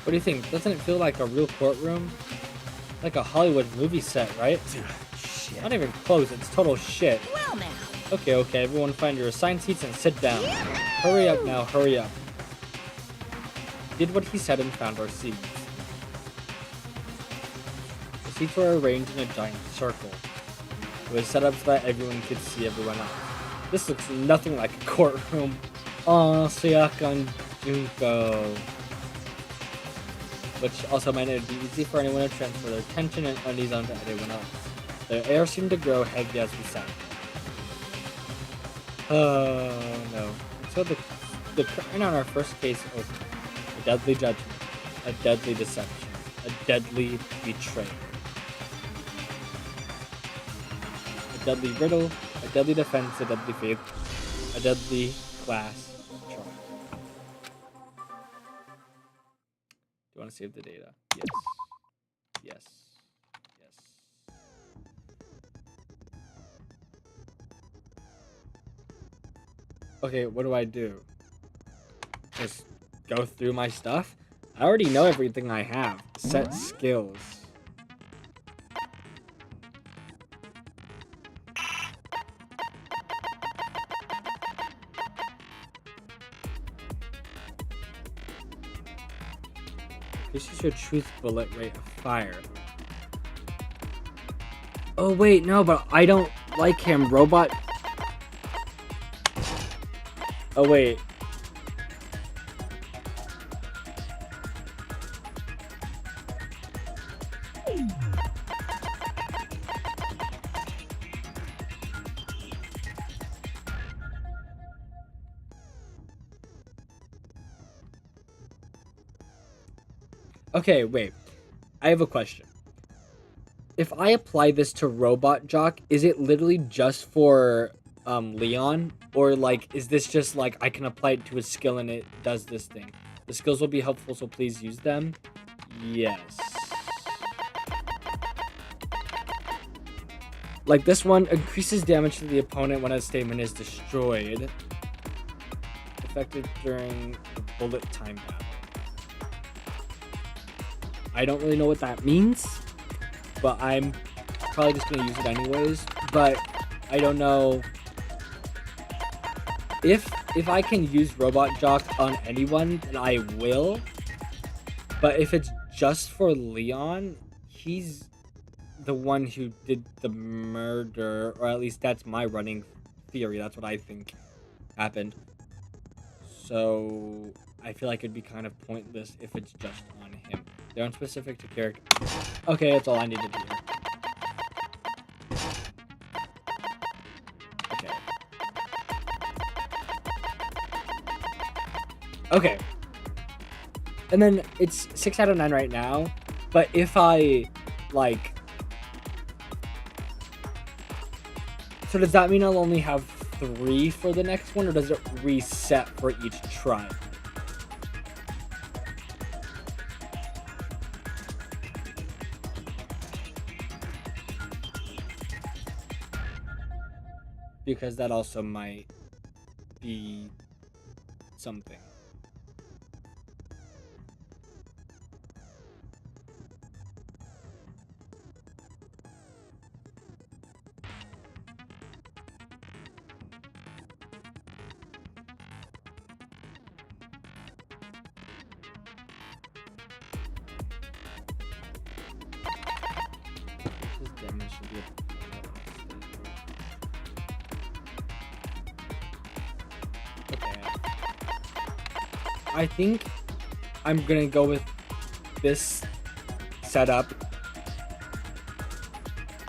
What do you think? Doesn't it feel like a real courtroom? Like a Hollywood movie set, right? Shit. Not even close, it's total shit. Well now. Okay, everyone find your assigned seats and sit down. Hurry up now, hurry up. We did what he said and found our seats. The seats were arranged in a giant circle. It was set up so that everyone could see everyone else. This looks nothing like a courtroom. Oh, Suyakan Junko. Which also meant it would be easy for anyone to transfer their tension and unease onto anyone else. The air seemed to grow heavy as we sat. Oh no. So the curtain on our first case opened. A deadly judgment. A deadly deception. A deadly betrayal. A deadly riddle. A deadly defense. A deadly faith. A deadly class trial. Do you want to save the data? Yes. Yes. Yes. Okay, what do I do? Just go through my stuff? I already know everything I have. Set skills. Increases your truth bullet rate of fire. Oh wait, no, but I don't like him. Robot. Oh wait. Okay, wait. I have a question. If I apply this to Robot Jock, is it literally just for Leon? Or like, is this just like I can apply it to a skill and it does this thing? The skills will be helpful, so please use them. Yes. Like this one increases damage to the opponent when a statement is destroyed. Effective during the bullet time battle. I don't really know what that means, but I'm probably just gonna use it anyways. But I don't know if I can use Robot Jock on anyone, then I will. But if it's just for Leon, he's the one who did the murder, or at least that's my running theory. That's what I think happened. So I feel like it'd be kind of pointless if it's just on him. They're unspecific to character. Okay, that's all I needed to hear. Okay. Okay. And then it's 6 out of 9 right now. But if I, like... So does that mean I'll only have 3 for the next one? Or does it reset for each try? Because that also might be something. This damage should be I think I'm gonna go with this setup.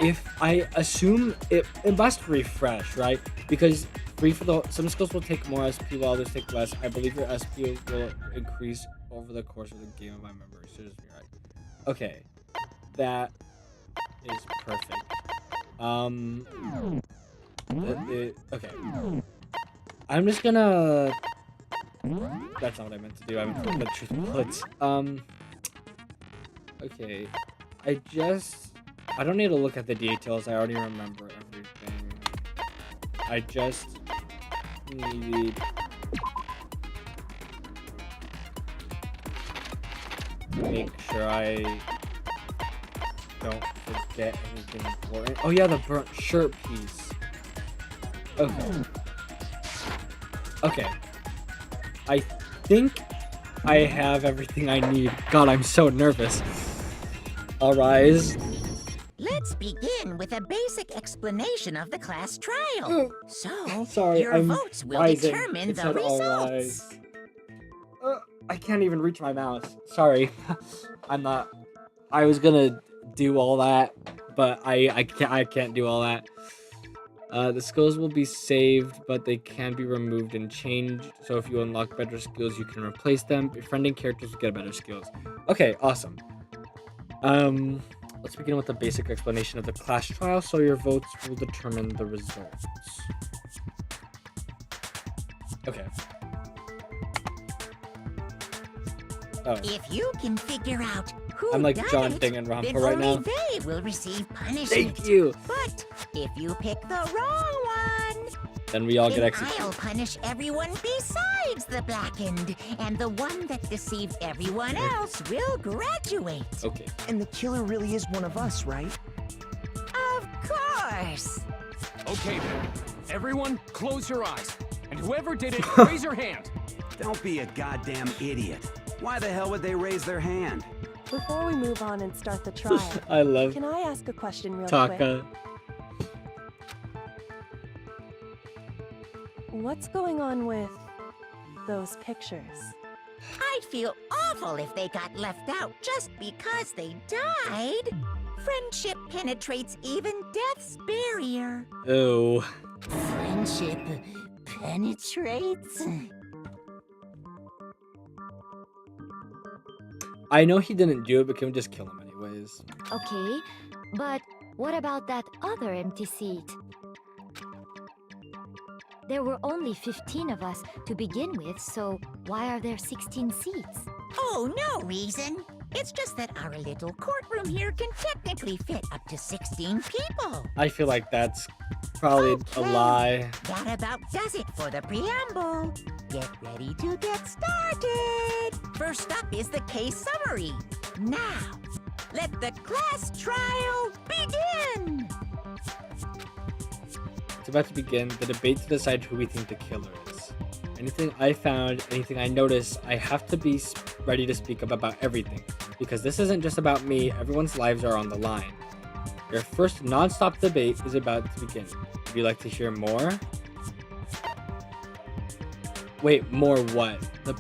If I assume it must refresh, right? Because some skills will take more SP while others take less. I believe your SP will increase over the course of the game if I remember. Seriously, right? Okay, that is perfect. Okay, I'm just gonna. That's not what I meant to do. I meant to put truth bullets. Okay. I don't need to look at the details. I already remember everything. I just need to make sure I don't forget anything important. Oh yeah, the burnt shirt piece. Okay. Okay. I think I have everything I need. God, I'm so nervous. I'll rise. begin with a basic explanation of the class trial. So, Sorry, your I'm votes will rising. determine It the said all results. rise. I can't even reach my mouse. Sorry. I'm not. I was gonna do all that, but I can't do all that. The skills will be saved, but they can be removed and changed. So if you unlock better skills, you can replace them. Befriending characters will get better skills. Okay, awesome. Let's begin with a basic explanation of the class trial, so your votes will determine the results. Okay. Oh. If you can figure out who I'm like done John it, Danganronpa then right only now. they will receive punishment. Thank you. But if you pick the wrong one, Then we all get then executed. I'll punish everyone besides the blackened, and the one that deceived everyone else will graduate. Okay. And the killer really is one of us, right? Of course. Okay then. Everyone, close your eyes. And whoever did it, raise your hand. Don't be a goddamn idiot. Why the hell would they raise their hand? Before we move on and start the trial, I love can I ask a question real quick? Taka. What's going on with those pictures? I'd feel awful if they got left out just because they died. Friendship penetrates even death's barrier. Oh. Friendship penetrates? I know he didn't do it, but can we just kill him anyways? Okay, but what about that other empty seat? There were only 15 of us to begin with, so why are there 16 seats? Oh, no reason. It's just that our little courtroom here can technically fit up to 16 people. I feel like that's probably a Okay. lie. That about does it for the preamble. Get ready to get started. First up is the case summary. Now, let the class trial begin. It's about to begin the debate to decide who we think the killer is. Anything I found, anything I notice, I have to be ready to speak up about everything. Because this isn't just about me, everyone's lives are on the line. Your first non-stop debate is about to begin. Would you like to hear more? Wait, more what? The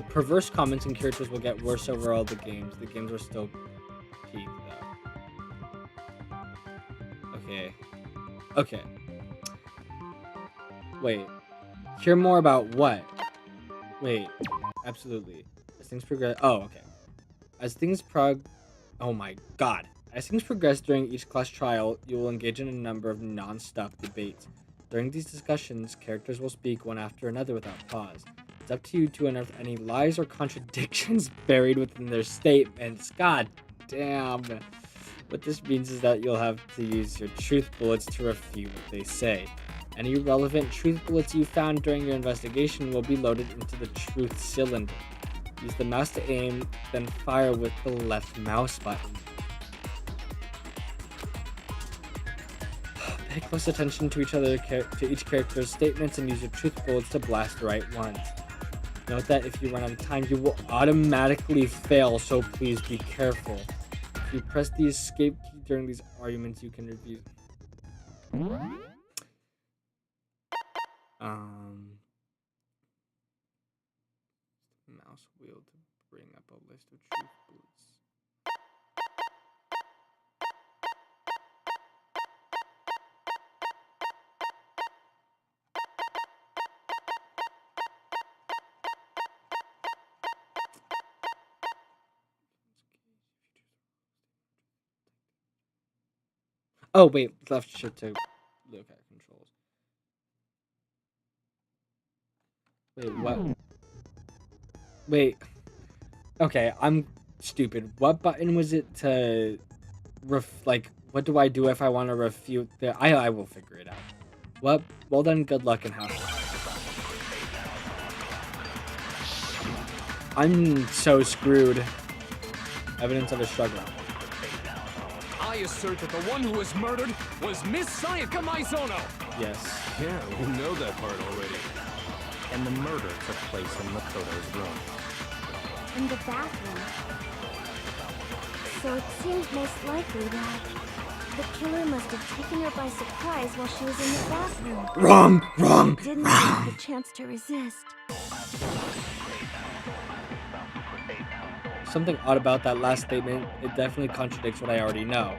perverse comments and characters will get worse over all the games. The games are still peak though. Okay. Okay. Wait. Hear more about what? Wait. Absolutely. As things progress. Oh, okay. Oh my god. As things progress during each class trial, you will engage in a number of non-stop debates. During these discussions, characters will speak one after another without pause. It's up to you to unearth any lies or contradictions buried within their statements. God damn. What this means is that you'll have to use your truth bullets to refute what they say. Any relevant truth bullets you found during your investigation will be loaded into the truth cylinder. Use the mouse to aim, then fire with the left mouse button. Pay close attention to each character's statements and use your truth bullets to blast the right ones. Note that if you run out of time, you will automatically fail, so please be careful. If you press the escape key during these arguments, you can review. Mouse wheel to bring up a list of truth bullets. Oh wait, left shift to look at controls. Wait, what? Wait. Okay, I'm stupid. What button was it to what do I do if I want to refute the I will figure it out. Well then, good luck and have fun. I'm so screwed. Evidence of a struggle. I assert that the one who was murdered was Miss Sayaka Maizono. Yes. Yeah, we know that part already. And the murder took place in Makoto's room. In the bathroom. So it seems most likely that the killer must have taken her by surprise while she was in the bathroom. Wrong. She didn't have the chance to resist. Something odd about that last statement, it definitely contradicts what I already know.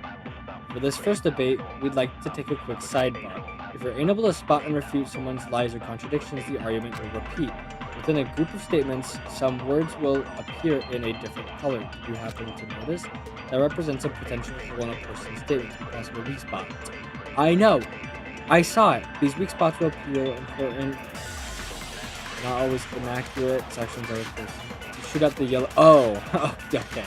For this first debate, we'd like to take a quick sidebar. If you're unable to spot and refute someone's lies or contradictions, the argument will repeat. Within a group of statements, some words will appear in a different color. Did you happen to notice? That represents a potential hole in a person's statement, a possible weak spot. I know! I saw it! These weak spots will appeal important, not always inaccurate sections of a person. You shoot out the yellow. Oh! Okay.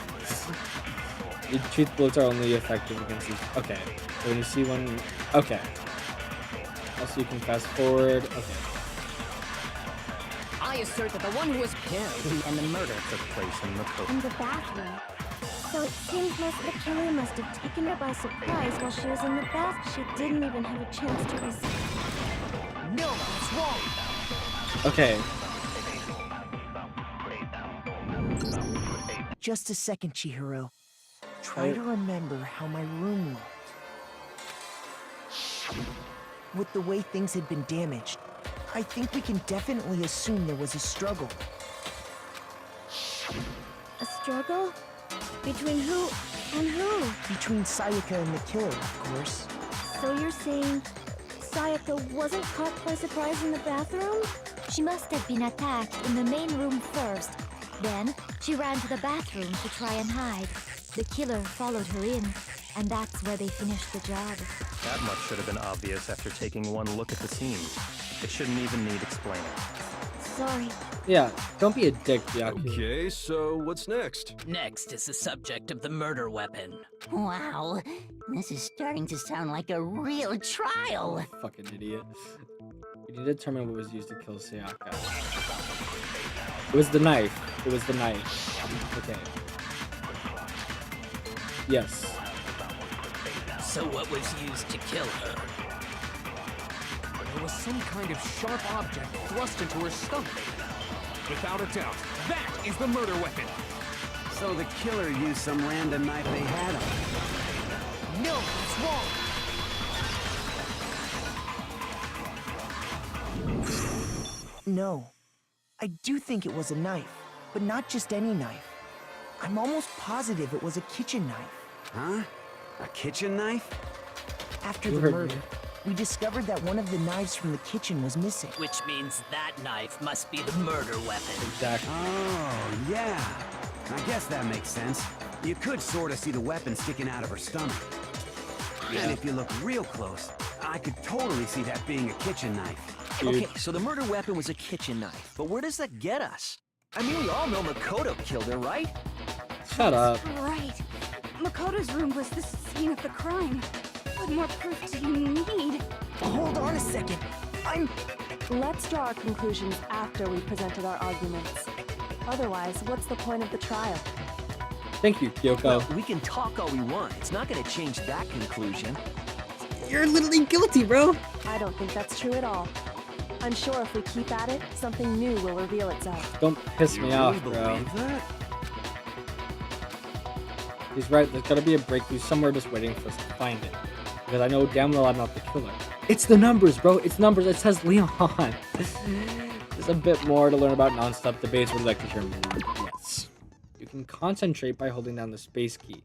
The truth bullets are only effective against these. Okay. So when you see one. Okay. Also, you can fast forward. Okay. I assert that the one who was killed And the murder took place in the In the bathroom. So it seems the killer must have taken her by surprise while she was in the bath. She didn't even have a chance to resist. No, that's wrong. Okay. Just a second, Chihiro. Try to remember how my room looked. With the way things had been damaged, I think we can definitely assume there was a struggle. A struggle? Between who and who? Between Sayaka and the killer, of course. So you're saying Sayaka wasn't caught by surprise in the bathroom? She must have been attacked in the main room first. Then, she ran to the bathroom to try and hide. The killer followed her in, and that's where they finished the job. That much should have been obvious after taking one look at the scene. It shouldn't even need explaining. Sorry. Yeah, don't be a dick, Byaku. Okay, so what's next? Next is the subject of the murder weapon. Wow, this is starting to sound like a real trial. Fucking idiot. We need to determine what was used to kill Sayaka. It was the knife. It was the knife. Okay. Yes. So what was used to kill her? There was some kind of sharp object thrust into her stomach. Without a doubt, that is the murder weapon. So the killer used some random knife they had on. No, that's wrong. No. I do think it was a knife, but not just any knife. I'm almost positive it was a kitchen knife. Huh? A kitchen knife? After You the heard murder, me. we discovered that one of the knives from the kitchen was missing. Which means that knife must be the murder weapon. Exactly. Oh, yeah. I guess that makes sense. You could sort of see the weapon sticking out of her stomach. And if you look real close, I could totally see that being a kitchen knife. Dude. Okay, so the murder weapon was a kitchen knife, but where does that get us? I mean, we all know Makoto killed her, right? Shut up. Right. Makoto's room was the scene of the crime. What more proof do you need? Hold on a second. Let's draw our conclusions after we presented our arguments. Otherwise, what's the point of the trial? Thank you, Kyoko. Well, we can talk all we want. It's not gonna change that conclusion. You're literally guilty, bro. I don't think that's true at all. I'm sure if we keep at it, something new will reveal itself. Don't piss me off, bro. That? He's right. There's gotta be a breakthrough somewhere just waiting for us to find it. Because I know damn well I'm not the killer. It's the numbers, bro. It's numbers. It says Leon. There's a bit more to learn about non-stop debates. Would you like to hear more? Yes. You can concentrate by holding down the space key.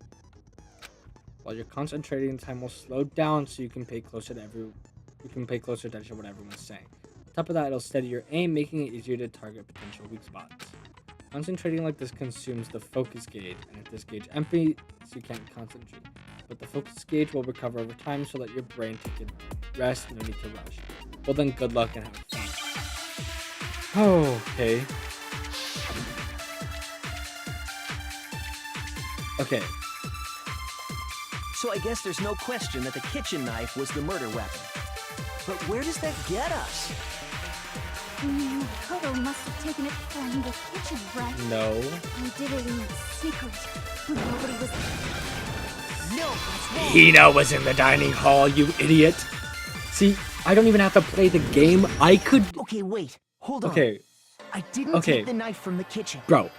While you're concentrating, time will slow down so you can pay closer attention to what everyone's saying. On top of that, it'll steady your aim, making it easier to target potential weak spots. Concentrating like this consumes the focus gauge, and if this gauge empties, you can't concentrate. But the focus gauge will recover over time so that your brain can rest, no need to rush. Well then, good luck and have fun. Okay. Okay. So I guess there's no question that the kitchen knife was the murder weapon. But where does that get us? Makoto must have taken it from the kitchen, right? No. He did it in secret, when nobody was... No, that's wrong. Hina was in the dining hall, you idiot. See, I don't even have to play the game. I could... Okay, wait. Hold on. Okay. I didn't take the knife from the kitchen. Bro.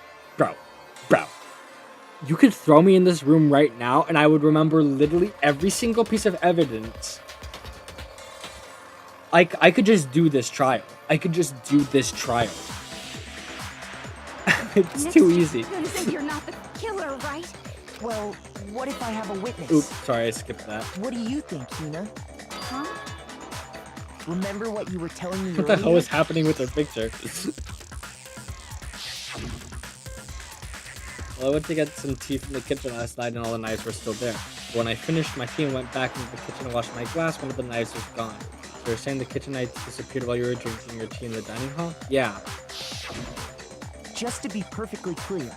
You could throw me in this room right now, and I would remember literally every single piece of evidence. I could just do this trial. I could just do this trial. It's too easy. You're gonna say you're not the killer, right? Well, what if I have a witness? Oops, sorry, I skipped that. What do you think, Hina? Huh? Remember what you were telling me What the hell earlier? is happening with her picture? Well, I went to get some tea from the kitchen last night and all the knives were still there. But when I finished my tea and went back into the kitchen to wash my glass, one of the knives was gone. So you're saying the kitchen knives disappeared while you were drinking your tea in the dining hall? Yeah. Just to be perfectly clear,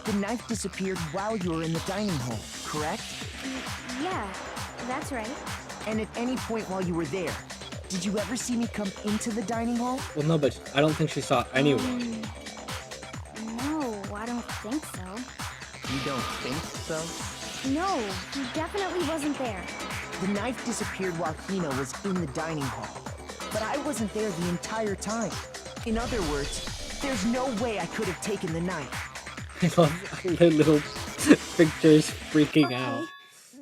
the knife disappeared while you were in the dining hall, correct? Yeah, that's right. And at any point while you were there, did you ever see me come into the dining hall? Well, no, but I don't think she saw anyone. No, I don't think so. You don't think so? No, he definitely wasn't there. The knife disappeared while Hina was in the dining hall, but I wasn't there the entire time. In other words, there's no way I could have taken the knife. I love the little pictures freaking out.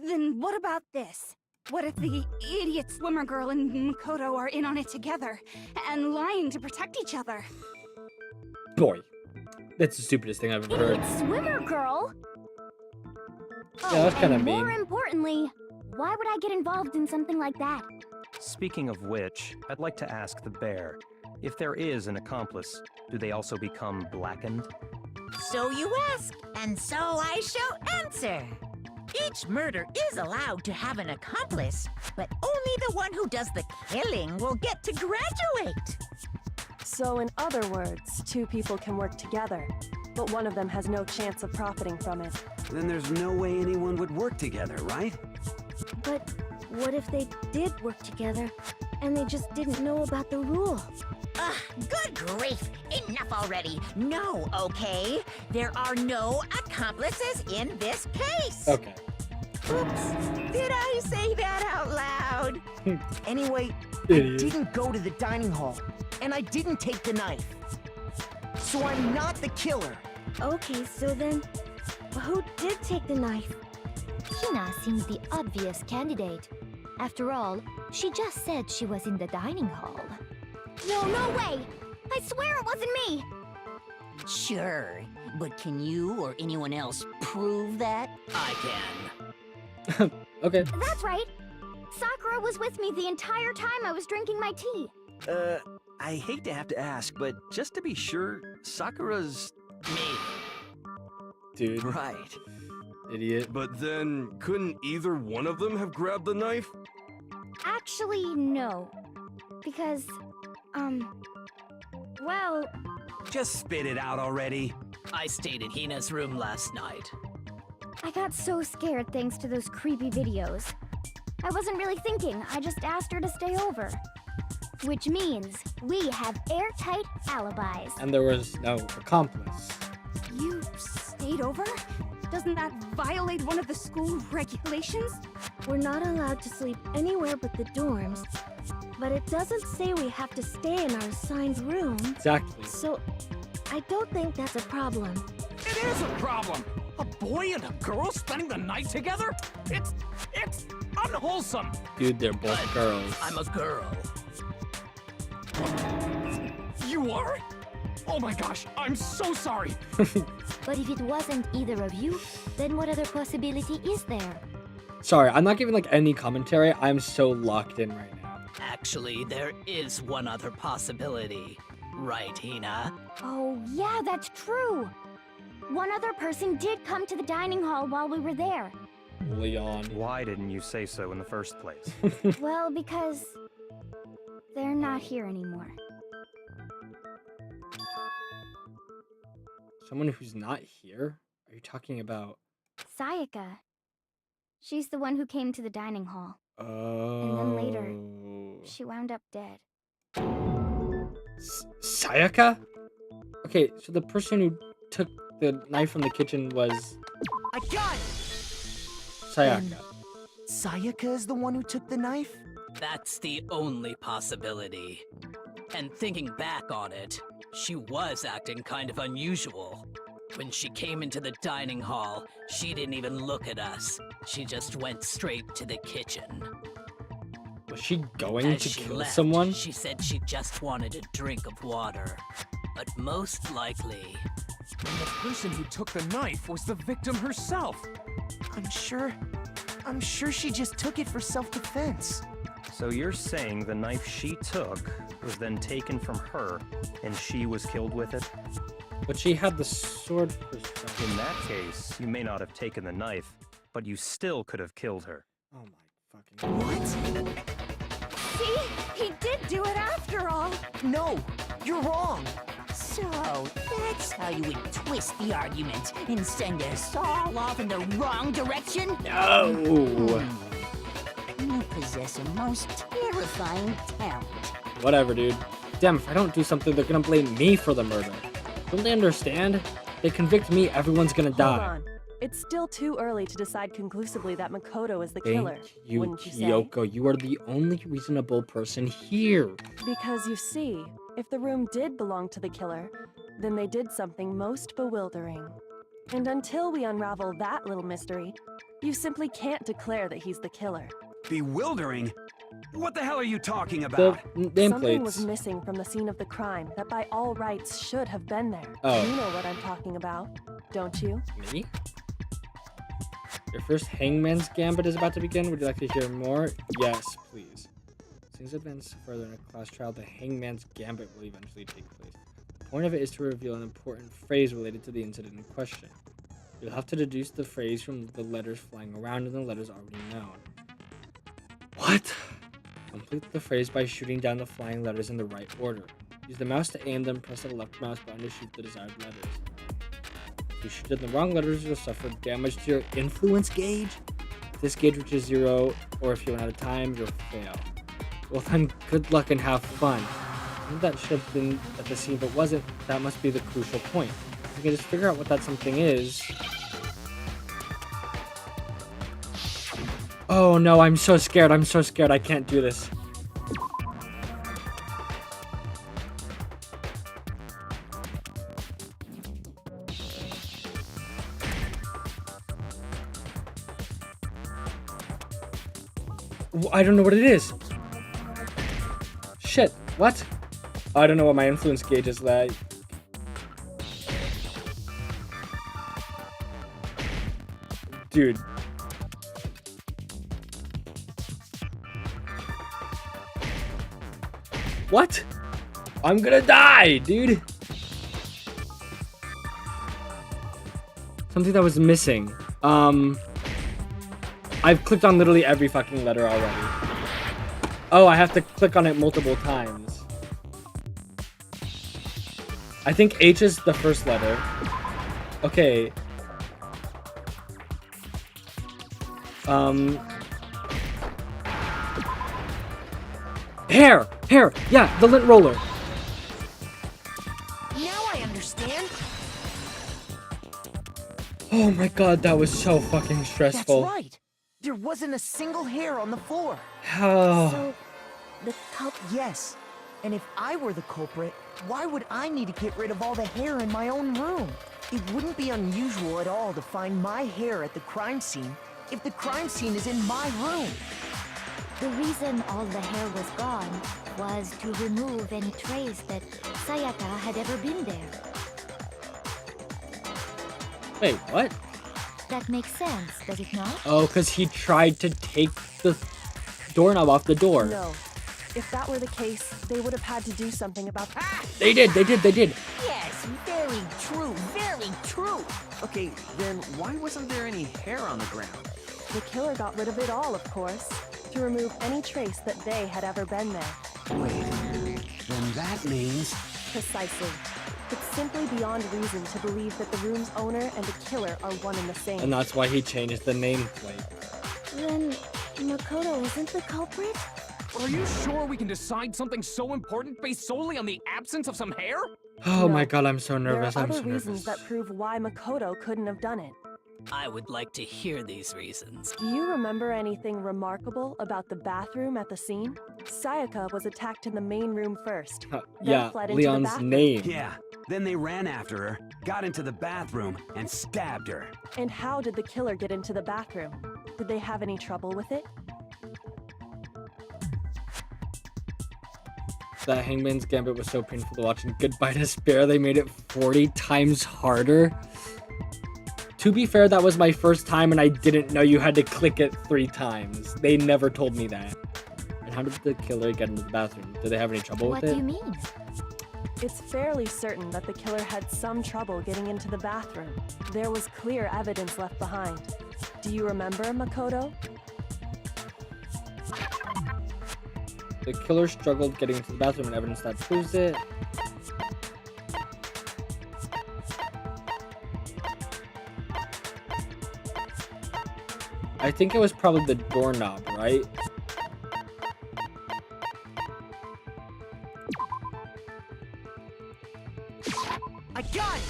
Then what about this? What if the idiot swimmer girl and Makoto are in on it together and lying to protect each other? Boy, that's the stupidest thing I've ever heard. Idiot swimmer girl? Yeah, that's kind of and mean. more importantly, why would I get involved in something like that? Speaking of which, I'd like to ask the bear, if there is an accomplice, do they also become blackened? So you ask, and so I shall answer. Each murder is allowed to have an accomplice, but only the one who does the killing will get to graduate. So in other words, two people can work together, but one of them has no chance of profiting from it. Then there's no way anyone would work together, right? But what if they did work together and they just didn't know about the rule? Ugh, good grief! Enough already! No, okay? There are no accomplices in this case! Okay. Oops, did I say that out loud? Anyway, Idiot. I didn't go to the dining hall, and I didn't take the knife. So I'm not the killer. Okay, so then, who did take the knife? Hina seems the obvious candidate. After all, she just said she was in the dining hall. No way! I swear it wasn't me! Sure, but can you or anyone else prove that? I can. Okay. That's right! Sakura was with me the entire time I was drinking my tea. I hate to have to ask, but just to be sure, Sakura's... Me. Dude. Right. Idiot. But then, couldn't either one of them have grabbed the knife? Actually, no. Because, well... Just spit it out already. I stayed in Hina's room last night. I got so scared thanks to those creepy videos. I wasn't really thinking, I just asked her to stay over. Which means we have airtight alibis. And there was no accomplice. You stayed over? Doesn't that violate one of the school regulations? We're not allowed to sleep anywhere but the dorms. But it doesn't say we have to stay in our assigned room. Exactly. So, I don't think that's a problem. It is a problem! A boy and a girl spending the night together? It's unwholesome! Dude, they're both But girls. I'm a girl. You are? Oh my gosh, I'm so sorry! But if it wasn't either of you, then what other possibility is there? Sorry, I'm not giving like any commentary. I'm so locked in right now. Actually, there is one other possibility. Right, Hina? Oh, yeah, that's true. One other person did come to the dining hall while we were there. Leon. Why didn't you say so in the first place? Well, because they're not here anymore. Someone who's not here? Are you talking about? Sayaka. She's the one who came to the dining hall. Oh. And then later, she wound up dead. Sayaka? Okay, so the person who took the knife from the kitchen was I got it! Sayaka. Sayaka is the one who took the knife? That's the only possibility. And thinking back on it, she was acting kind of unusual. When she came into the dining hall, she didn't even look at us. She just went straight to the kitchen. Was she going As to she kill left, someone? She said she just wanted a drink of water. But most likely... And the person who took the knife was the victim herself. I'm sure she just took it for self-defense. So you're saying the knife she took was then taken from her, and she was killed with it? But she had the sword herself. In that case, you may not have taken the knife, but you still could have killed her. Oh my fucking... What? See? He did do it after all. No, you're wrong. So, that's how you would twist the argument and send us all off in the wrong direction? No! You possess a most terrifying talent. Whatever, dude. Damn, if I don't do something, they're gonna blame me for the murder. Don't they understand? They convict me, everyone's gonna Hold die. on. It's still too early to decide conclusively that Makoto is the killer, Thank you, wouldn't you say? Kyoko. You are the only reasonable person here. Because you see, if the room did belong to the killer, then they did something most bewildering. And until we unravel that little mystery, you simply can't declare that he's the killer. Bewildering? What the hell are you talking The about? Something was nameplates. missing from the scene of the crime that by all rights should have been there. Oh. You know what I'm talking about, don't you? Me? Your first Hangman's Gambit is about to begin. Would you like to hear more? Yes, please. As things advance further in a class trial, the Hangman's Gambit will eventually take place. The point of it is to reveal an important phrase related to the incident in question. You'll have to deduce the phrase from the letters flying around and the letters already known. What? Complete the phrase by shooting down the flying letters in the right order. Use the mouse to aim, then press the left mouse button to shoot the desired letters. If you shoot in the wrong letters, you'll suffer damage to your influence gauge. If this gauge reaches 0, or if you run out of time, you'll fail. Well then, good luck and have fun. I knew that should have been at the scene, but wasn't. That must be the crucial point. You can just figure out what that something is. Oh no, I'm so scared. I'm so scared. I can't do this. I don't know what it is. Shit, what? I don't know what my influence gauge is like. Dude. What? I'm gonna die, dude. Something that was missing. I've clicked on literally every fucking letter already. Oh, I have to click on it multiple times. I think H is the first letter. Okay. Hair! Hair! Yeah, the lint roller. Now I understand. Oh my god, that was so fucking stressful. That's right. There wasn't a single hair on the floor. Oh. So, the yes. And if I were the culprit, why would I need to get rid of all the hair in my own room? It wouldn't be unusual at all to find my hair at the crime scene if the crime scene is in my room. The reason all the hair was gone was to remove any trace that Sayaka had ever been there. Wait, what? That makes sense, does it not? Oh, because he tried to take the doorknob off the door. No. If that were the case, they would have had to do something about that. They did. Yes, very true, very true. Okay, then why wasn't there any hair on the ground? The killer got rid of it all, of course, to remove any trace that they had ever been there. Wait, then that means... Precisely. It's simply beyond reason to believe that the room's owner and the killer are one and the same. And that's why he changed the nameplate. Then Makoto isn't the culprit? Are you sure we can decide something so important based solely on the absence of some hair? Oh my god, I'm so nervous. There are I'm other so reasons nervous. that prove why Makoto couldn't have done it. I would like to hear these reasons. Do you remember anything remarkable about the bathroom at the scene? Sayaka was attacked in the main room first. then Yeah, fled into the Leon's bathroom. name. Yeah, Then they ran after her, got into the bathroom, and stabbed her. And how did the killer get into the bathroom? Did they have any trouble with it? That Hangman's Gambit was so painful to watch. In Goodbye Despair, they made it 40 times harder. To be fair, that was my first time and I didn't know you had to click it 3 times. They never told me that. And how did the killer get into the bathroom? Did they have any trouble with it? What do you mean? It's fairly certain that the killer had some trouble getting into the bathroom. There was clear evidence left behind. Do you remember, Makoto? The killer struggled getting into the bathroom and evidence that proves it. I think it was probably the doorknob, right? I got it!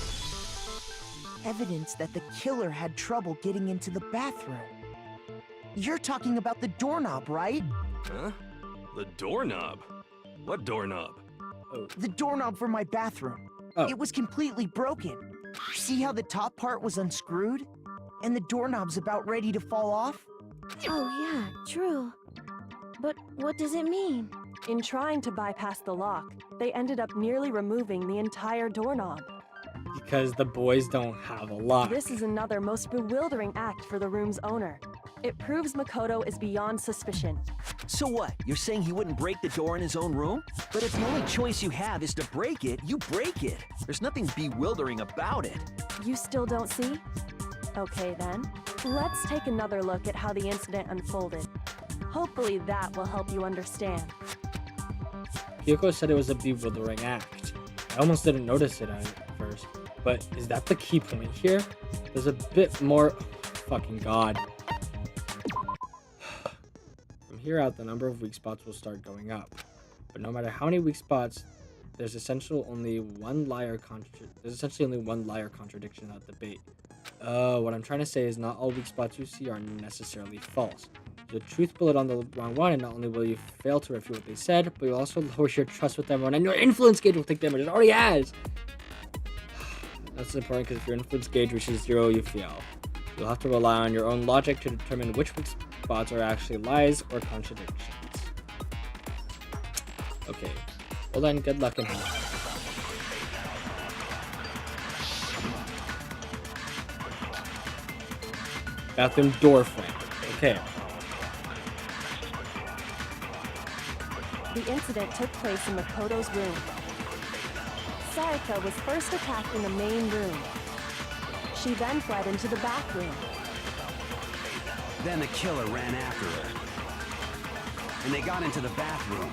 Evidence that the killer had trouble getting into the bathroom. You're talking about the doorknob, right? Huh? The doorknob? What doorknob? The doorknob for my bathroom. Oh. It was completely broken. See how the top part was unscrewed? And the doorknob's about ready to fall off? Oh, yeah, true. But what does it mean? In trying to bypass the lock, they ended up nearly removing the entire doorknob. Because the boys don't have a lock. This is another most bewildering act for the room's owner. It proves Makoto is beyond suspicion. So what? You're saying he wouldn't break the door in his own room? But if the only choice you have is to break it, you break it. There's nothing bewildering about it. You still don't see? Okay then, let's take another look at how the incident unfolded. Hopefully that will help you understand. Kyoko said it was a bewildering act. I almost didn't notice it at first. But is that the key point here? There's a bit more... Fucking God. From here out, the number of weak spots will start going up. But no matter how many weak spots, there's essentially only one liar contradiction in that debate. What I'm trying to say is not all weak spots you see are necessarily false. The truth bullet on the wrong one, and not only will you fail to refute what they said, but you'll also lower your trust with everyone, and your influence gauge will take damage. It already has! That's important because if your influence gauge reaches 0, you fail. You'll have to rely on your own logic to determine which weak spots are actually lies or contradictions. Okay. Well then, good luck and help. Bathroom door frame. Okay. The incident took place in Makoto's room. Sayaka was first attacked in the main room. She then fled into the bathroom. Then the killer ran after her. And they got into the bathroom.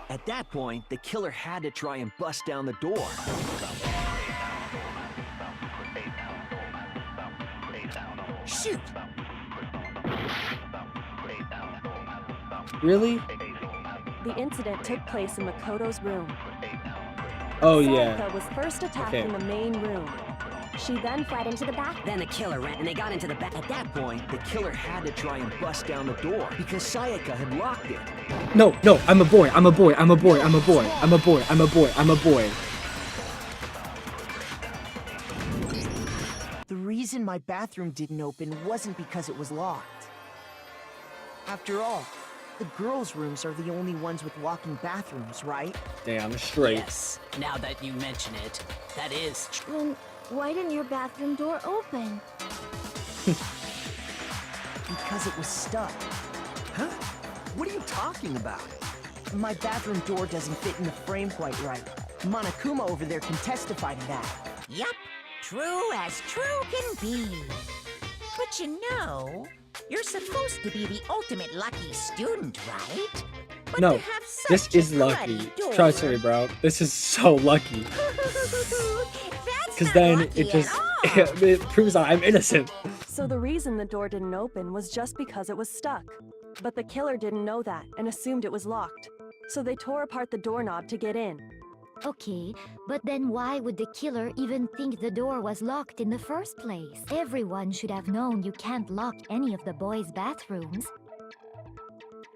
At that point, the killer had to try and bust down the door. Shoot! Really? The incident took place in Makoto's room. Oh, Sayaka yeah. was first attacked Okay. in the main room. She then fled into the bathroom. Then the killer ran and they got into the back. At that point, the killer had to try and bust down the door because Sayaka had locked it. No, no, I'm a boy, I'm a boy, I'm a boy, I'm a boy, I'm a boy, I'm a boy, I'm a boy. The reason my bathroom didn't open wasn't because it was locked. After all, the girls' rooms are the only ones with walking bathrooms, right? Damn straight. Yes, now that you mention it, that is true. Then why didn't your bathroom door open? Because it was stuck. Huh? What are you talking about? My bathroom door doesn't fit in the frame quite right. Monokuma over there can testify to that. Yup, true as true can be. But you know, you're supposed to be the ultimate lucky student, right? But No, to have this such a is lucky. cruddy door- Trust me, bro. This is so lucky. That's Because not then lucky it just at all. it proves that I'm innocent. So the reason the door didn't open was just because it was stuck. But the killer didn't know that and assumed it was locked. So they tore apart the doorknob to get in. Okay, but then why would the killer even think the door was locked in the first place? Everyone should have known you can't lock any of the boys' bathrooms.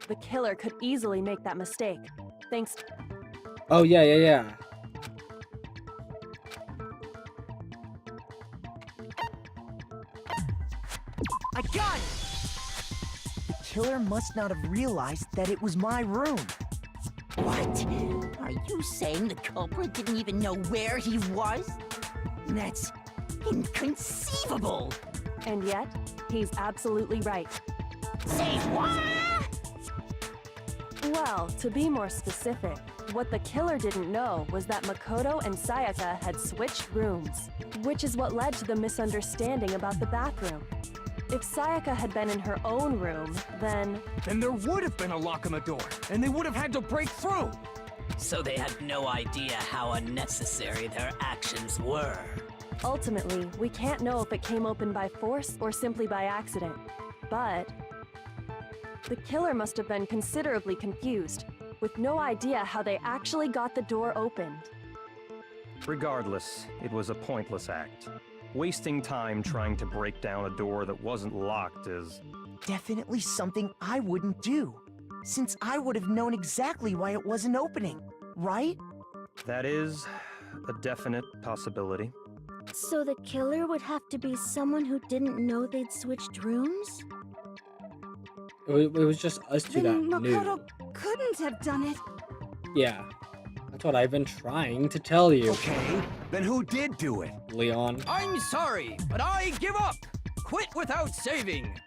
The killer could easily make that mistake. Thanks. Oh, yeah. I got it! The killer must not have realized that it was my room. What? Are you saying the culprit didn't even know where he was? That's inconceivable! And yet, he's absolutely right. Say what? Well, to be more specific, what the killer didn't know was that Makoto and Sayaka had switched rooms, which is what led to the misunderstanding about the bathroom. If Sayaka had been in her own room, then there would have been a lock on the door, and they would have had to break through. So they had no idea how unnecessary their actions were. ultimately, we can't know if it came open by force or simply by accident. But the killer must have been considerably confused, with no idea how they actually got the door opened. Regardless, it was a pointless act. Wasting time trying to break down a door that wasn't locked is... definitely something I wouldn't do, since I would have known exactly why it wasn't opening, right? That is a definite possibility. So the killer would have to be someone who didn't know they'd switched rooms? It was just us two that Then knew. Makoto couldn't have done it. Yeah, that's what I've been trying to tell you. Okay, then who did do it? Leon. I'm sorry, but I give up! Quit without saving!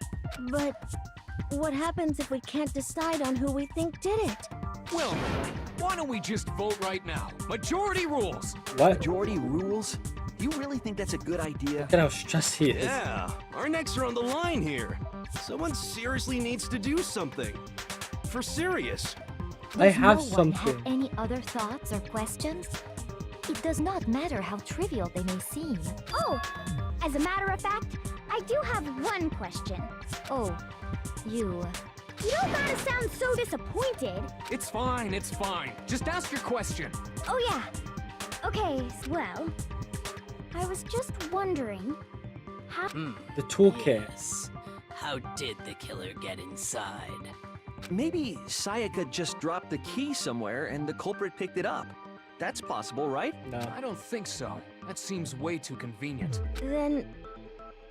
But what happens if we can't decide on who we think did it? Well, why don't we just vote right now? Majority rules! What? Majority rules? Do you really think that's a good idea? Look at how stressed he is. Yeah, our necks are on the line here. Someone seriously needs to do something. For serious. I have no one something. have any other thoughts or questions? It does not matter how trivial they may seem. Oh, as a matter of fact, I do have one question. Oh, you... You don't gotta sound so disappointed. It's fine, it's fine. Just ask your question. Oh yeah. Okay, well, I was just wondering, how... The toolkit. Yes. How did the killer get inside? Maybe Sayaka just dropped the key somewhere and the culprit picked it up. That's possible, right? No. I don't think so. That seems way too convenient. Then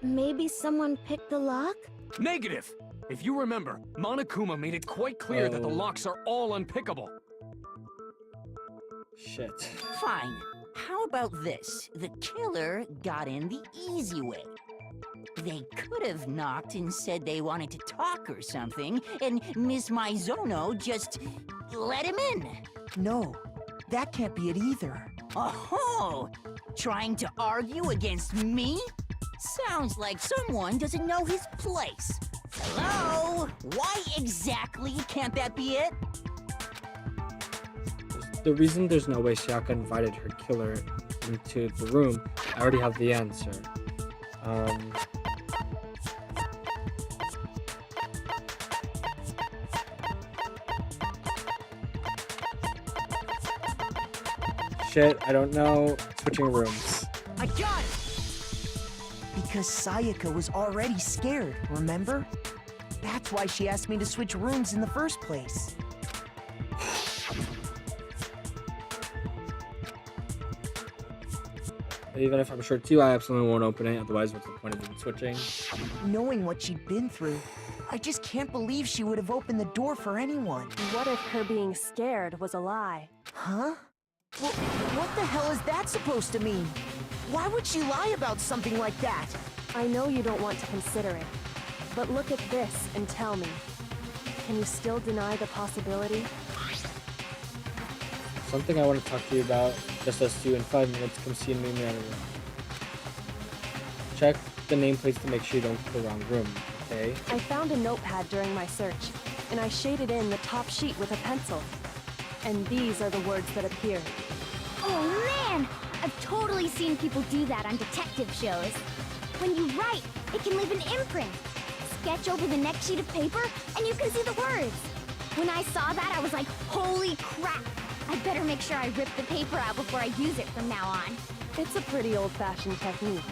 maybe someone picked the lock? Negative! If you remember, Monokuma made it quite clear that the locks are all unpickable. Shit. Fine. How about this? The killer got in the easy way. They could have knocked and said they wanted to talk or something, and Miss Maizono just let him in. No, that can't be it either. Oh, trying to argue against me? Sounds like someone doesn't know his place. Hello? Why exactly can't that be it? The reason there's no way Sayaka invited her killer into the room, I already have the answer. Shit, I don't know. Switching rooms. I got it! Because Sayaka was already scared, remember? That's why she asked me to switch rooms in the first place. Even if I'm sure too, I absolutely won't open it. Otherwise, what's the point of even switching? Knowing what she'd been through, I just can't believe she would have opened the door for anyone. What if her being scared was a lie? Huh? Well, what the hell is that supposed to mean? Why would she lie about something like that? I know you don't want to consider it, but look at this and tell me. Can you still deny the possibility? Something I want to talk to you about. Just us two in 5 minutes. Come see me in the other room. Check the nameplates to make sure you don't pick the wrong room, okay? I found a notepad during my search, and I shaded in the top sheet with a pencil. And these are the words that appeared. Oh man! I've totally seen people do that on detective shows. When you write, it can leave an imprint. Sketch over the next sheet of paper, and you can see the words. When I saw that, I was like, holy crap! I better make sure I rip the paper out before I use it from now on. It's a pretty old-fashioned technique,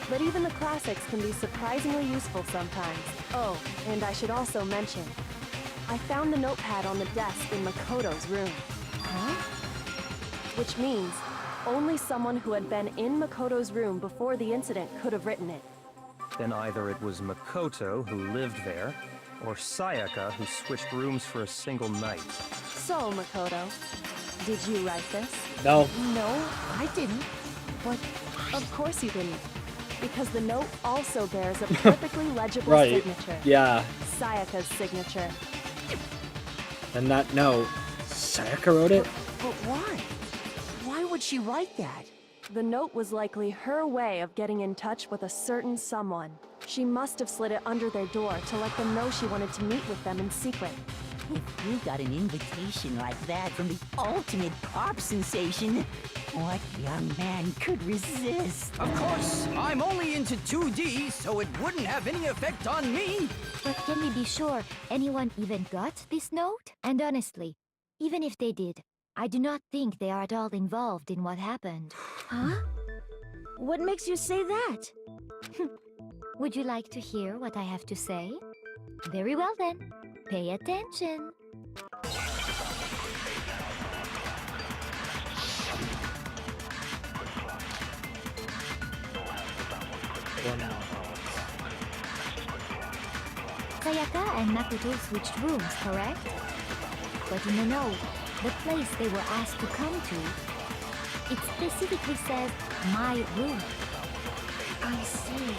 but even the classics can be surprisingly useful sometimes. Oh, and I should also mention, I found the notepad on the desk in Makoto's room. Huh? Which means only someone who had been in Makoto's room before the incident could have written it. then either it was Makoto who lived there, or Sayaka who switched rooms for a single night. So, Makoto, did you write this? No. No, I didn't. But of course you didn't. Because the note also bears a perfectly legible Right. signature. Yeah. Sayaka's signature. And that note, Sayaka wrote it? But why? Why would she write that? The note was likely her way of getting in touch with a certain someone. She must have slid it under their door to let them know she wanted to meet with them in secret. If you got an invitation like that from the ultimate pop sensation, what young man could resist? Of course, I'm only into 2D, so it wouldn't have any effect on me. But can we be sure anyone even got this note? And honestly, even if they did, I do not think they are at all involved in what happened. Huh? What makes you say that? Would you like to hear what I have to say? Very well then. Pay attention. Sayaka and Makoto switched rooms, correct? But in the note, the place they were asked to come to, it specifically says, my room. I see.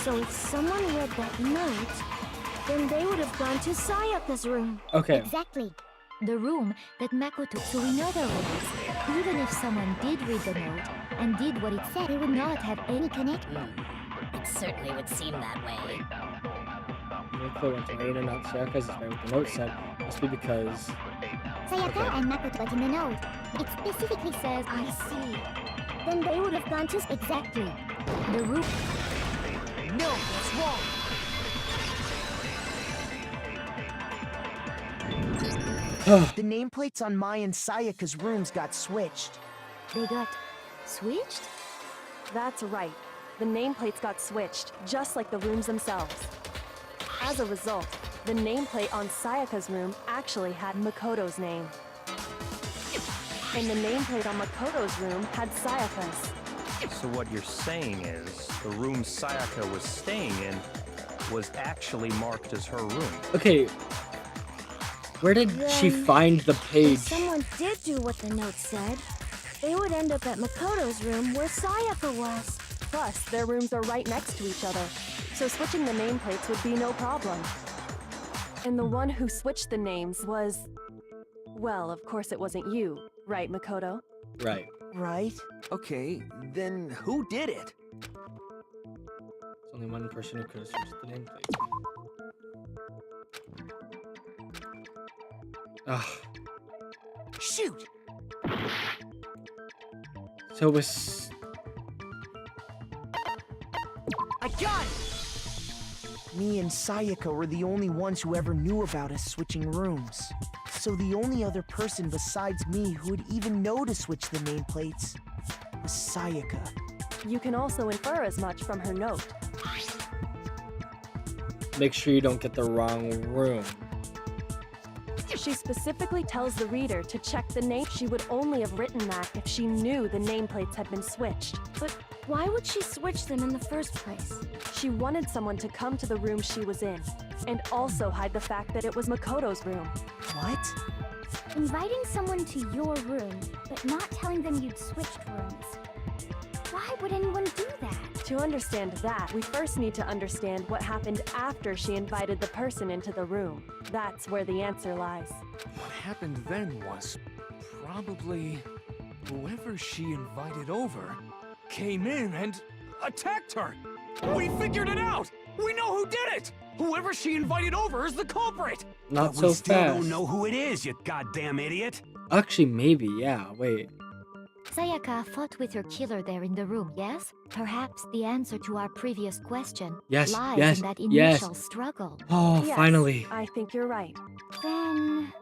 So if someone read that note, then they would have gone to Sayaka's room. Okay. Exactly. The room that Makoto... So in other words, even if someone did read the note and did what it said, they would not have any connection. It certainly would seem that way. Makoto went to later, not Sayaka's, is right what the note said. Must be because... Sayaka and Makoto, but in the note, it specifically says, I see. Then they would have gone to... Exactly. The room... No, that's wrong. The nameplates on Mai and Sayaka's rooms got switched. They got switched? That's right. The nameplates got switched, just like the rooms themselves. As a result, the nameplate on Sayaka's room actually had Makoto's name. And the nameplate on Makoto's room had Sayaka's. So what you're saying is, the room Sayaka was staying in was actually marked as her room. Okay. Where did she find the page? If someone did do what the note said, they would end up at Makoto's room where Sayaka was. Plus, their rooms are right next to each other, so switching the nameplates would be no problem. And the one who switched the names was... Well, of course it wasn't you, right, Makoto? Right. Right? Okay, then who did it? There's only one person who could have switched the nameplate. Ugh. Shoot! So it was... I got it! Me and Sayaka were the only ones who ever knew about us switching rooms. So the only other person besides me who would even know to switch the nameplates was Sayaka. You can also infer as much from her note. Make sure you don't get the wrong room. She specifically tells the reader to check the name. She would only have written that if she knew the nameplates had been switched. But why would she switch them in the first place? She wanted someone to come to the room she was in, and also hide the fact that it was Makoto's room. What? Inviting someone to your room, but not telling them you'd switched rooms. Why would anyone do that? To understand that, we first need to understand what happened after she invited the person into the room. That's where the answer lies. What happened then was probably whoever she invited over came in and attacked her. We figured it out! We know who did it! Whoever she invited over is the culprit! Not But so we still fast. don't know who it is, you goddamn idiot. Actually, maybe, yeah. Wait. Sayaka fought with her killer there in the room, yes? Perhaps the answer to our previous question Yes, lies yes, in that yes. initial struggle. Oh, Yes, finally. I think you're right. Then...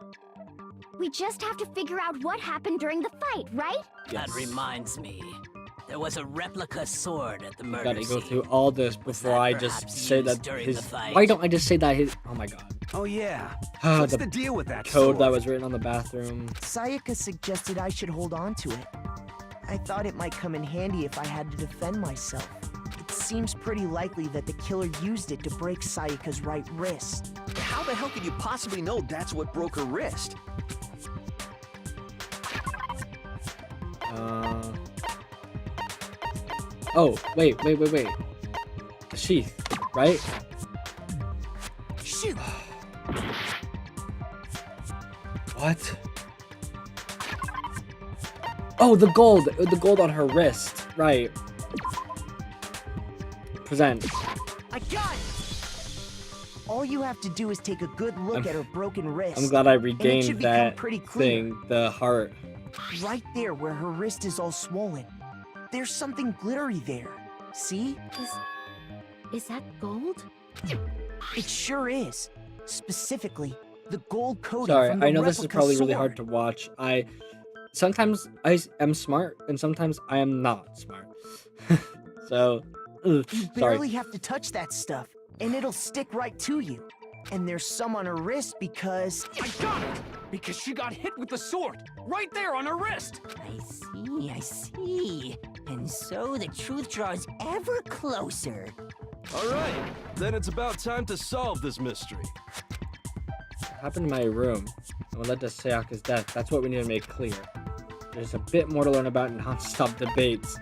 we just have to figure out what happened during the fight, right? That reminds me. There was a replica sword at the murder Gotta go scene. through all this before I just perhaps say used that during his... the fight? Why don't I just say that his... Oh my god. Oh yeah. Ah, What's the deal with that code sword? that was written on the bathroom. Sayaka suggested I should hold on to it. I thought it might come in handy if I had to defend myself. It It seems pretty likely that the killer used it to break Sayaka's right wrist. How the hell could you possibly know that's what broke her wrist? Oh, wait. The sheath, right? Shoot! What? Oh, the gold on her wrist, right? Present. I got it! All you have to do is take a good look at her broken wrist. I'm glad I and it regained should become that pretty clear. thing, the heart. Right there where her wrist is all swollen. There's something glittery there. See? Is that gold? It sure is. Specifically, the gold coating Sorry, from the I know this is replica probably really sword. hard to watch. Sometimes I am smart, and sometimes I am not smart. So, You sorry. barely have to touch that stuff, and it'll stick right to you. And there's some on her wrist because... I got it! Because she got hit with the sword, right there on her wrist! I see. And so the truth draws ever closer. Alright, then it's about time to solve this mystery. What happened in my room and what led to Sayaka's death? That's what we need to make clear. There's a bit more to learn about non-stop debates.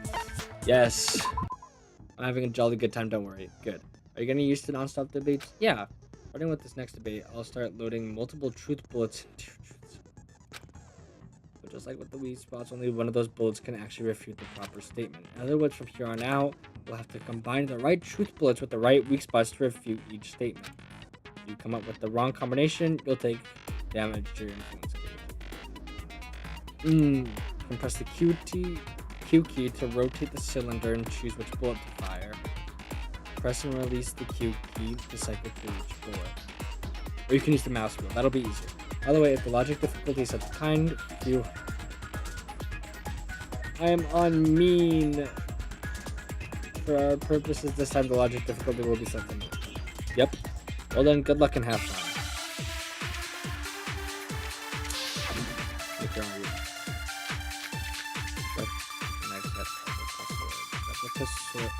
Yes. I'm having a jolly good time, don't worry. Good. Are you getting used to non-stop debates? Yeah. Starting with this next debate, I'll start loading multiple truth bullets into your truths. But just like with the weak spots, only one of those bullets can actually refute the proper statement. In other words, from here on out, we'll have to combine the right truth bullets with the right weak spots to refute each statement. If you come up with the wrong combination, you'll take damage to your influence gauge. Compress the Q key to rotate the cylinder and choose which bullet to fire. Press and release the Q key to cycle through each bullet. Or you can use the mouse wheel, that'll be easier. By the way, if the logic difficulty is set to kind, I am on mean. For our purposes, this time the logic difficulty will be set to mean. Yep. Well then, good luck and have fun.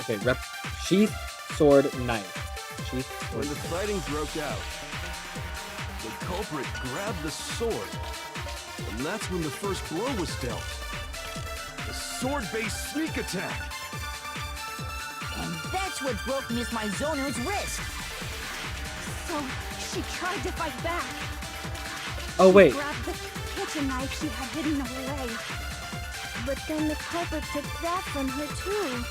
Okay, sheath, sword, knife. Sheath, sword, When the fighting broke out, the culprit grabbed the sword, and that's when the first blow was dealt. The sword-based sneak attack. And that's what broke Miss Mizono's wrist. So, she tried to fight back. Oh, wait. She grabbed the kitchen knife she had hidden away. But then the culprit took that from her too.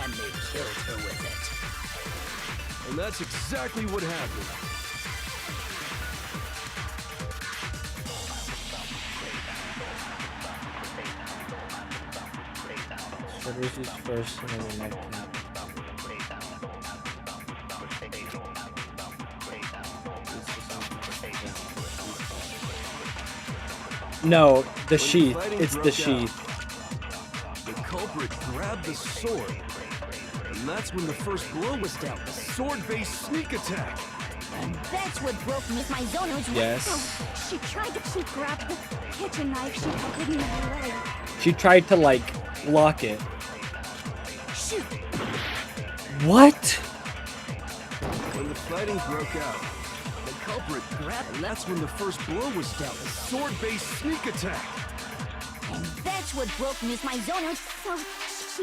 And they killed her with it. And that's exactly what happened. Shredder's used first and then the knife came out. No, the sheath. It's the sheath. The culprit grabbed the sword, and that's when the first blow was dealt. The sword-based sneak attack. And that's what broke Miss Mizono's wrist. Yes. She grabbed the kitchen knife she had hidden away. She tried to, like, block it. Shoot! What? When the fighting broke out, the culprit grabbed, and that's when the first blow was dealt. A sword-based sneak attack. And that's what broke Miss Mizono's. So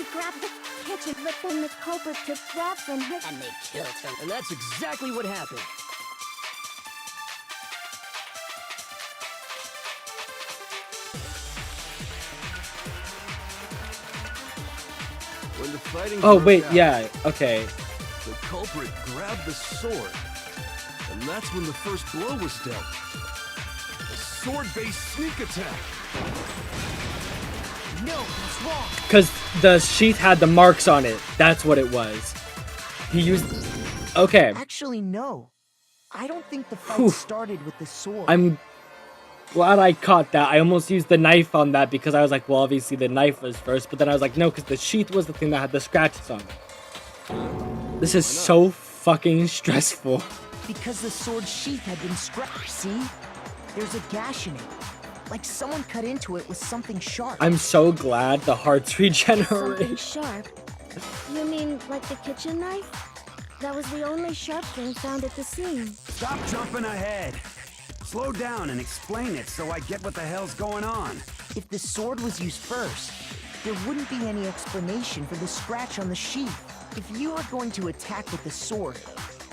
she grabbed the kitchen, but then the culprit took that from her. And they killed her. And that's exactly what happened. When the fighting Oh, broke wait, out, yeah, okay. the culprit grabbed the sword, and that's when the first blow was dealt. A sword-based sneak attack. No, that's wrong. Because the sheath had the marks on it. That's what it was. He used... Okay. Actually, no. I don't think the fight Whew. started with the sword. I'm glad I caught that. I almost used the knife on that because I was like, well, obviously the knife was first. But then I was like, no, because the sheath was the thing that had the scratches on it. This is so fucking stressful. Because the sword sheath had been scratched. See? There's a gash in it. Like someone cut into it with something sharp. I'm so glad the hearts regenerate. Something sharp. You mean like the kitchen knife? That was the only sharp thing found at the scene. Stop jumping ahead. Slow down and explain it so I get what the hell's going on. If the sword was used first, there wouldn't be any explanation for the scratch on the sheath. If you are going to attack with the sword,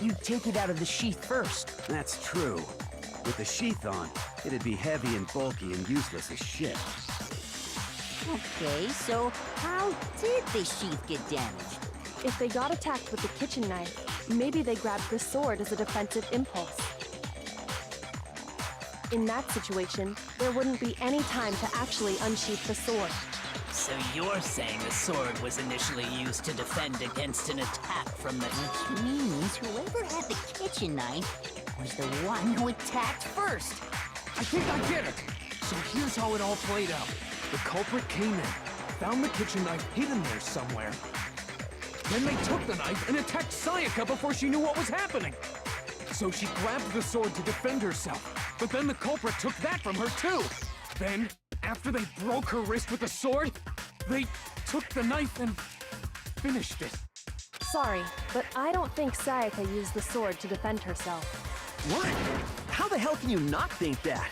you'd take it out of the sheath first. That's true. With the sheath on, it'd be heavy and bulky and useless as shit. Okay, so how did the sheath get damaged? If they got attacked with the kitchen knife, maybe they grabbed the sword as a defensive impulse. In that situation, there wouldn't be any time to actually unsheath the sword. So you're saying the sword was initially used to defend against an attack from the... Which means whoever had the kitchen knife was the one who attacked first. I think I get it. So here's how it all played out. The culprit came in, found the kitchen knife hidden there somewhere. Then they took the knife and attacked Sayaka before she knew what was happening. So she grabbed the sword to defend herself, but then the culprit took that from her too. Then, after they broke her wrist with the sword, they took the knife and finished it. Sorry, but I don't think Sayaka used the sword to defend herself. What? How the hell can you not think that?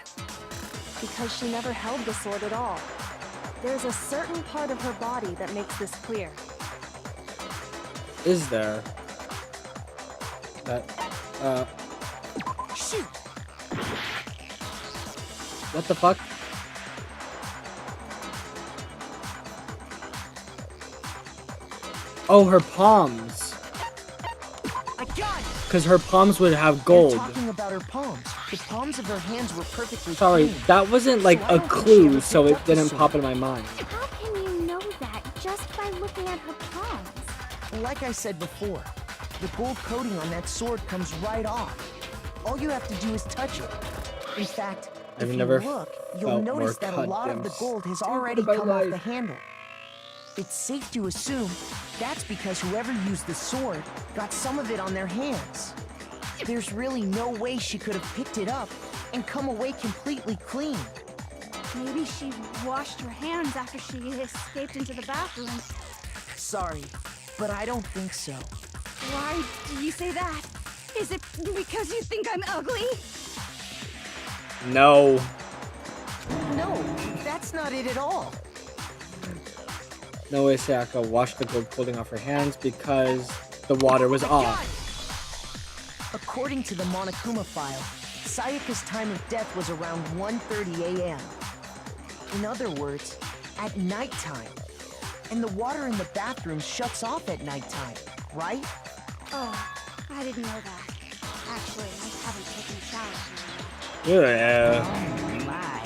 Because she never held the sword at all. There's a certain part of her body that makes this clear. Is there? That, Shoot! what the fuck? Oh, her palms. I got it! Because her palms would have You're gold. talking about her palms. The palms of her hands were perfectly Sorry, clean. that wasn't like So I a don't think she clue, ever so picked it up the didn't sword. pop in my mind. How can you know that just by looking at her palms? Like I said before, the gold coating on that sword comes right off. All you have to do is touch it. In fact, I've if never you look, you'll felt more notice that a lot of the goddamn gold has stupid already about come off life. the handle. It's safe to assume that's because whoever used the sword got some of it on their hands. There's really no way she could have picked it up and come away completely clean. Maybe she washed her hands after she escaped into the bathroom. Sorry, but I don't think so. Why do you say that? Is it because you think I'm ugly? No. No, that's not it at all. No way Sayaka washed the gold coating off her hands because the water was off. According to the Monokuma file, Sayaka's time of death was around 1:30 a.m. In other words, at nighttime. And the water in the bathroom shuts off at nighttime, right? Oh, I didn't know that. Actually, I haven't taken a shower for Yeah. Oh my.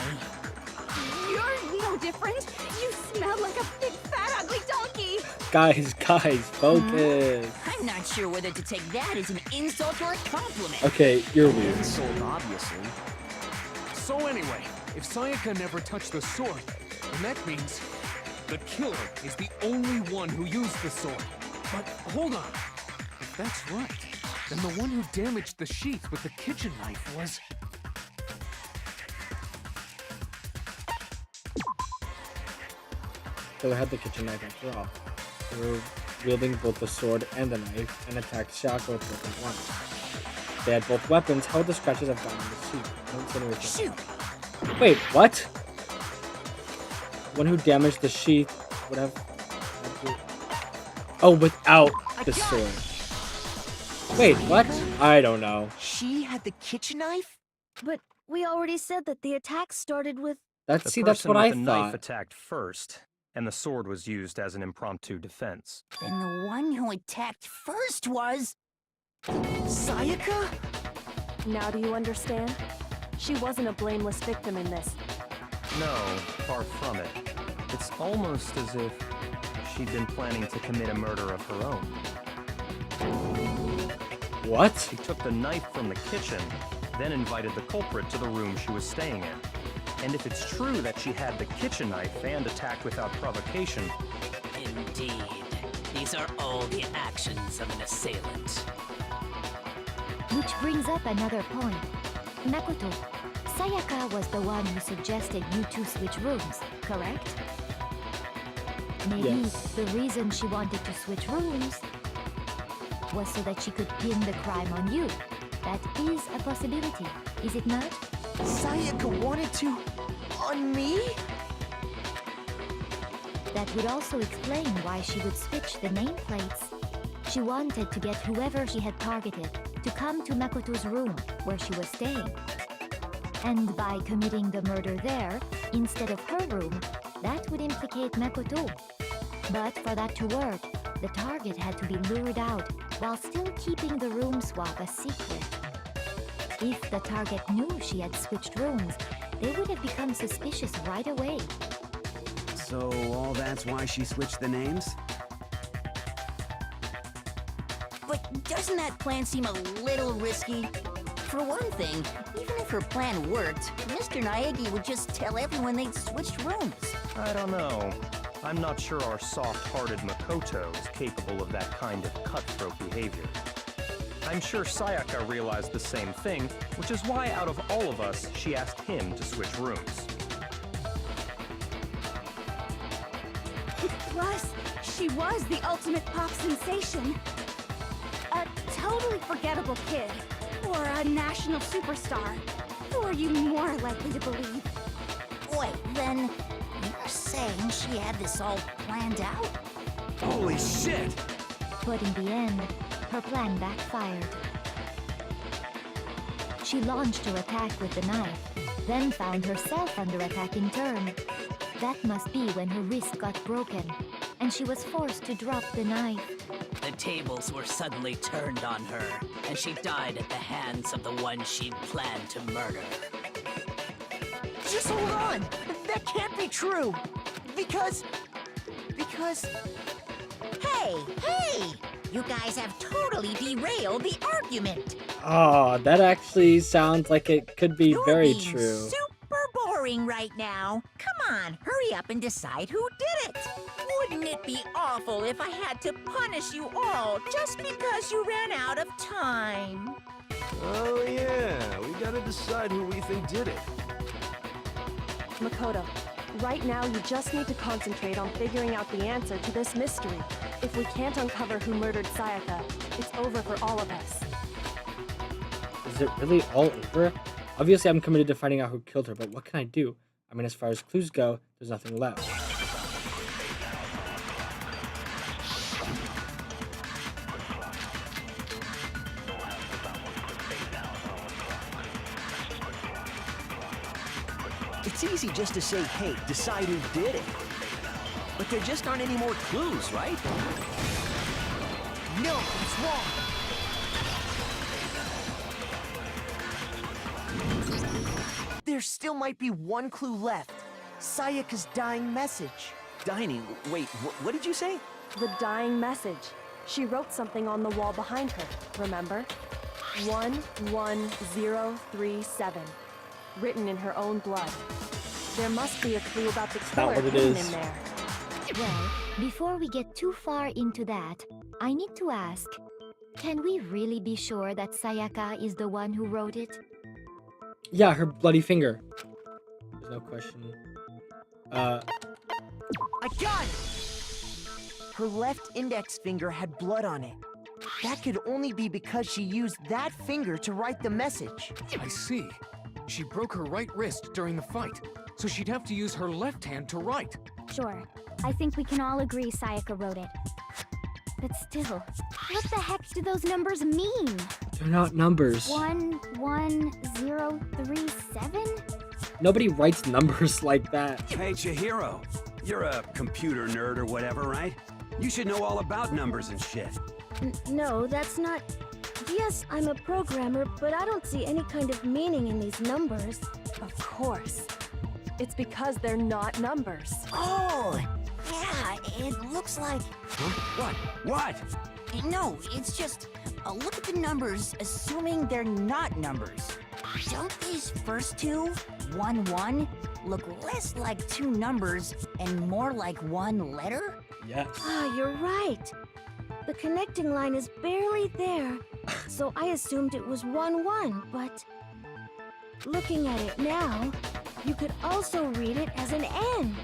You're no different. You smell like a big fat ugly donkey. Guys, focus. I'm not sure whether to take that as an insult or a compliment. Okay, you're weird. Insult, obviously. So anyway, if Sayaka never touched the sword, then that means the killer is the only one who used the sword. But hold on. If that's right, then the one who damaged the sheath with the kitchen knife was... Killer had the kitchen knife after all. They were wielding both the sword and the knife and attacked Sayaka with both at once. They had both weapons. How would the scratches have gotten on the sheath? I don't see any reason. Shoot! Wait, what? One who damaged the sheath would have... Oh, without the sword. Wait, what? I don't know. She had the kitchen knife? But we already said that the attack started with... That's The see, that's person what I with the knife thought. attacked first, and the sword was used as an impromptu defense. Then the one who attacked first was... Sayaka? Now do you understand? She wasn't a blameless victim in this. No, far from it. It's almost as if she'd been planning to commit a murder of her own. What? She took the knife from the kitchen, then invited the culprit to the room she was staying in. And if it's true that she had the kitchen knife and attacked without provocation... Indeed. These are all the actions of an assailant. Which brings up another point. Makoto, Sayaka was the one who suggested you two switch rooms, correct? Maybe Yes. the reason she wanted to switch rooms was so that she could pin the crime on you. That is a possibility, is it not? Sayaka wanted to... on me? That would also explain why she would switch the nameplates. She wanted to get whoever she had targeted to come to Makoto's room where she was staying. And by committing the murder there, instead of her room, that would implicate Makoto. But for that to work, the target had to be lured out while still keeping the room swap a secret. If the target knew she had switched rooms, they would have become suspicious right away. So all that's why she switched the names? But doesn't that plan seem a little risky? For one thing, even if her plan worked, Mr. Naegi would just tell everyone they'd switched rooms. I don't know. I'm not sure our soft-hearted Makoto is capable of that kind of cutthroat behavior. I'm sure Sayaka realized the same thing, which is why out of all of us, she asked him to switch rooms. Plus, she was the ultimate pop sensation. A totally forgettable kid. Or a national superstar. Who are you more likely to believe? Wait, then you're saying she had this all planned out? Holy shit! But in the end, her plan backfired. She launched her attack with the knife, then found herself under attack in turn. That must be when her wrist got broken, and she was forced to drop the knife. The tables were suddenly turned on her, and she died at the hands of the one she'd planned to murder. Just hold on! That can't be true! Because... Hey! You guys have totally derailed the argument. Oh, that actually sounds like it could be You're very being true. super boring right now. Come on, hurry up and decide who did it. Wouldn't it be awful if I had to punish you all just because you ran out of time? Oh yeah, we gotta decide who we think did it. Makoto, right now you just need to concentrate on figuring out the answer to this mystery. If we can't uncover who murdered Sayaka, it's over for all of us. Is it really all over? Obviously, I'm committed to finding out who killed her, but what can I do? I mean, as far as clues go, there's nothing left. It's easy just to say, hey, decide who did it. But there just aren't any more clues, right? No, it's wrong! There still might be one clue left. Sayaka's dying message. Dining, wait, what did you say? The dying message. She wrote something on the wall behind her, remember? 11037. Written in her own blood. There must be a clue about the killer what it hidden is. in there. Well, before we get too far into that, I need to ask, can we really be sure that Sayaka is the one who wrote it? Yeah, her bloody finger. There's no question. I got it! Her left index finger had blood on it. That could only be because she used that finger to write the message. I see. She broke her right wrist during the fight, so she'd have to use her left hand to write. Sure. I think we can all agree Sayaka wrote it. But still, what the heck do those numbers mean? They're not numbers. 11037? Nobody writes numbers like that. Hey, Chihiro. You're a computer nerd or whatever, right? You should know all about numbers and shit. No, that's not... Yes, I'm a programmer, but I don't see any kind of meaning in these numbers. Of course. It's because they're not numbers. Oh, yeah, it looks like... Huh? What? No, it's just... look at the numbers, assuming they're not numbers. Don't these first two, 1-1, look less like two numbers and more like one letter? Yes. Ah, you're right. The connecting line is barely there, so I assumed it was 1-1, but... Looking at it now, you could also read it as an N.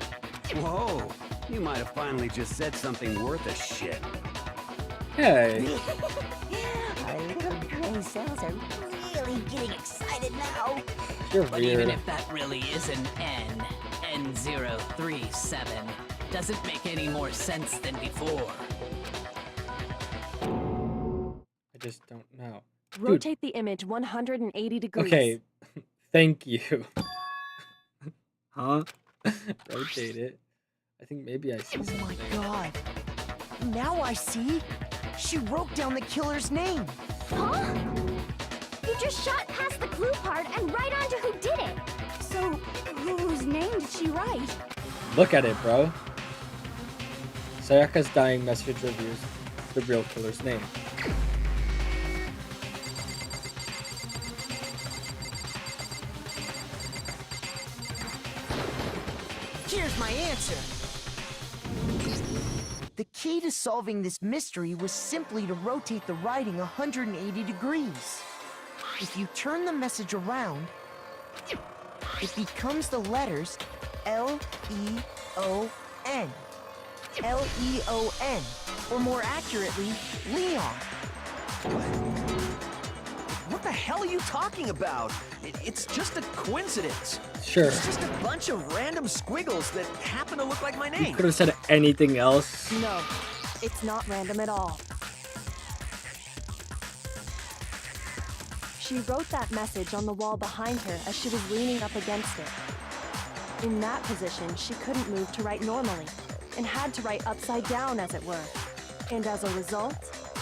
Whoa. You might have finally just said something worth a shit. Hey. Our little gray cells are really getting excited now. You're But even weird. if that really is an N037, doesn't make any more sense than before. I just don't know. Dude, Rotate the image 180 degrees. okay. Thank you. Huh? Rotate it. I think maybe I see Oh something. my god. Now I see. She wrote down the killer's name. Huh? You just shot past the clue part and right onto who did it. So, whose name did she write? Look at it, bro. Sayaka's dying message reveals the real killer's name. Here's my answer. The key to solving this mystery was simply to rotate the writing 180 degrees. If you turn the message around, it becomes the letters L-E-O-N. L-E-O-N, or more accurately, Leon. What the hell are you talking about? It's just a coincidence. Sure. It's just a bunch of random squiggles that happen to look like my You name. could have said anything else. No, it's not random at all. She wrote that message on the wall behind her as she was leaning up against it. In that position, she couldn't move to write normally, and had to write upside down, as it were. And as a result,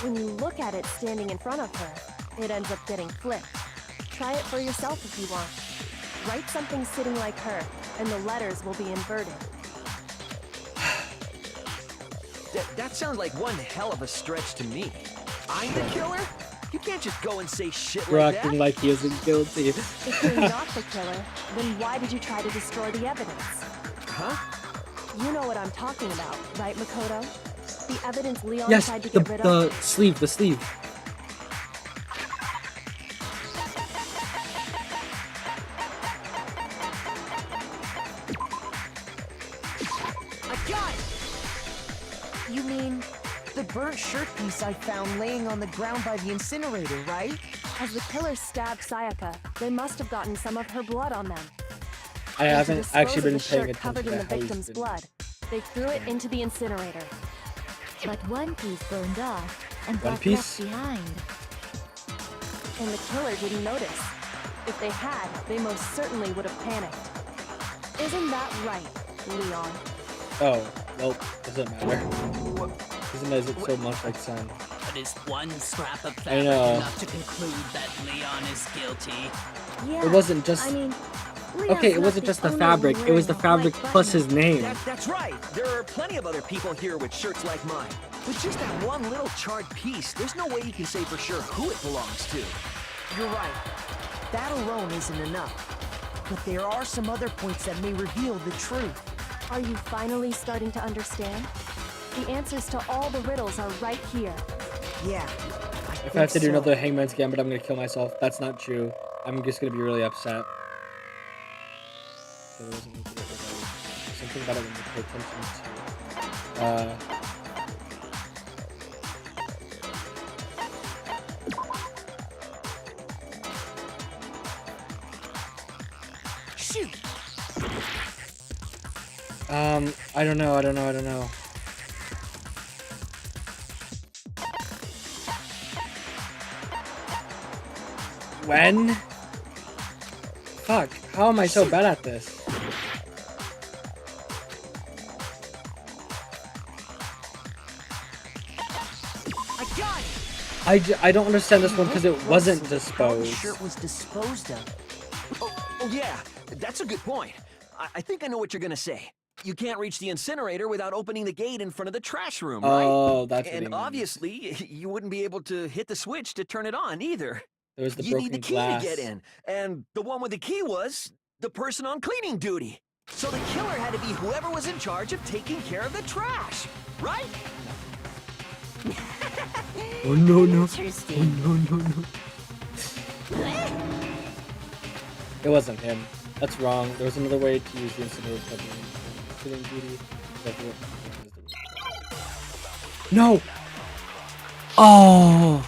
when you look at it standing in front of her, it ends up getting flipped. Try it for yourself if you want. Write something sitting like her, and the letters will be inverted. That sounds like one hell of a stretch to me. I'm the killer? You can't just go and say shit You're like acting that. like he isn't guilty. If you're not the killer, then why did you try to destroy the evidence? Huh? You know what I'm talking about, right, Makoto? The evidence Leon Yes, tried to get rid of? the sleeve, the sleeve. I got it! You mean the burnt shirt piece I found laying on the ground by the incinerator, right? As the killer stabbed Sayaka, they must have gotten some of her blood on them. I And to haven't dispose actually of been the paying shirt covered attention in to the how he's victim's been. blood. They threw it into the incinerator. But one piece burned off and One got piece? left behind. And the killer didn't notice. If they had, they most certainly would have panicked. Isn't that right, Leon? Oh, well, doesn't matter. Isn't it so much like sun? But is one scrap of I fabric know. enough to conclude that Leon is guilty? Yeah. It wasn't just. I mean, Okay, it wasn't just the fabric. It was the fabric plus his name. That's right. There are plenty of other people here with shirts like mine. With just that one little charred piece, there's no way you can say for sure who it belongs to. You're right. That alone isn't enough. But there are some other points that may reveal the truth. Are you finally starting to understand? The answers to all the riddles are right here. Yeah. If I have to do another Hangman's Gambit, I'm gonna kill myself. That's not true. I'm just gonna be really upset. So there wasn't something that I wanted to pay attention to. Shoot! I don't know. When? Fuck, how am I so bad at this? I got it! I don't understand this one because it wasn't How the disposed. shirt was disposed of. Oh yeah, that's a good point. I think I know what you're gonna say. You can't reach the incinerator without opening the gate in front of the trash room, right? Oh, that's what he And means. obviously, you wouldn't be able to hit the switch to turn it on either. There was the You broken need the key glass. to get in, and the one with the key was the person on cleaning duty. So the killer had to be whoever was in charge of taking care of the trash, right? Oh no no! Interesting. Oh no no no! It wasn't him. That's wrong. There was another way to use the incinerator covering cleaning duty. No! Oh!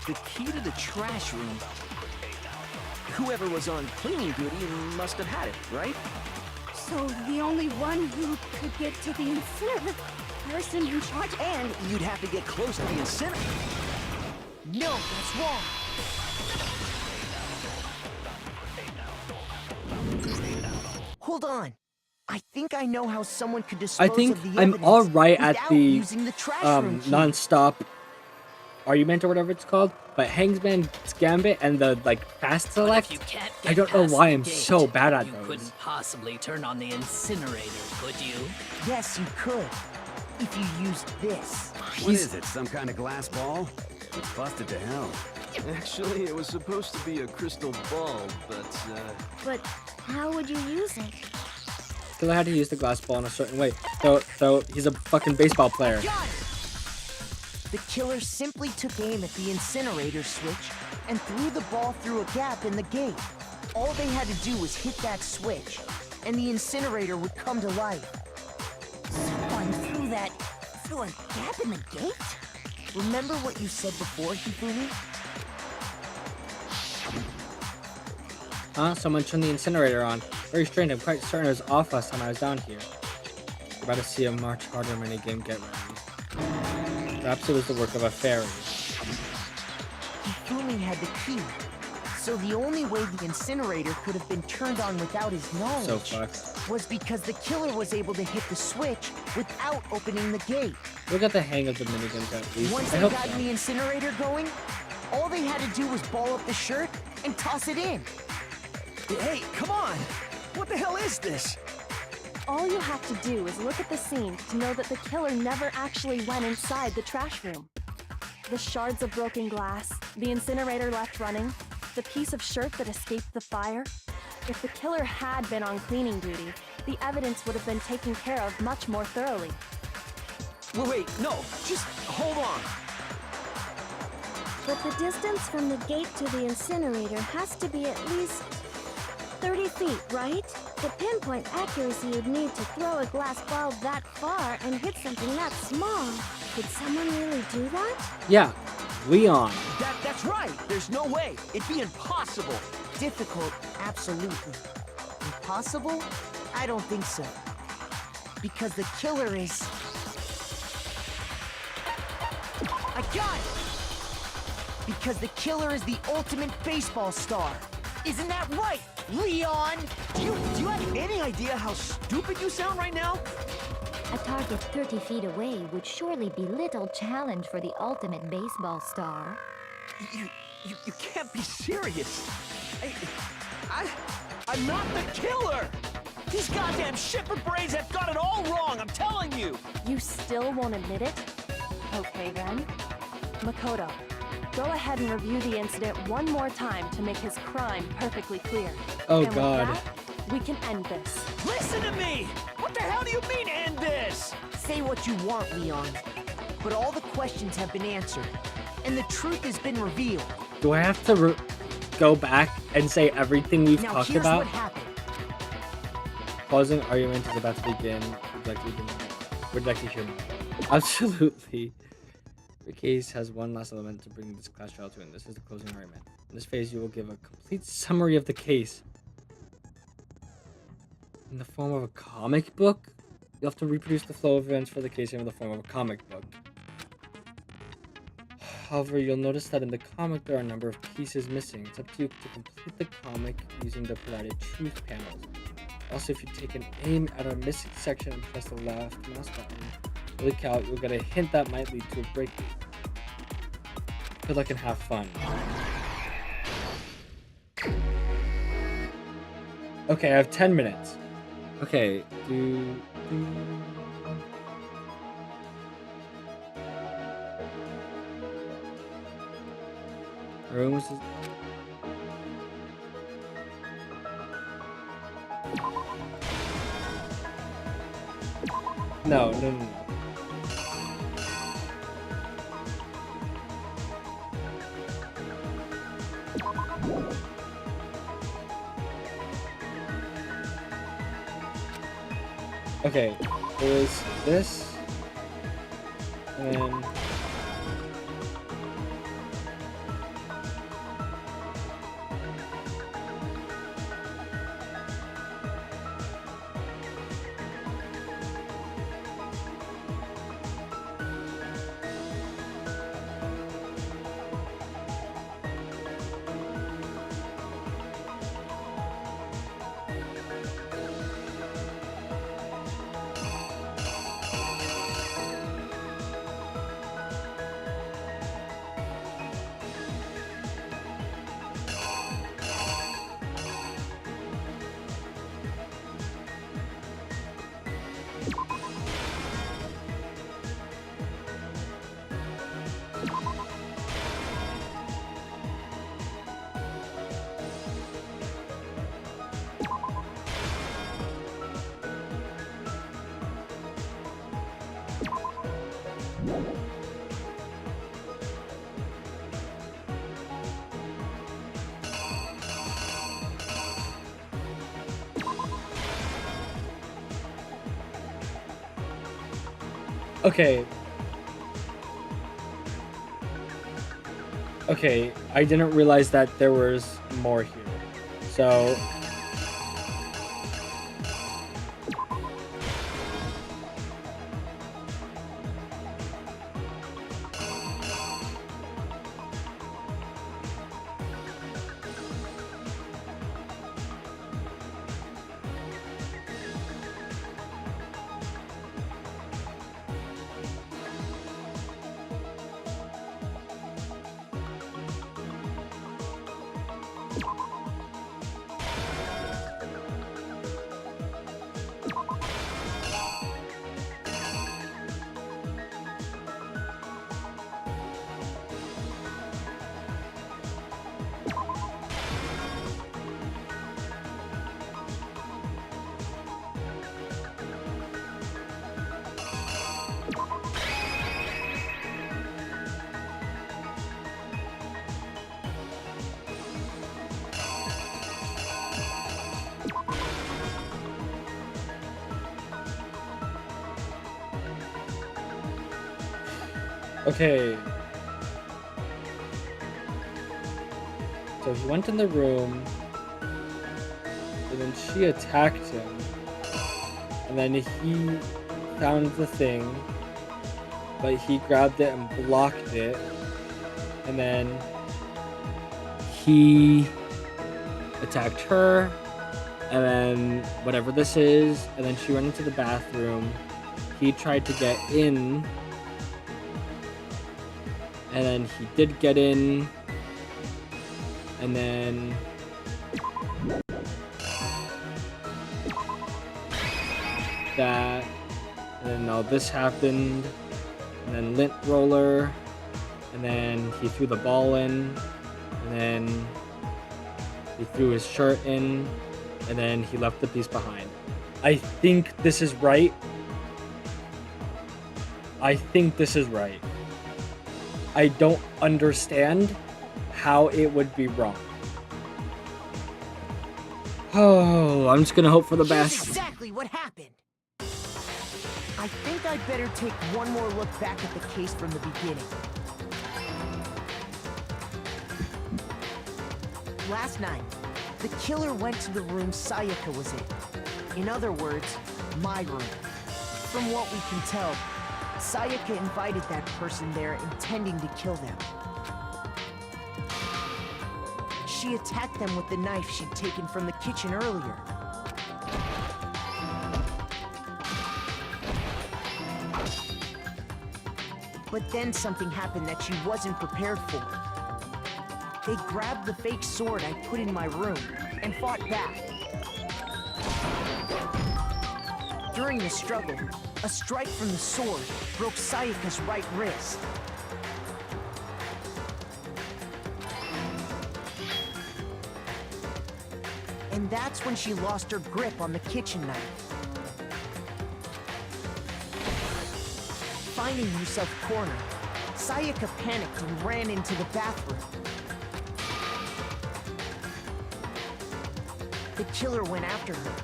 The key to the trash room. Whoever was on cleaning duty must have had it, right? So the only one who could get to the incinerator person in charge, And you'd have to get close to the incinerator. No, that's wrong. Hold on. I think I know how someone could dispose I think of the I'm evidence all right at without the using the trash room key. non-stop argument or whatever it's called, but Hangsman's Gambit and the like fast select, If you can't I get don't know past why the I'm gate, so bad at you those. couldn't possibly turn on the incinerator, could you? Yes, you could. If you used this. What is it, some kind of glass ball? It's busted to hell. Actually, it was supposed to be a crystal ball, but, But how would you use it? Because I had to use the glass ball in a certain way. So he's a fucking baseball player. Got it! The killer simply took aim at the incinerator switch and threw the ball through a gap in the gate. All they had to do was hit that switch, and the incinerator would come to life. Someone threw a gap in the gate? Remember what you said before, Hifumi? Huh? Someone turned the incinerator on. Very strange. I'm quite certain it was off last time I was down here. You're about to see a much harder minigame get ready. Perhaps it was the work of a fairy. Hifumi had the key, so the only way the incinerator could have been turned on without his So knowledge fucked. was because the killer was able to hit the switch without opening the gate. We'll get the hang of the minigame at least. Once I they hope got so. the incinerator going, all they had to do was ball up the shirt and toss it in. Hey, come on! What the hell is this? All you have to do is look at the scene to know that the killer never actually went inside the trash room. The shards of broken glass, the incinerator left running, the piece of shirt that escaped the fire. If the killer had been on cleaning duty, the evidence would have been taken care of much more thoroughly. Wait, no, just hold on. But the distance from the gate to the incinerator has to be at least 30 feet, right? The pinpoint accuracy you'd need to throw a glass ball that far and hit something that small. Could someone really do that? Yeah, Leon. That's right. There's no way. It'd be impossible. Difficult, absolutely. Impossible? I don't think so. Because the killer is... I got it! Because the killer is the ultimate baseball star. Isn't that right, Leon? Do you have any idea how stupid you sound right now? A target 30 feet away would surely be little challenge for the ultimate baseball star. You can't be serious. I'm not the killer! These goddamn shipper brains have got it all wrong, I'm telling you! You still won't admit it? Okay then. Makoto, go ahead and review the incident one more time to make his crime perfectly clear. Oh, and God. With that, we can end this. Listen to me! What the hell do you mean, end this? Say what you want, Leon. But all the questions have been answered, and the truth has been revealed. Do I have to go back and say everything we've Now talked here's about? what happened. Closing argument is about to begin. Would like to hear more. Absolutely. Your case has one last element to bring this class trial to an end. This is the closing argument. In this phase, you will give a complete summary of the case. In the form of a comic book? You'll have to reproduce the flow of events for the case in the form of a comic book. However, you'll notice that in the comic there are a number of pieces missing. It's up to you to complete the comic using the provided truth panels. Also, if you take an aim at a missing section and press the left mouse button, look out, you'll get a hint that might lead to a breakthrough. Good luck and have fun. Okay, I have 10 minutes. Okay, Rooms is... No. Okay, it was this, and then... Okay. Okay, I didn't realize that there was more here. So... Okay. So he went in the room, and then she attacked him, and then he found the thing, but he grabbed it and blocked it, and then he attacked her, and then whatever this is, and then she went into the bathroom. He tried to get in, and then he did get in, and then that, and then now this happened, and then lint roller, and then he threw the ball in, and then he threw his shirt in, and then he left the piece behind. I think this is right. I think this is right. I don't understand how it would be wrong. Oh, I'm just gonna hope for the Here's best. exactly what happened. I think I'd better take one more look back at the case from the beginning. Last night, the killer went to the room Sayaka was in. In other words, my room. From what we can tell, Sayaka invited that person there intending to kill them. She attacked them with the knife she'd taken from the kitchen earlier. But then something happened that she wasn't prepared for. They grabbed the fake sword I put in my room and fought back. During the struggle, a strike from the sword broke Sayaka's right wrist. And that's when she lost her grip on the kitchen knife. Finding herself cornered, Sayaka panicked and ran into the bathroom. The killer went after her,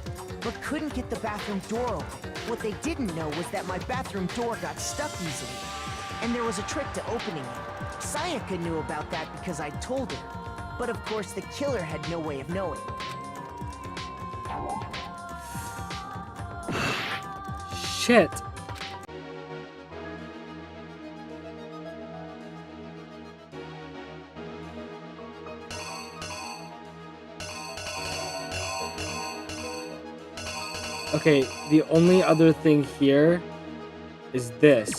but couldn't get the bathroom door open. What they didn't know was that my bathroom door got stuck easily, and there was a trick to opening it. Sayaka knew about that because I told her, but of course the killer had no way of knowing. Shit. Okay, the only other thing here is this.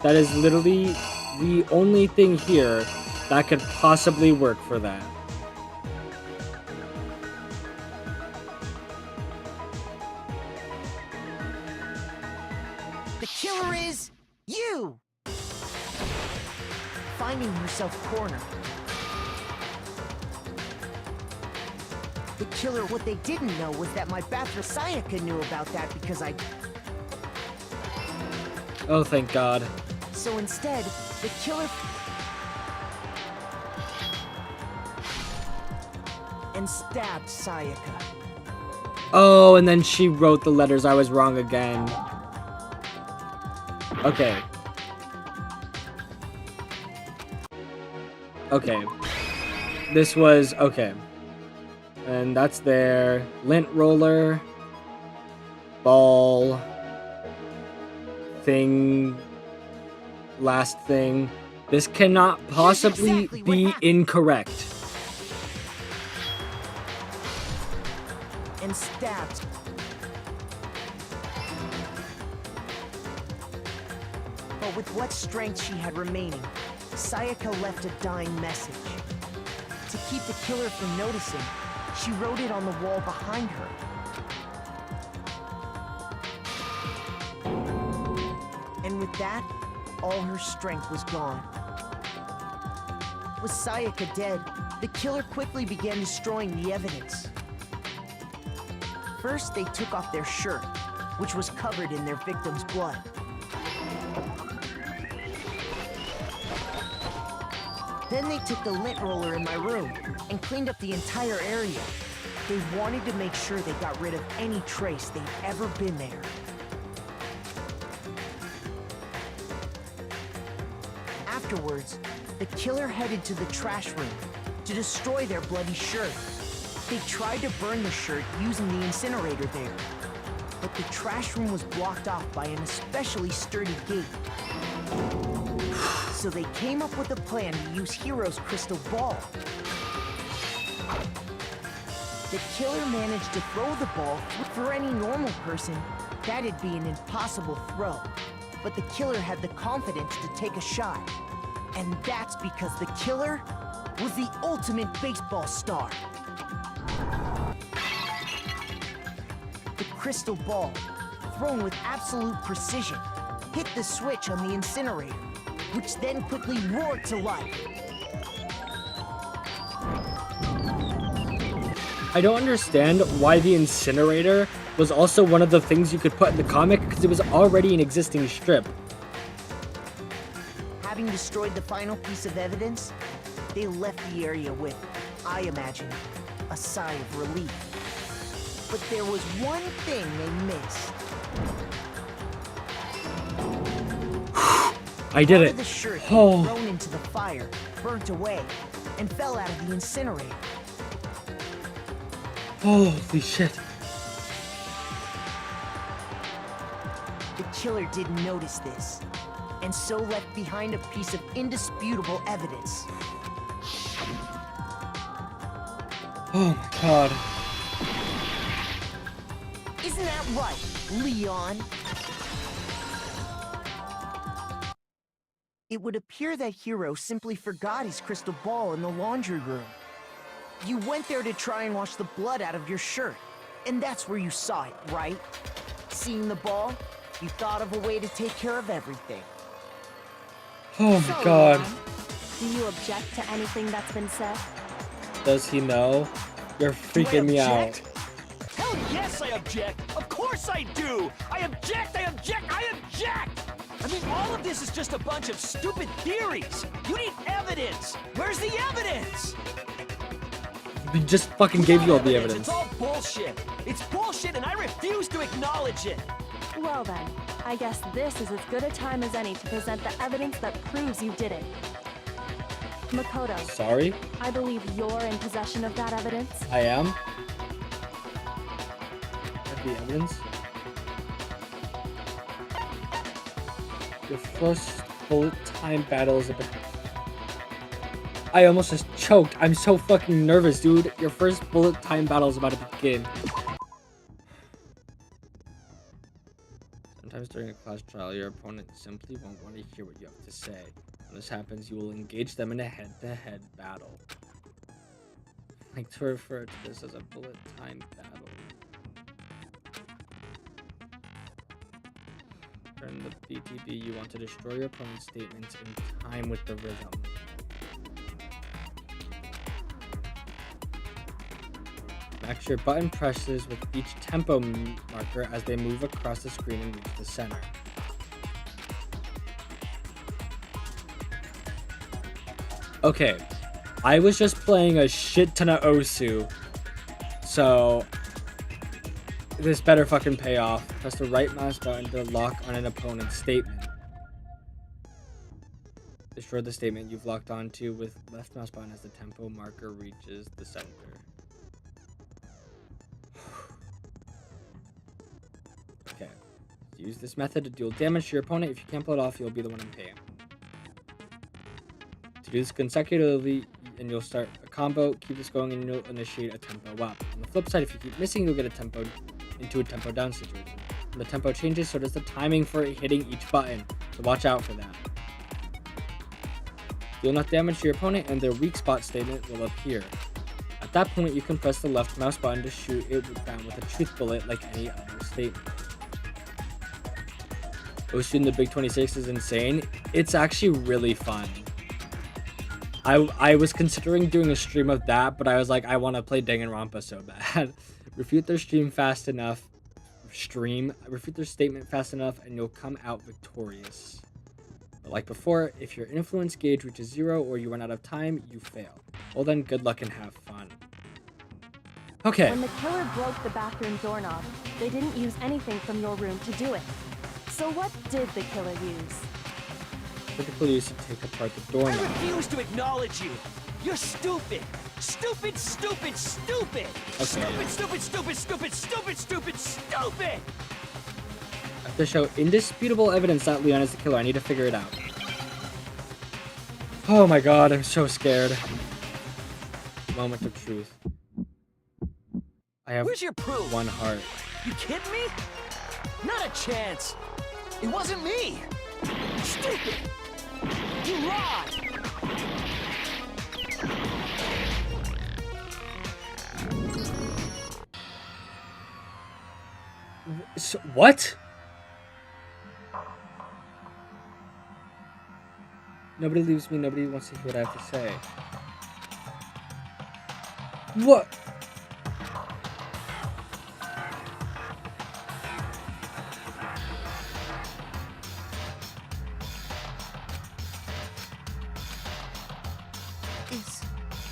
That is literally the only thing here that could possibly work for that. The killer is you! Finding herself cornered. The killer, what they didn't know was that my bathroom. Sayaka knew about that because I. Oh, thank God. So instead, the killer. And stabbed Sayaka. Oh, and then she wrote the letters. I was wrong again. Okay. Okay. This was... Okay. And that's their lint roller, ball, thing, last thing. This cannot possibly be incorrect. And stabbed. But with what strength she had remaining, Sayaka left a dying message. To keep the killer from noticing, she wrote it on the wall behind her. And with that, all her strength was gone. With Sayaka dead, the killer quickly began destroying the evidence. First, they took off their shirt, which was covered in their victim's blood. Then they took the lint roller in my room and cleaned up the entire area. They wanted to make sure they got rid of any trace they'd ever been there. Afterwards, the killer headed to the trash room to destroy their bloody shirt. They tried to burn the shirt using the incinerator there, but the trash room was blocked off by an especially sturdy gate. So they came up with a plan to use Hiro's crystal ball. The killer managed to throw the ball. For any normal person, that'd be an impossible throw. But the killer had the confidence to take a shot. And that's because the killer was the ultimate baseball star. The crystal ball, thrown with absolute precision, hit the switch on the incinerator, which then quickly roared to life. I don't understand why the incinerator was also one of the things you could put in the comic, because it was already an existing strip. Having destroyed the final piece of evidence, they left the area with, I imagine, a sigh of relief. But there was one thing they missed. I did Part it. of the shirt Oh. thrown into the fire, burnt away, and fell out of the incinerator. Holy shit. The killer didn't notice this, and so left behind a piece of indisputable evidence. Oh my God. Isn't that right, Leon? It would appear that Hiro simply forgot his crystal ball in the laundry room. You went there to try and wash the blood out of your shirt, and that's where you saw it, right? Seeing the ball, you thought of a way to take care of everything. Oh my God. Do you object to anything that's been said? Does he know? You're freaking me out. Hell yes, I object! Of course I do! I object! I object! I object! I mean, all of this is just a bunch of stupid theories! You need evidence! Where's the evidence? We just fucking gave you all the evidence. It's all bullshit. It's bullshit, and I refuse to acknowledge it. Well then, I guess this is as good a time as any to present the evidence that proves you did it. Makoto. Sorry? I believe you're in possession of that evidence. I am? The evidence? Your first bullet time battle is about... I almost just choked. I'm so fucking nervous, dude. Your first bullet time battle is about to begin. Sometimes during a class trial, your opponent simply won't want to hear what you have to say. When this happens, you will engage them in a head-to-head battle. I like to refer to this as a bullet time battle. During the BTB, you want to destroy your opponent's statements in time with the rhythm. Match your button presses with each tempo marker as they move across the screen and reach the center. Okay, I was just playing a shit ton of Osu, so this better fucking pay off. Press the right mouse button to lock on an opponent's statement. Destroy the statement you've locked onto with left mouse button as the tempo marker reaches the center. Okay. Use this method to deal damage to your opponent. If you can't pull it off, you'll be the one in pain. To do this consecutively, and you'll start a combo, keep this going, and you'll initiate a tempo up. On the flip side, if you keep missing, you'll get a tempo into a tempo down situation. When the tempo changes, so does the timing for hitting each button, so watch out for that. Deal enough damage to your opponent, and their weak spot statement will appear. At that point, you can press the left mouse button to shoot it down with a truth bullet like any other statement. Osu in the Big 26 is insane. It's actually really fun. I was considering doing a stream of that, but I was like, I want to play Danganronpa so bad. Refute their statement fast enough, and you'll come out victorious. But like before, if your influence gauge reaches 0 or you run out of time, you fail. Well then, good luck and have fun. Okay. When the killer broke the bathroom doorknob, they didn't use anything from your room to do it. So what did the killer use? Typically used to take apart the doorknob. I refuse to acknowledge you. You're stupid. Stupid, stupid, stupid. Okay. Stupid, stupid, stupid, stupid, stupid, stupid, stupid. I have to show indisputable evidence that Leon is the killer. I need to figure it out. Oh my god, I'm so scared. Moment of truth. I have Where's your proof? one heart. You kidding me? Not a chance. It wasn't me. Stupid. You lied. So, what? Nobody leaves me. Nobody wants to hear what I have to say. What?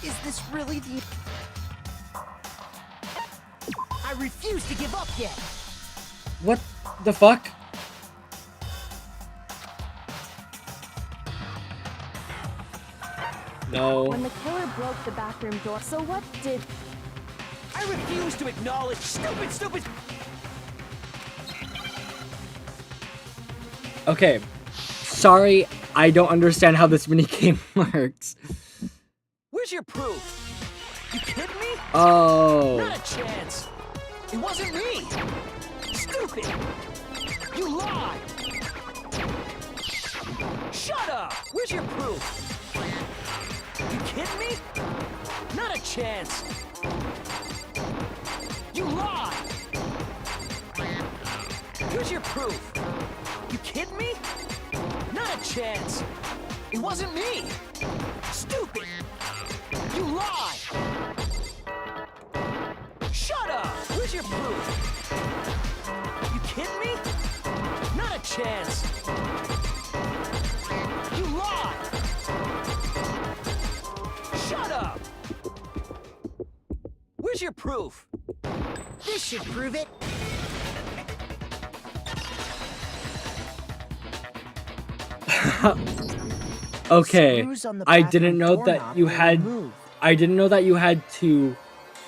Is this really the... I refuse to give up yet. What the fuck? No. When the killer broke the bathroom door, so what did... I refuse to acknowledge. Stupid, stupid. Okay. Sorry, I don't understand how this minigame works. Where's your proof? You kidding me? Oh. Not a chance. It wasn't me. Stupid. You lied. Shut up. Where's your proof? You kidding me? Not a chance. You lied. Where's your proof? You kidding me? Not a chance. It wasn't me. Stupid. You lied. Shut up. Where's your proof? You kidding me? Not a chance. You lied. Shut up. Where's your proof? This should prove it. Okay, Screws on the I didn't bathroom know that doorknob you were had. removed. I didn't know that you had to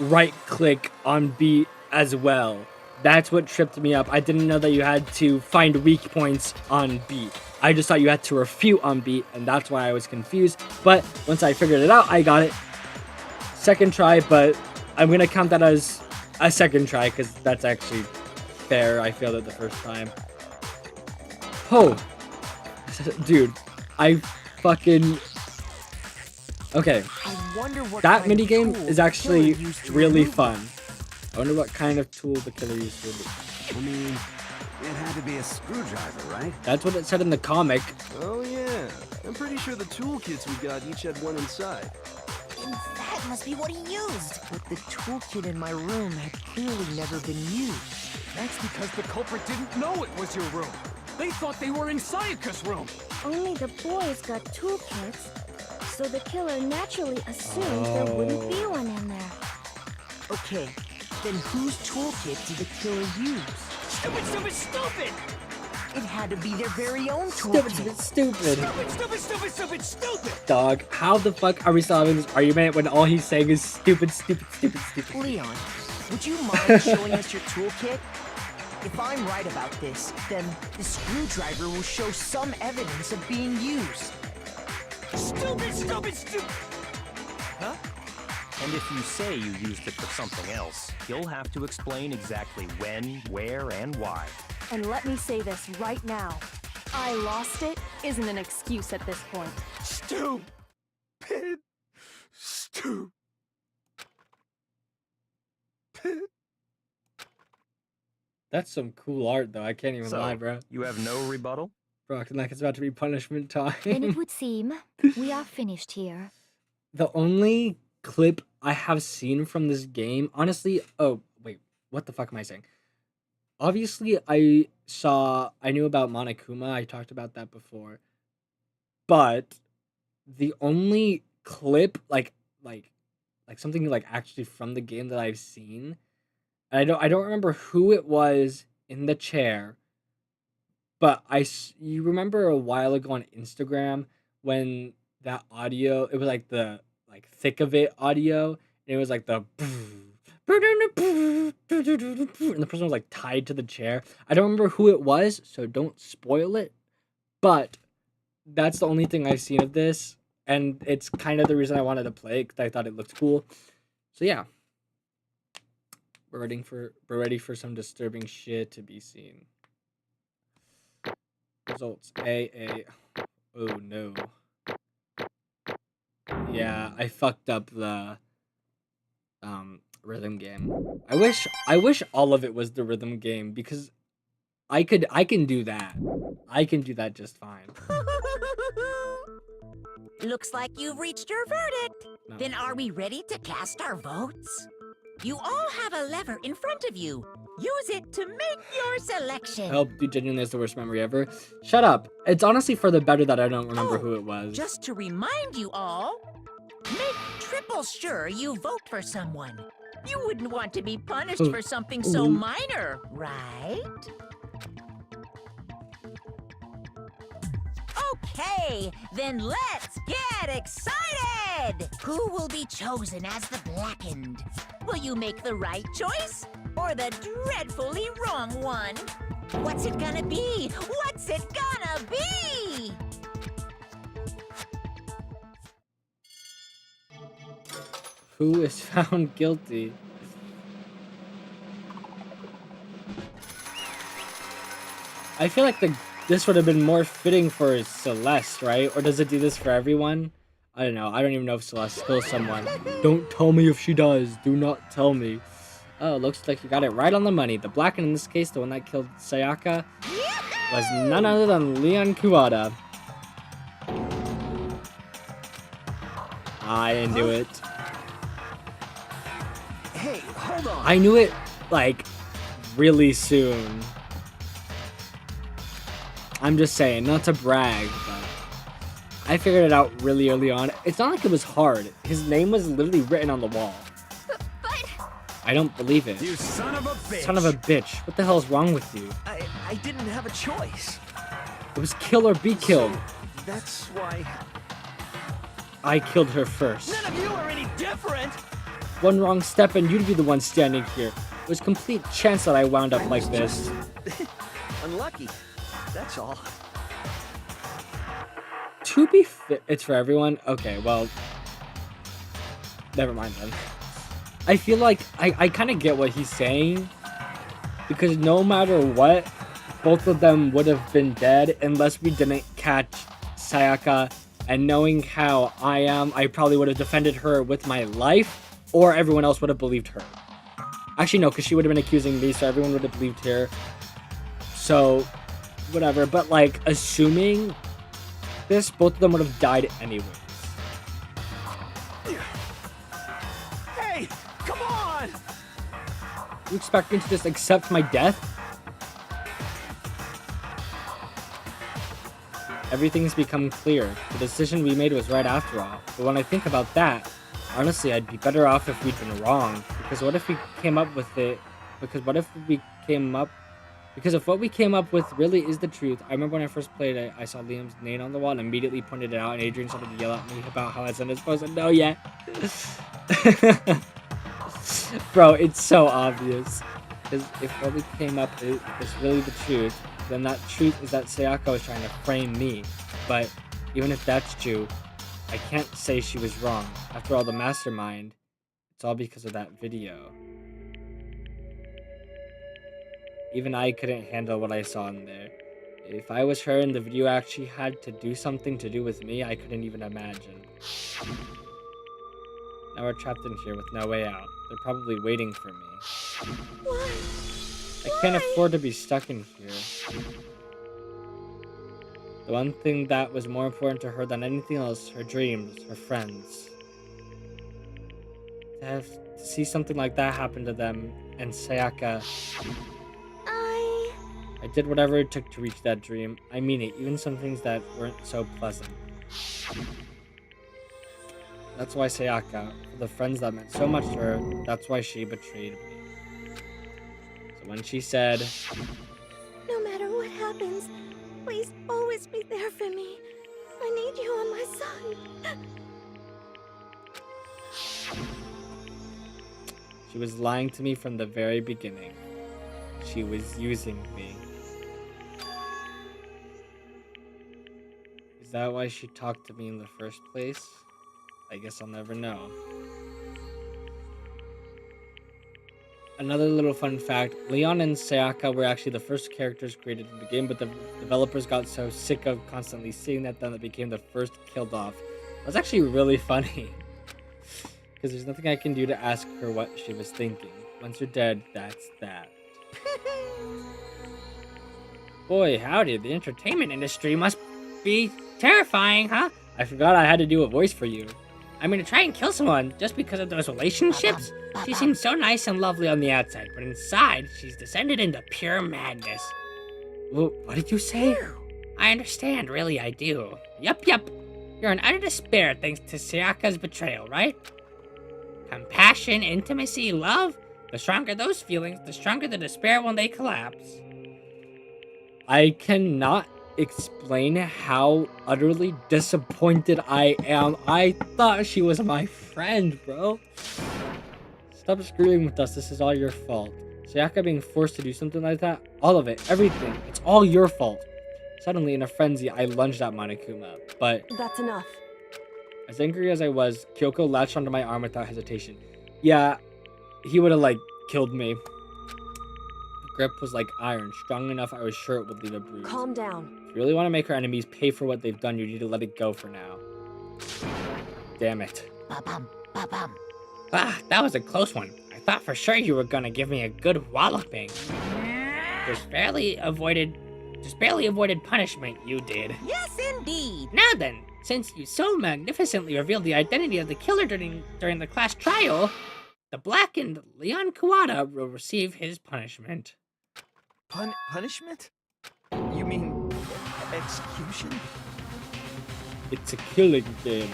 right-click on beat as well. That's what tripped me up. I didn't know that you had to find weak points on beat. I just thought you had to refute on beat, and that's why I was confused. But once I figured it out, I got it. Second try, but I'm gonna count that as a second try because that's actually fair. I failed it the first time. Oh, dude, I fucking. Okay, I wonder what that kind of minigame tool is the actually killer used to really remove them. fun. I wonder what kind of tool the killer used to remove. I mean, it had to be a screwdriver, right? That's what it said in the comic. Oh yeah, I'm pretty sure the toolkits we got each had one inside. And that must be what he used. But the toolkit in my room had clearly never been used. That's because the culprit didn't know it was your room. They thought they were in Sayaka's room. Only the boys got toolkits, so the killer naturally assumed there wouldn't be one in there. Okay, then whose toolkit did the killer use? Stupid, stupid, stupid! It had to be their very own Stupid, toolkit. stupid. Stupid, stupid, stupid, stupid, stupid! Dog, how the fuck are we still having this argument when all he's saying is stupid, stupid, stupid, stupid? Leon, would you mind showing us your toolkit? If I'm right about this, then the screwdriver will show some evidence of being used. Stupid, stupid, stupid! Huh? And if you say you used it for something else, you'll have to explain exactly when, where, and why. And let me say this right now. I lost it isn't an excuse at this point. Stupid! Stupid! That's some cool art, though. I can't even So, lie, bro. you have no rebuttal? Bro, acting like it's about to be punishment time. Then it would seem we are finished here. The only clip I have seen from this game, honestly, oh, wait, what the fuck am I saying? Obviously, I knew about Monokuma, I talked about that before, but the only clip, like something like actually from the game that I've seen, and I don't remember who it was in the chair, but you remember a while ago on Instagram when that audio, it was like the thick of it audio, and it was like the and the person was like tied to the chair. I don't remember who it was, so don't spoil it, but that's the only thing I've seen of this, and it's kind of the reason I wanted to play it, because I thought it looked cool. So yeah, we're ready for some disturbing shit to be seen. Results A. Oh no. Yeah, I fucked up the rhythm game. I wish all of it was the rhythm game, because I can do that. I can do that just fine. Looks like you've reached your verdict. No. Then are we ready to cast our votes? You all have a lever in front of you. Use it to make your selection. Help, dude, genuinely has the worst memory ever. Shut up. It's honestly for the better that I don't remember who it was. Just to remind you all, make triple sure you vote for someone. You wouldn't want to be punished for something so minor, right? Okay, then let's get excited! Who will be chosen as the Blackened? Will you make the right choice or the dreadfully wrong one? What's it gonna be? What's it gonna be? Who is found guilty? I feel like this would have been more fitting for Celeste, right? Or does it do this for everyone? I don't know. I don't even know if Celeste kills someone. Don't tell me if she does. Do not tell me. Oh, looks like you got it right on the money. The Blackened, in this case, the one that killed Sayaka, was none other than Leon Kuwata. I knew it. Hey, hold on. I knew it, like, really soon. I'm just saying, not to brag, but I figured it out really early on. It's not like it was hard. His name was literally written on the wall. But I don't believe it. You son of a bitch! Son of a bitch. What the hell is wrong with you? I didn't have a choice. It was kill or be killed. So that's why... I killed her first. None of you are any different! One wrong step and you'd be the one standing here. It was complete chance that I wound up like this. Unlucky. That's all. To be fair, it's for everyone? Okay, well... Never mind then. I feel like I kind of get what he's saying. Because no matter what, both of them would have been dead unless we didn't catch Sayaka. And knowing how I am, I probably would have defended her with my life, or everyone else would have believed her. Actually, no, because she would have been accusing me, so everyone would have believed her. So, whatever. But, like, assuming this, both of them would have died anyways. Hey, come on! You expect me to just accept my death? Everything's become clear. The decision we made was right after all. But when I think about that, honestly, I'd be better off if we'd been wrong. Because what if we came up with it? Because what if we came up... Because if what we came up with really is the truth... I remember when I first played it, I saw Liam's name on the wall and immediately pointed it out, and Adrian started to yell at me about how I wasn't supposed to know yet. Bro, it's so obvious. Because if what we came up with is really the truth, then that truth is that Sayaka was trying to frame me. But even if that's true, I can't say she was wrong. After all, the mastermind, it's all because of that video. Even I couldn't handle what I saw in there. If I was her and the video actually had to do something to do with me, I couldn't even imagine. Now we're trapped in here with no way out. They're probably waiting for me. Why? I can't afford to be stuck in here. The one thing that was more important to her than anything else, her dreams, her friends. To see something like that happen to them, and Sayaka... I did whatever it took to reach that dream. I mean it, even some things that weren't so pleasant. That's why Sayaka, for the friends that meant so much to her, that's why she betrayed me. So when she said... No matter what happens, please always be there for me. I need you on my side. She was lying to me from the very beginning. She was using me. Is that why she talked to me in the first place? I guess I'll never know. Another little fun fact, Leon and Sayaka were actually the first characters created in the game, but the developers got so sick of constantly seeing that then it became the first killed off. That's actually really funny. Because there's nothing I can do to ask her what she was thinking. Once you're dead, that's that. Boy, howdy, the entertainment industry must be terrifying, huh? I forgot I had to do a voice for you. I'm gonna try and kill someone just because of those relationships? She seems so nice and lovely on the outside, but inside, she's descended into pure madness. What did you say? I understand, really, I do. Yup. You're in utter despair thanks to Sayaka's betrayal, right? Compassion, intimacy, love? The stronger those feelings, the stronger the despair when they collapse. I cannot explain how utterly disappointed I am. I thought she was my friend, bro. Stop screwing with us. This is all your fault. Sayaka being forced to do something like that, all of it, everything, it's all your fault. Suddenly, in a frenzy, I lunged at Monokuma, but... That's enough. As angry as I was, Kyoko latched onto my arm without hesitation. Yeah, he would have, like, killed me. The grip was like iron, strong enough I was sure it would leave a bruise. Calm down. If you really want to make her enemies pay for what they've done, you need to let it go for now. Damn it. Ba-bum. Ah, that was a close one. I thought for sure you were gonna give me a good walloping. Just barely avoided punishment, you did. Yes, indeed. Now then, since you so magnificently revealed the identity of the killer during the class trial, the blackened Leon Kawada will receive his punishment. Punishment? You mean execution? It's a killing game.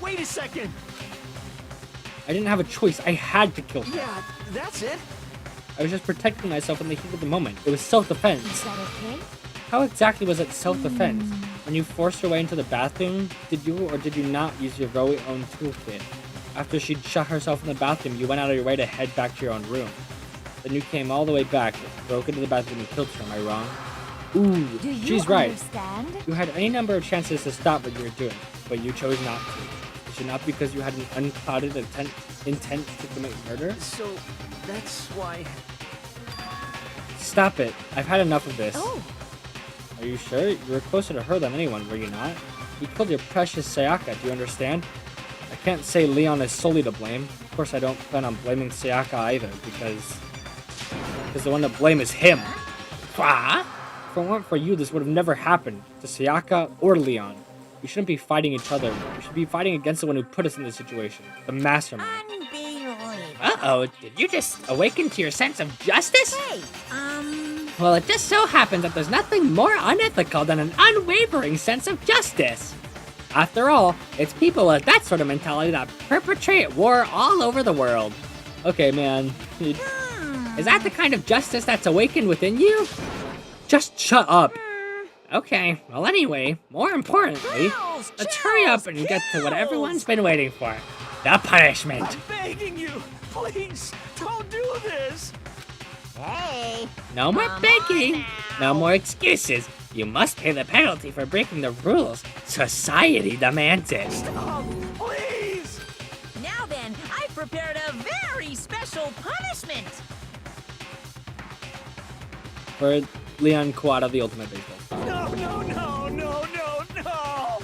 Wait a second! I didn't have a choice. I had to kill her. Yeah, that's it. I was just protecting myself in the heat of the moment. It was self-defense. Is that okay? How exactly was it self-defense? When you forced your way into the bathroom, did you or did you not use your very own toolkit? After she'd shut herself in the bathroom, you went out of your way to head back to your own room. Then you came all the way back, broke into the bathroom and killed her, am I wrong? Ooh, Do you she's right. understand? You had any number of chances to stop what you were doing, but you chose not to. Is it not because you had an unclouded intent to commit murder? So, that's why... Stop it. I've had enough of this. Oh, Are you sure? You were closer to her than anyone, were you not? You killed your precious Sayaka, do you understand? I can't say Leon is solely to blame. Of course, I don't plan on blaming Sayaka either, because the one to blame is him. If it weren't for you, this would have never happened, to Sayaka or Leon. We shouldn't be fighting each other. We should be fighting against the one who put us in this situation, the mastermind. Uh-oh, did you just awaken to your sense of justice? Hey, Well, it just so happens that there's nothing more unethical than an unwavering sense of justice. After all, it's people with that sort of mentality that perpetrate war all over the world. Okay, man. Is that the kind of justice that's awakened within you? Just shut up. Okay, well anyway, more importantly, let's hurry up and get to what everyone's been waiting for. The punishment. I'm begging you, please, don't do this. hey. No more begging, no more excuses. You must pay the penalty for breaking the rules. Society demands it. Stop, please. Now then, I've prepared a very special punishment. For Leon Kawada, the ultimate baseball. No, no, no, no, no, no.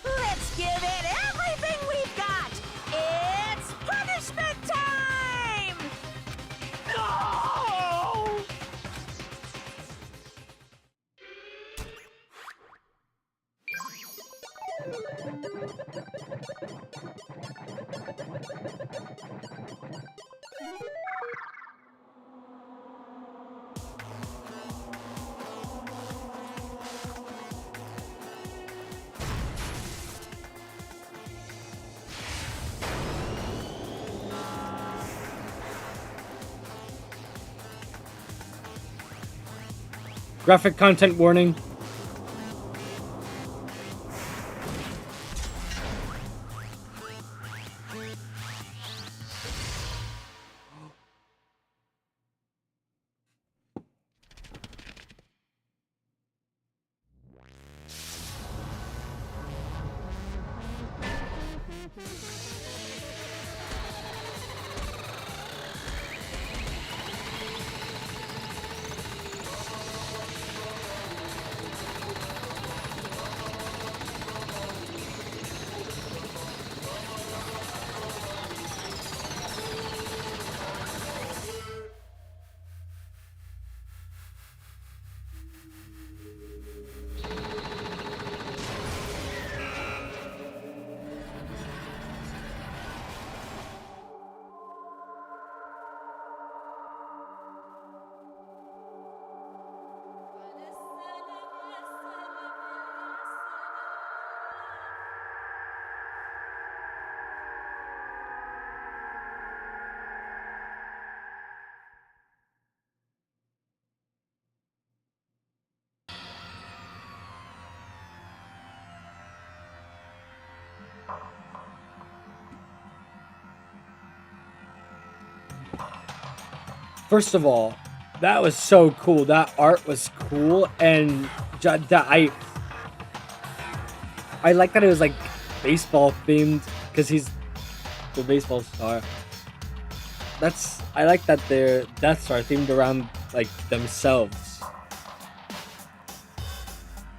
Let's give it everything we've got. It's punishment time. No! Graphic content warning. First of all, that was so cool. That art was cool, and I like that it was like baseball themed because he's the baseball star. I like that their deaths are themed around like themselves.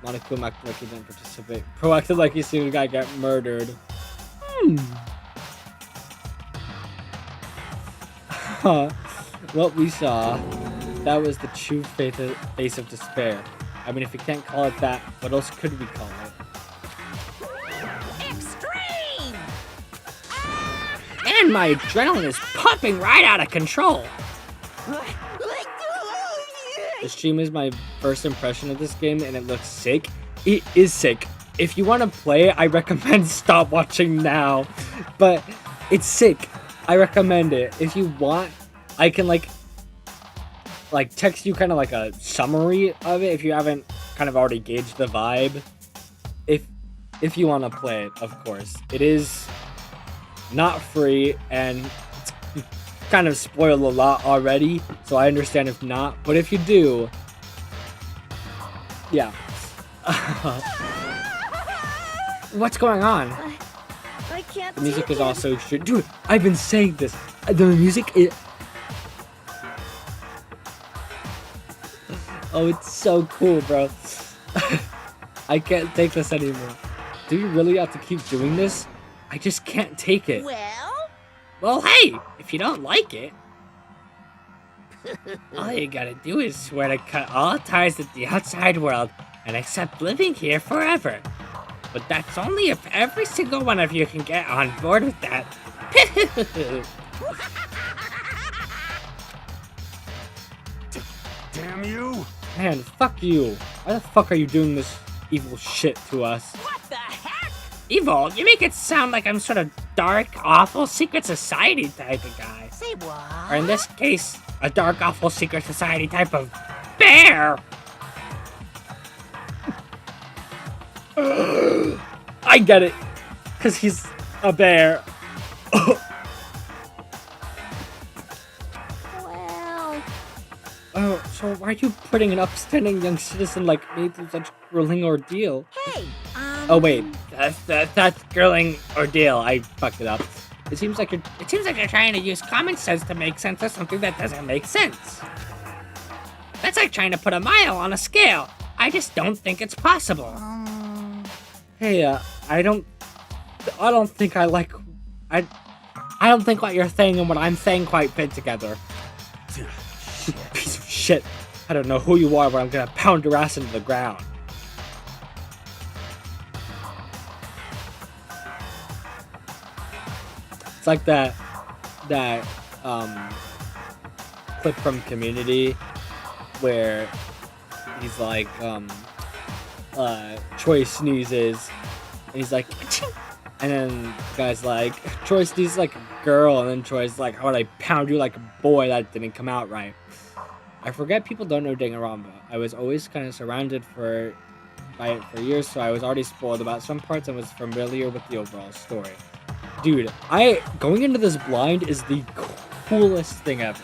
Monokuma acted like he didn't participate. Pro acted like he seen a guy get murdered. What we saw, that was the true face of despair. I mean, if you can't call it that, what else could we call it? Extreme! And my adrenaline is pumping right out of control. The stream is my first impression of this game, and it looks sick. It is sick. If you want to play it, I recommend stop watching now. But it's sick. I recommend it. If you want, I can like text you kind of like a summary of it if you haven't kind of already gauged the vibe. If you want to play it, of course. It is not free, and it's kind of spoiled a lot already, so I understand if not. But if you do, yeah. What's going on? I can't. The music take is it. also shit. Dude, I've been saying this. The music is... Oh, it's so cool, bro. I can't take this anymore. Do you really have to keep doing this? I just can't take it. Well, hey, if you don't like it, all you gotta do is swear to cut all ties with the outside world and accept living here forever. But that's only if every single one of you can get on board with that. Damn you! Man, fuck you. Why the fuck are you doing this evil shit to us? Evil? You make it sound like I'm sort of dark, awful, secret society type of guy. Say what? Or in this case, a dark, awful, secret society type of bear. I get it. Because he's a bear. Well, Oh, so why are you putting an upstanding young citizen like me through such a grueling ordeal? Hey, Oh wait, That's grilling ordeal. I fucked it up. It seems like you're trying to use common sense to make sense of something that doesn't make sense. That's like trying to put a mile on a scale. I just don't think it's possible. Hey, I don't think I don't think what you're saying and what I'm saying quite fit together. You piece of shit. I don't know who you are, but I'm gonna pound your ass into the ground. It's like that clip from Community where he's like Troy sneezes and he's like "Aching!" And then the guy's like, Troy sneezes like a girl, and then Troy's like, how would I pound you like a boy? That didn't come out right. I forget people don't know Danganronpa. I was always kind of surrounded by it for years, so I was already spoiled about some parts and was familiar with the overall story. Dude, going into this blind is the coolest thing ever.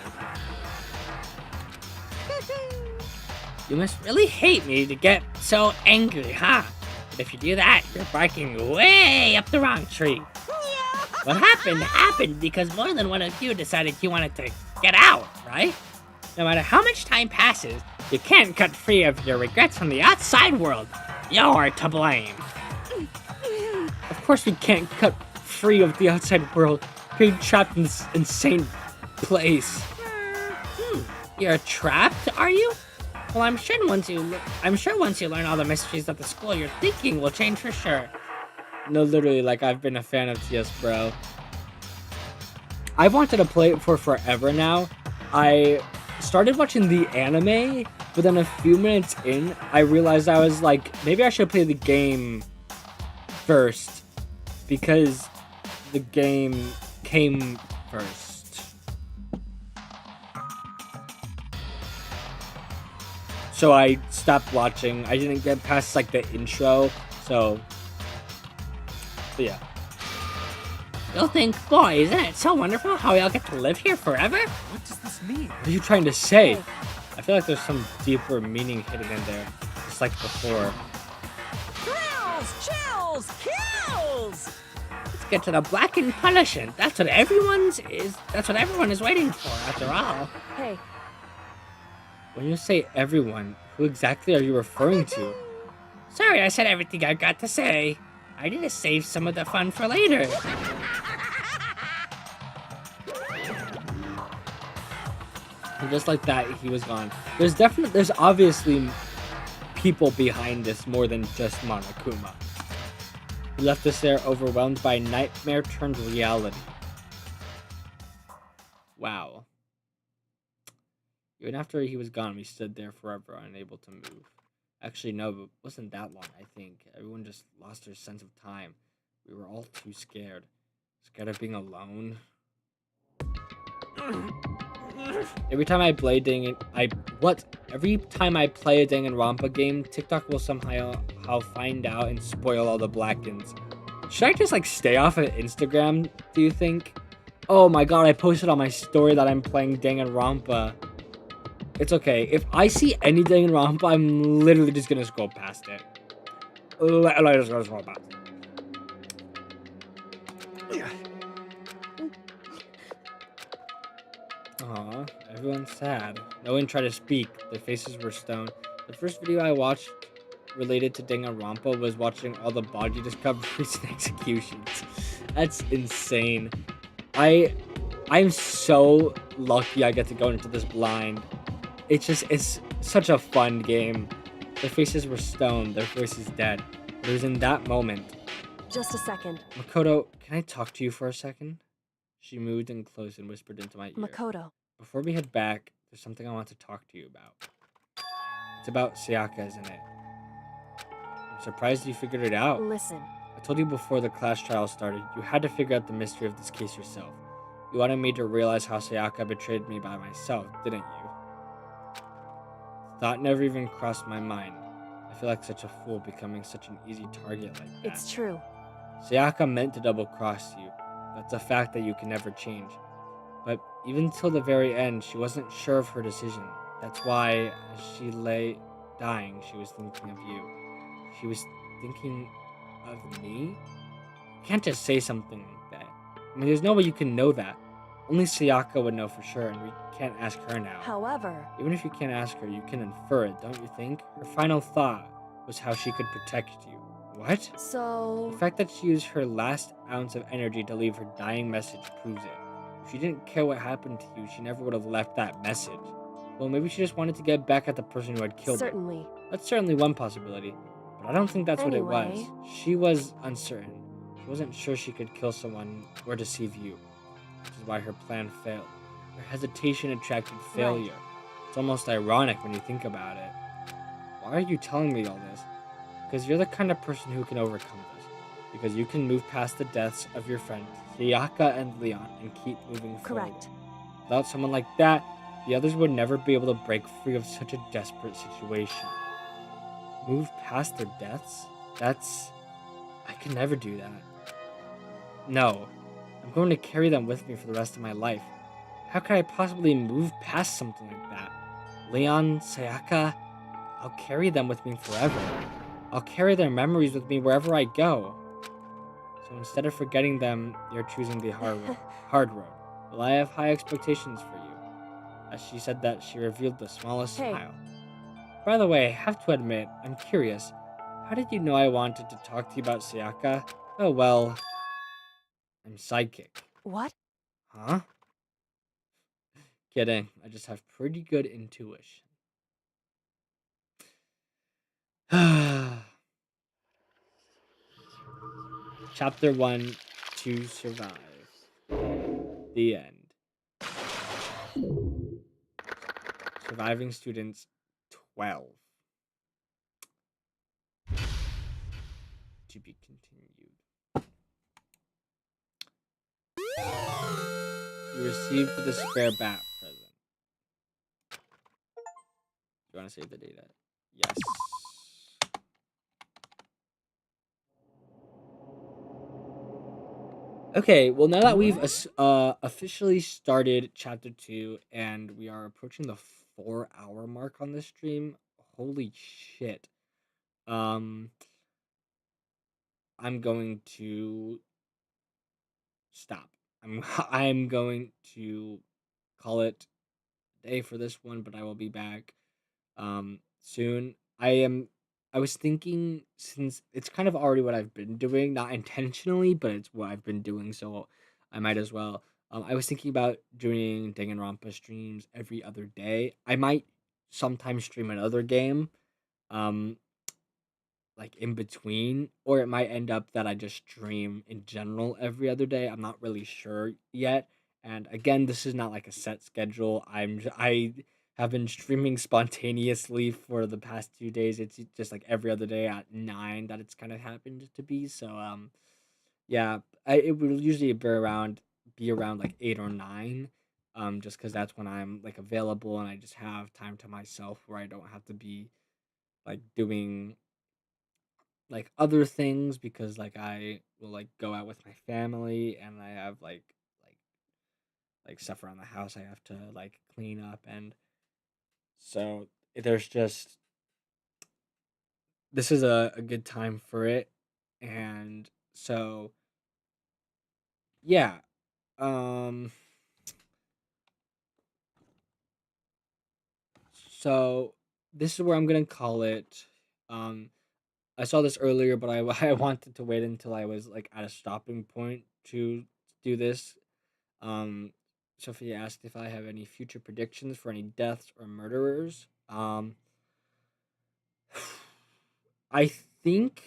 You must really hate me to get so angry, huh? But if you do that, you're barking way up the wrong tree. What happened because more than one of you decided you wanted to get out, right? No matter how much time passes, you can't cut free of your regrets from the outside world. You're to blame. Of course we can't cut free of the outside world, being trapped in this insane place. You're trapped, are you? Well, I'm sure once you learn all the mysteries of the school, your thinking will change for sure. No, literally, like, I've been a fan of TS Bro. I've wanted to play it for forever now. I started watching the anime, but then a few minutes in, I realized I was like, maybe I should play the game first, because the game came first. So I stopped watching. I didn't get past like the intro, so yeah. You'll think, boy, isn't it so wonderful how we all get to live here forever? What does this mean? What are you trying to say? I feel like there's some deeper meaning hidden in there, just like before. Thrills, chills, kills! Let's get to the blackened punishment. That's what everyone is waiting for, after all. Hey, When you say everyone, who exactly are you referring to? Sorry, I said everything I've got to say. I need to save some of the fun for later. And just like that, he was gone. There's obviously people behind this more than just Monokuma. He left us there overwhelmed by nightmare turned reality. Wow. Even after he was gone, we stood there forever, unable to move. Actually, no, it wasn't that long, I think. Everyone just lost their sense of time. We were all too scared. Scared of being alone. Every time I play Every time I play a Danganronpa game, TikTok will somehow find out and spoil all the black-ins. Should I just like stay off of Instagram, do you think? Oh my god, I posted on my story that I'm playing Danganronpa. It's okay. If I see any Danganronpa, I'm literally just gonna scroll past it. Just gonna scroll past it. Aw, everyone's sad. No one tried to speak. Their faces were stone. The first video I watched related to Danganronpa was watching all the body discoveries and executions. That's insane. I'm so lucky I get to go into this blind. It's such a fun game. Their faces were stone, their voices dead. It was in that moment. Just a second. Makoto, can I talk to you for a second? She moved and close and whispered into my ear. Makoto. Before we head back, there's something I want to talk to you about. It's about Sayaka, isn't it? I'm surprised you figured it out. Listen. I told you before the class trial started, you had to figure out the mystery of this case yourself. You wanted me to realize how Sayaka betrayed me by myself, didn't you? The thought never even crossed my mind. I feel like such a fool becoming such an easy target like that. It's true. Sayaka meant to double-cross you. That's a fact that you can never change. But even till the very end, she wasn't sure of her decision. That's why, as she lay dying, she was thinking of you. She was thinking of me? You can't just say something like that. I mean, there's no way you can know that. Only Sayaka would know for sure, and we can't ask her now. However... Even if you can't ask her, you can infer it, don't you think? Her final thought was how she could protect you. What? So... The fact that she used her last ounce of energy to leave her dying message proves it. If she didn't care what happened to you, she never would have left that message. Well, maybe she just wanted to get back at the person who had killed her. Certainly. That's certainly one possibility. But I don't think that's what it was. She was uncertain. She wasn't sure she could kill someone or deceive you. Which is why her plan failed. Her hesitation attracted failure. Right. It's almost ironic when you think about it. Why are you telling me all this? Because you're the kind of person who can overcome this. Because you can move past the deaths of your friends, Sayaka and Leon, and keep moving forward. Correct. Without someone like that, the others would never be able to break free of such a desperate situation. Move past their deaths? I could never do that. No. I'm going to carry them with me for the rest of my life. How could I possibly move past something like that? Leon, Sayaka, I'll carry them with me forever. I'll carry their memories with me wherever I go. So instead of forgetting them, you're choosing the hard road. Well, I have high expectations for you. As she said that, she revealed the smallest smile. By the way, I have to admit, I'm curious. How did you know I wanted to talk to you about Sayaka? Oh, well, I'm psychic. What? Huh? Kidding. I just have pretty good intuition. Chapter 1, To Survive. The end. Surviving students 12. To be continued. You received the spare bat present. Do you want to save the data? Yes. Okay, well, now that we've officially started Chapter 2, and we are approaching the 4-hour mark on this stream, holy shit. I'm going to stop. I'm going to call it a day for this one, but I will be back soon. I was thinking, since it's kind of already what I've been doing, not intentionally, but it's what I've been doing, so I might as well. I was thinking about doing Danganronpa streams every other day. I might sometimes stream another game, like in between, or it might end up that I just stream in general every other day. I'm not really sure yet. And again, this is not like a set schedule. I have been streaming spontaneously for the past 2 days. It's just like every other day at 9 that it's kind of happened to be. So yeah, it will usually be around like 8 or 9. just because that's when I'm like available and I just have time to myself where I don't have to be like doing like other things because like I will like go out with my family and I have like like stuff around the house I have to like clean up, and so there's just this is a good time for it. And so yeah, um so this is where I'm gonna call it. um I saw this earlier, but I wanted to wait until I was like at a stopping point to do this. um Sophia asked if I have any future predictions for any deaths or murderers. I think,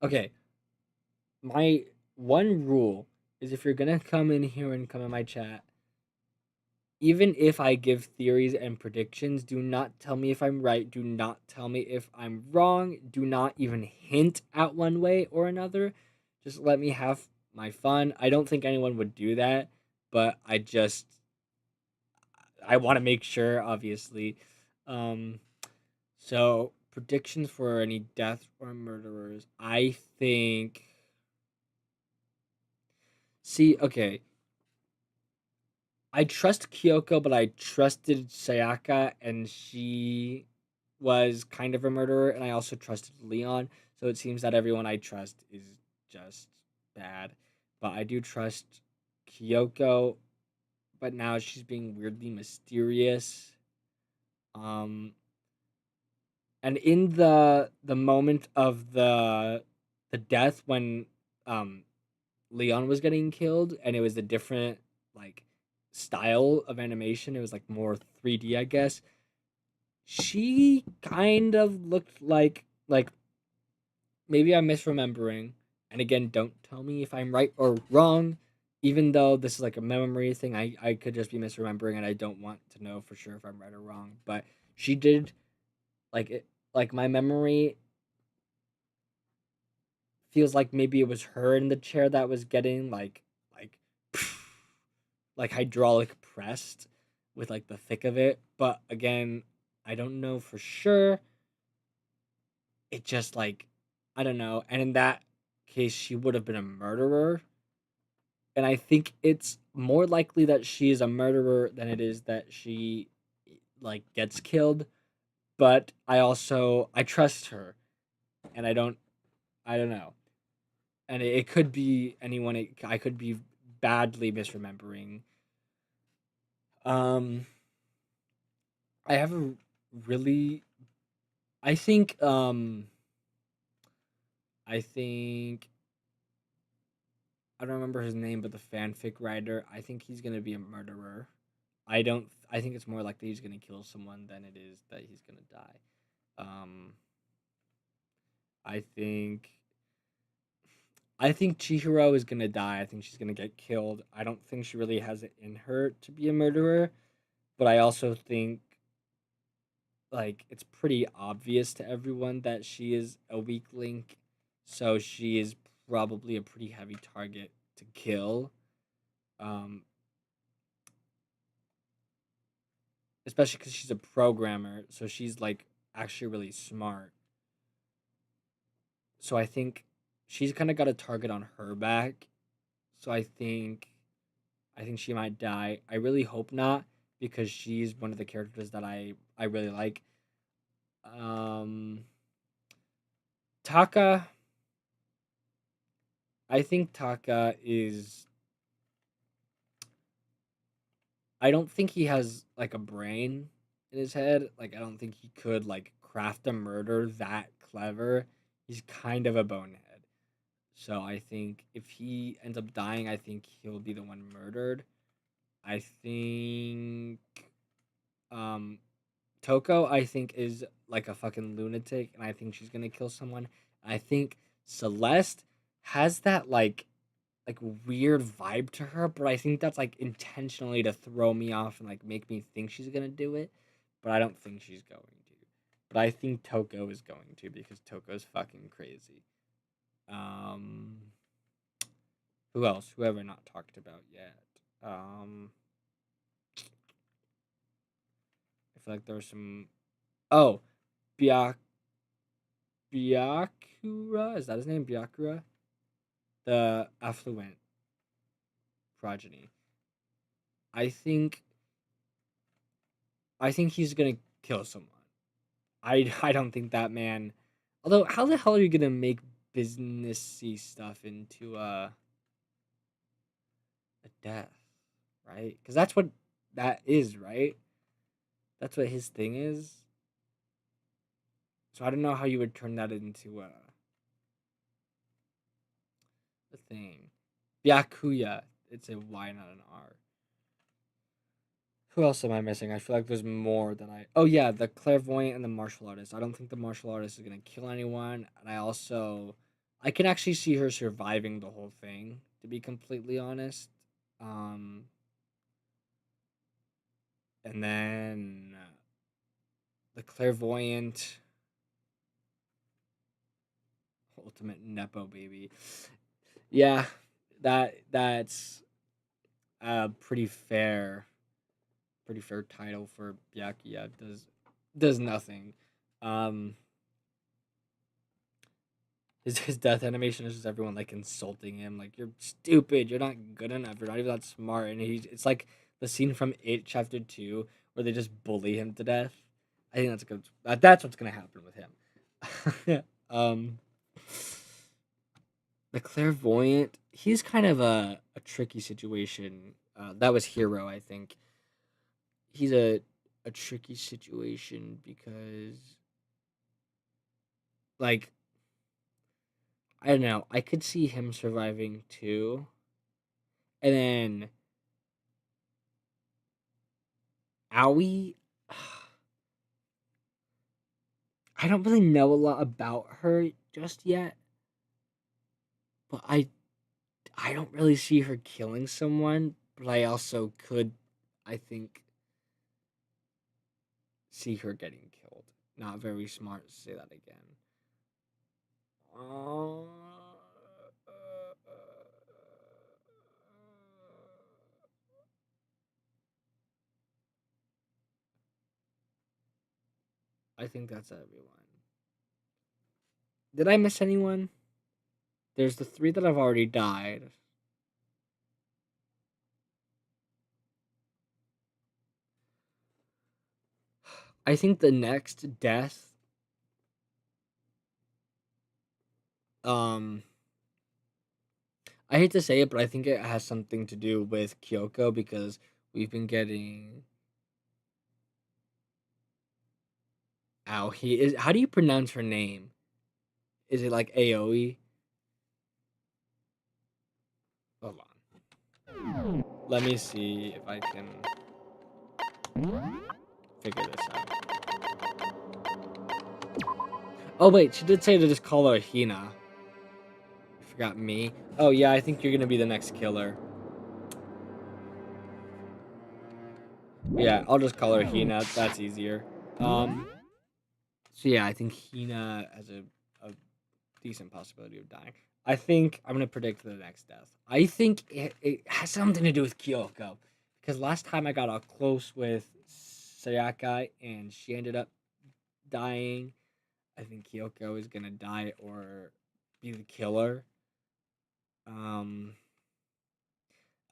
okay, my one rule is if you're gonna come in here and come in my chat, even if I give theories and predictions, do not tell me if I'm right. Do not tell me if I'm wrong. Do not even hint at one way or another. Just let me have my fun. I don't think anyone would do that, but I want to make sure, obviously. Um, so predictions for any deaths or murderers. I think. See, okay. I trust Kyoko, but I trusted Sayaka, and she was kind of a murderer, and I also trusted Leon. So it seems that everyone I trust is just bad. But I do trust Kyoko, but now she's being weirdly mysterious. Um, and in the moment of the death when um Leon was getting killed, and it was a different like style of animation. It was like more 3D, I guess. She kind of looked like maybe I'm misremembering. And again, don't tell me if I'm right or wrong. Even though this is like a memory thing, I could just be misremembering, and I don't want to know for sure if I'm right or wrong. But she did like it. Like my memory feels like maybe it was her in the chair that was getting like like hydraulic pressed with like the thick of it. But again, I don't know for sure. It just like I don't know. And in that case, she would have been a murderer. And I think it's more likely that she is a murderer than it is that she like gets killed. But I trust her, and I don't know. And it could be anyone. I could be badly misremembering. Um, I have a really. I think. I think. I don't remember his name, but the fanfic writer. I think he's gonna be a murderer. I don't. I think it's more likely he's gonna kill someone than it is that he's gonna die. Um. I think. I think Chihiro is gonna die. I think she's gonna get killed. I don't think she really has it in her to be a murderer, but I also think like it's pretty obvious to everyone that she is a weak link, so she is probably a pretty heavy target to kill. Um, Especially because she's a programmer, so she's like actually really smart. So I think she's kind of got a target on her back. So I think she might die. I really hope not, because she's one of the characters that I really like. Um, Taka. I think Taka is. I don't think he has like a brain in his head. Like I don't think he could like craft a murder that clever. He's kind of a bonehead. So I think if he ends up dying, I think he'll be the one murdered. I think um Toko, I think, is like a fucking lunatic, and I think she's gonna kill someone. I think Celeste has that like weird vibe to her, but I think that's like intentionally to throw me off and like make me think she's gonna do it. But I don't think she's going to. But I think Toko is going to, because Toko's fucking crazy. Um, who else? Who have I not talked about yet? Um, I feel like there was some. Oh, Byakura, is that his name? Byakura, the affluent progeny. I think. I think he's gonna kill someone. I don't think that man. Although, how the hell are you gonna make businessy stuff into a death, right? Because that's what that is, right? That's what his thing is. So I don't know how you would turn that into a thing. Byakuya. It's a Y, not an R. Who else am I missing? I feel like there's more than I. Oh yeah, the clairvoyant and the martial artist. I don't think the martial artist is gonna kill anyone, and I can actually see her surviving the whole thing. To be completely honest, and then the clairvoyant, ultimate nepo baby. Yeah, that's a pretty fair title for Byakuya. Does nothing. Um, his death animation is just everyone like insulting him, like you're stupid, you're not good enough, you're not even that smart, and it's like the scene from It Chapter 2 where they just bully him to death. I think that's what's gonna happen with him. The clairvoyant, he's kind of a tricky situation. That was Hero, I think. He's a tricky situation because, like, I don't know. I could see him surviving too, and then Aoi. I don't really know a lot about her just yet, but I don't really see her killing someone. But I also could, I think, see her getting killed. Not very smart to say that again. I think that's everyone. Did I miss anyone? There's the 3 that have already died. I think the next death, I hate to say it, but I think it has something to do with Kyoko because we've been getting. Ow, he is. How do you pronounce her name? Is it like Aoi? Hold on. Let me see if I can figure this out. Oh wait, she did say to just call her Hina. I forgot me. Oh yeah, I think you're gonna be the next killer. Yeah, I'll just call her Hina. That's easier. So yeah, I think Hina has a decent possibility of dying. I think I'm gonna predict the next death. I think it has something to do with Kyoko. Because last time I got close with Sayaka and she ended up dying. I think Kyoko is gonna die or be the killer. And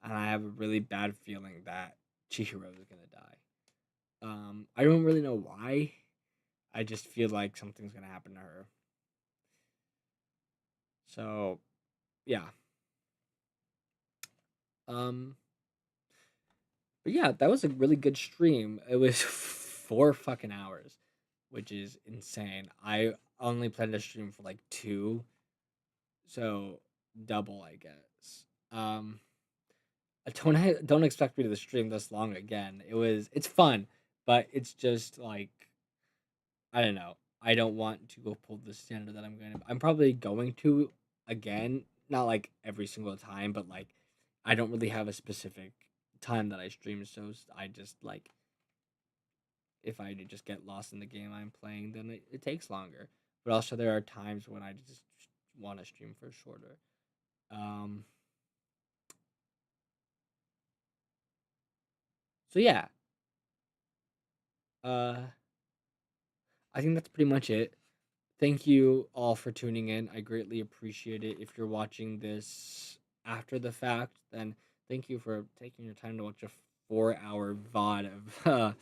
I have a really bad feeling that Chihiro is gonna die. I don't really know why. I just feel like something's gonna happen to her. So, yeah. But yeah, that was a really good stream. It was 4 fucking hours, which is insane. I only planned to stream for like 2, so double, I guess. Don't expect me to stream this long again. It's fun, but it's just like I don't know. I don't want to go pull the standard that I'm probably going to again, not like every single time, but like I don't really have a specific time that I stream, so I just like if I just get lost in the game I'm playing, then it takes longer. But also there are times when I just want to stream for shorter. Um So yeah, I think that's pretty much it. Thank you all for tuning in. I greatly appreciate it. If you're watching this after the fact, then thank you for taking your time to watch a 4-hour VOD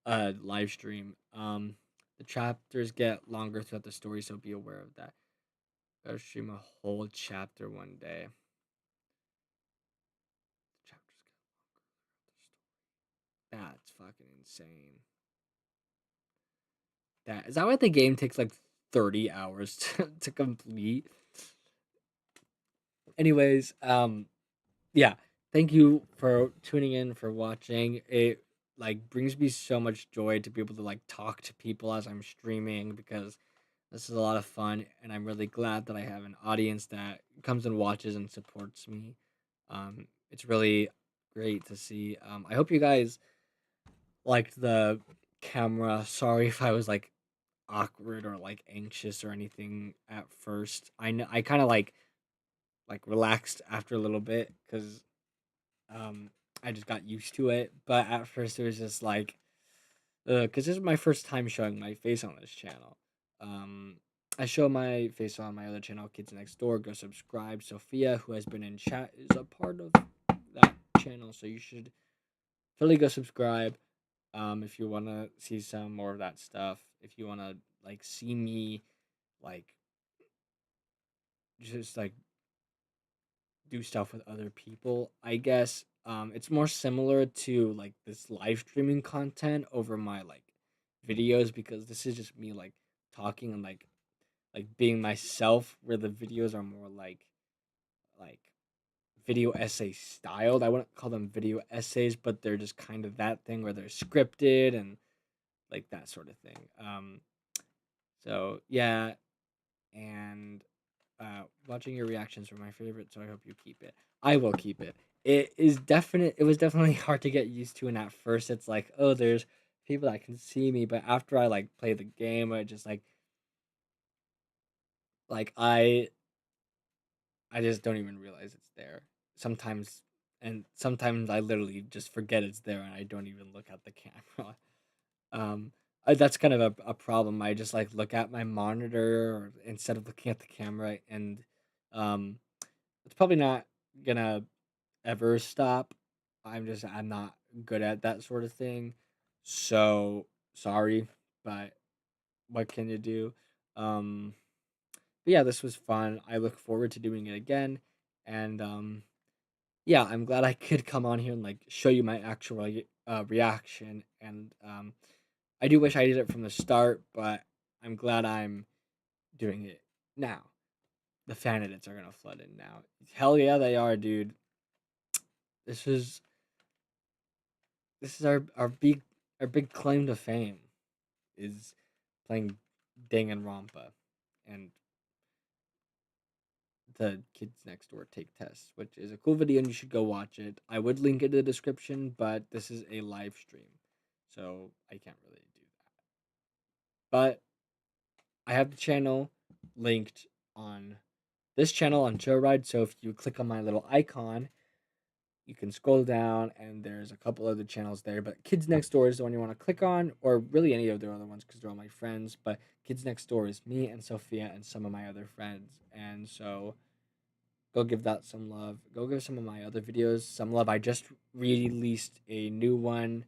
of live stream. The chapters get longer throughout the story, so be aware of that. Gotta stream a whole chapter one day. The chapters get longer. That's fucking insane. That is that why the game takes like 30 hours to complete? Anyways, yeah, thank you for tuning in, for watching. It like brings me so much joy to be able to like talk to people as I'm streaming, because this is a lot of fun, and I'm really glad that I have an audience that comes and watches and supports me. It's really great to see. I hope you guys liked the camera. Sorry if I was like awkward or like anxious or anything at first. I know I kind of like relaxed after a little bit, because I just got used to it. But at first it was just like, because this is my first time showing my face on this channel. I show my face on my other channel, Kids Next Door. Go subscribe. Sophia, who has been in chat, is a part of that channel, so you should totally go subscribe. If you want to see some more of that stuff, if you want to like see me like just like do stuff with other people, I guess. It's more similar to like this live streaming content over my like videos, because this is just me like talking and like being myself, where the videos are more like video essay styled. I wouldn't call them video essays, but they're just kind of that thing where they're scripted and like that sort of thing. So yeah, and watching your reactions were my favorite, so I hope you keep it. I will keep it. It was definitely hard to get used to, and at first it's like, oh, there's people that can see me, but after I like play the game, I just like I just don't even realize it's there sometimes, and sometimes I literally just forget it's there and I don't even look at the camera. That's kind of a problem. I just like look at my monitor or, instead of looking at the camera, and um, it's probably not gonna ever stop. I'm not good at that sort of thing. So sorry, but what can you do? Um, but yeah, this was fun. I look forward to doing it again, and yeah, I'm glad I could come on here and like show you my actual reaction. And I do wish I did it from the start, but I'm glad I'm doing it now. The fan edits are gonna flood in now. Hell yeah, they are, dude. This is our big claim to fame is playing Danganronpa and the Kids Next Door take tests, which is a cool video and you should go watch it. I would link it in the description, but this is a live stream, so I can't really do that. But I have the channel linked on this channel on Joyride, so if you click on my little icon, you can scroll down and there's a couple other channels there, but Kids Next Door is the one you want to click on, or really any of their other ones because they're all my friends. But Kids Next Door is me and Sophia and some of my other friends, and so go give that some love. Go give some of my other videos some love. I just released a new one.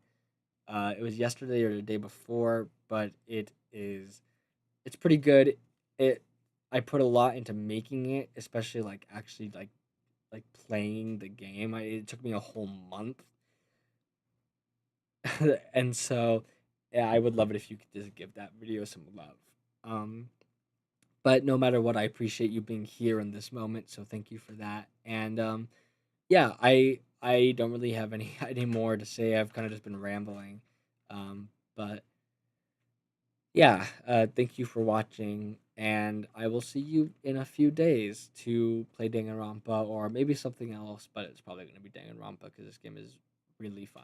It was yesterday or the day before, but it's pretty good. It I put a lot into making it, especially like actually like playing the game. It took me a whole month, and so yeah, I would love it if you could just give that video some love. Um, but no matter what, I appreciate you being here in this moment, so thank you for that. And yeah, I don't really have any more to say. I've kind of just been rambling, but yeah, thank you for watching, and I will see you in a few days to play Danganronpa or maybe something else, but it's probably going to be Danganronpa because this game is really fun.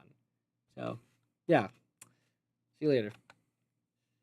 So, yeah, see you later.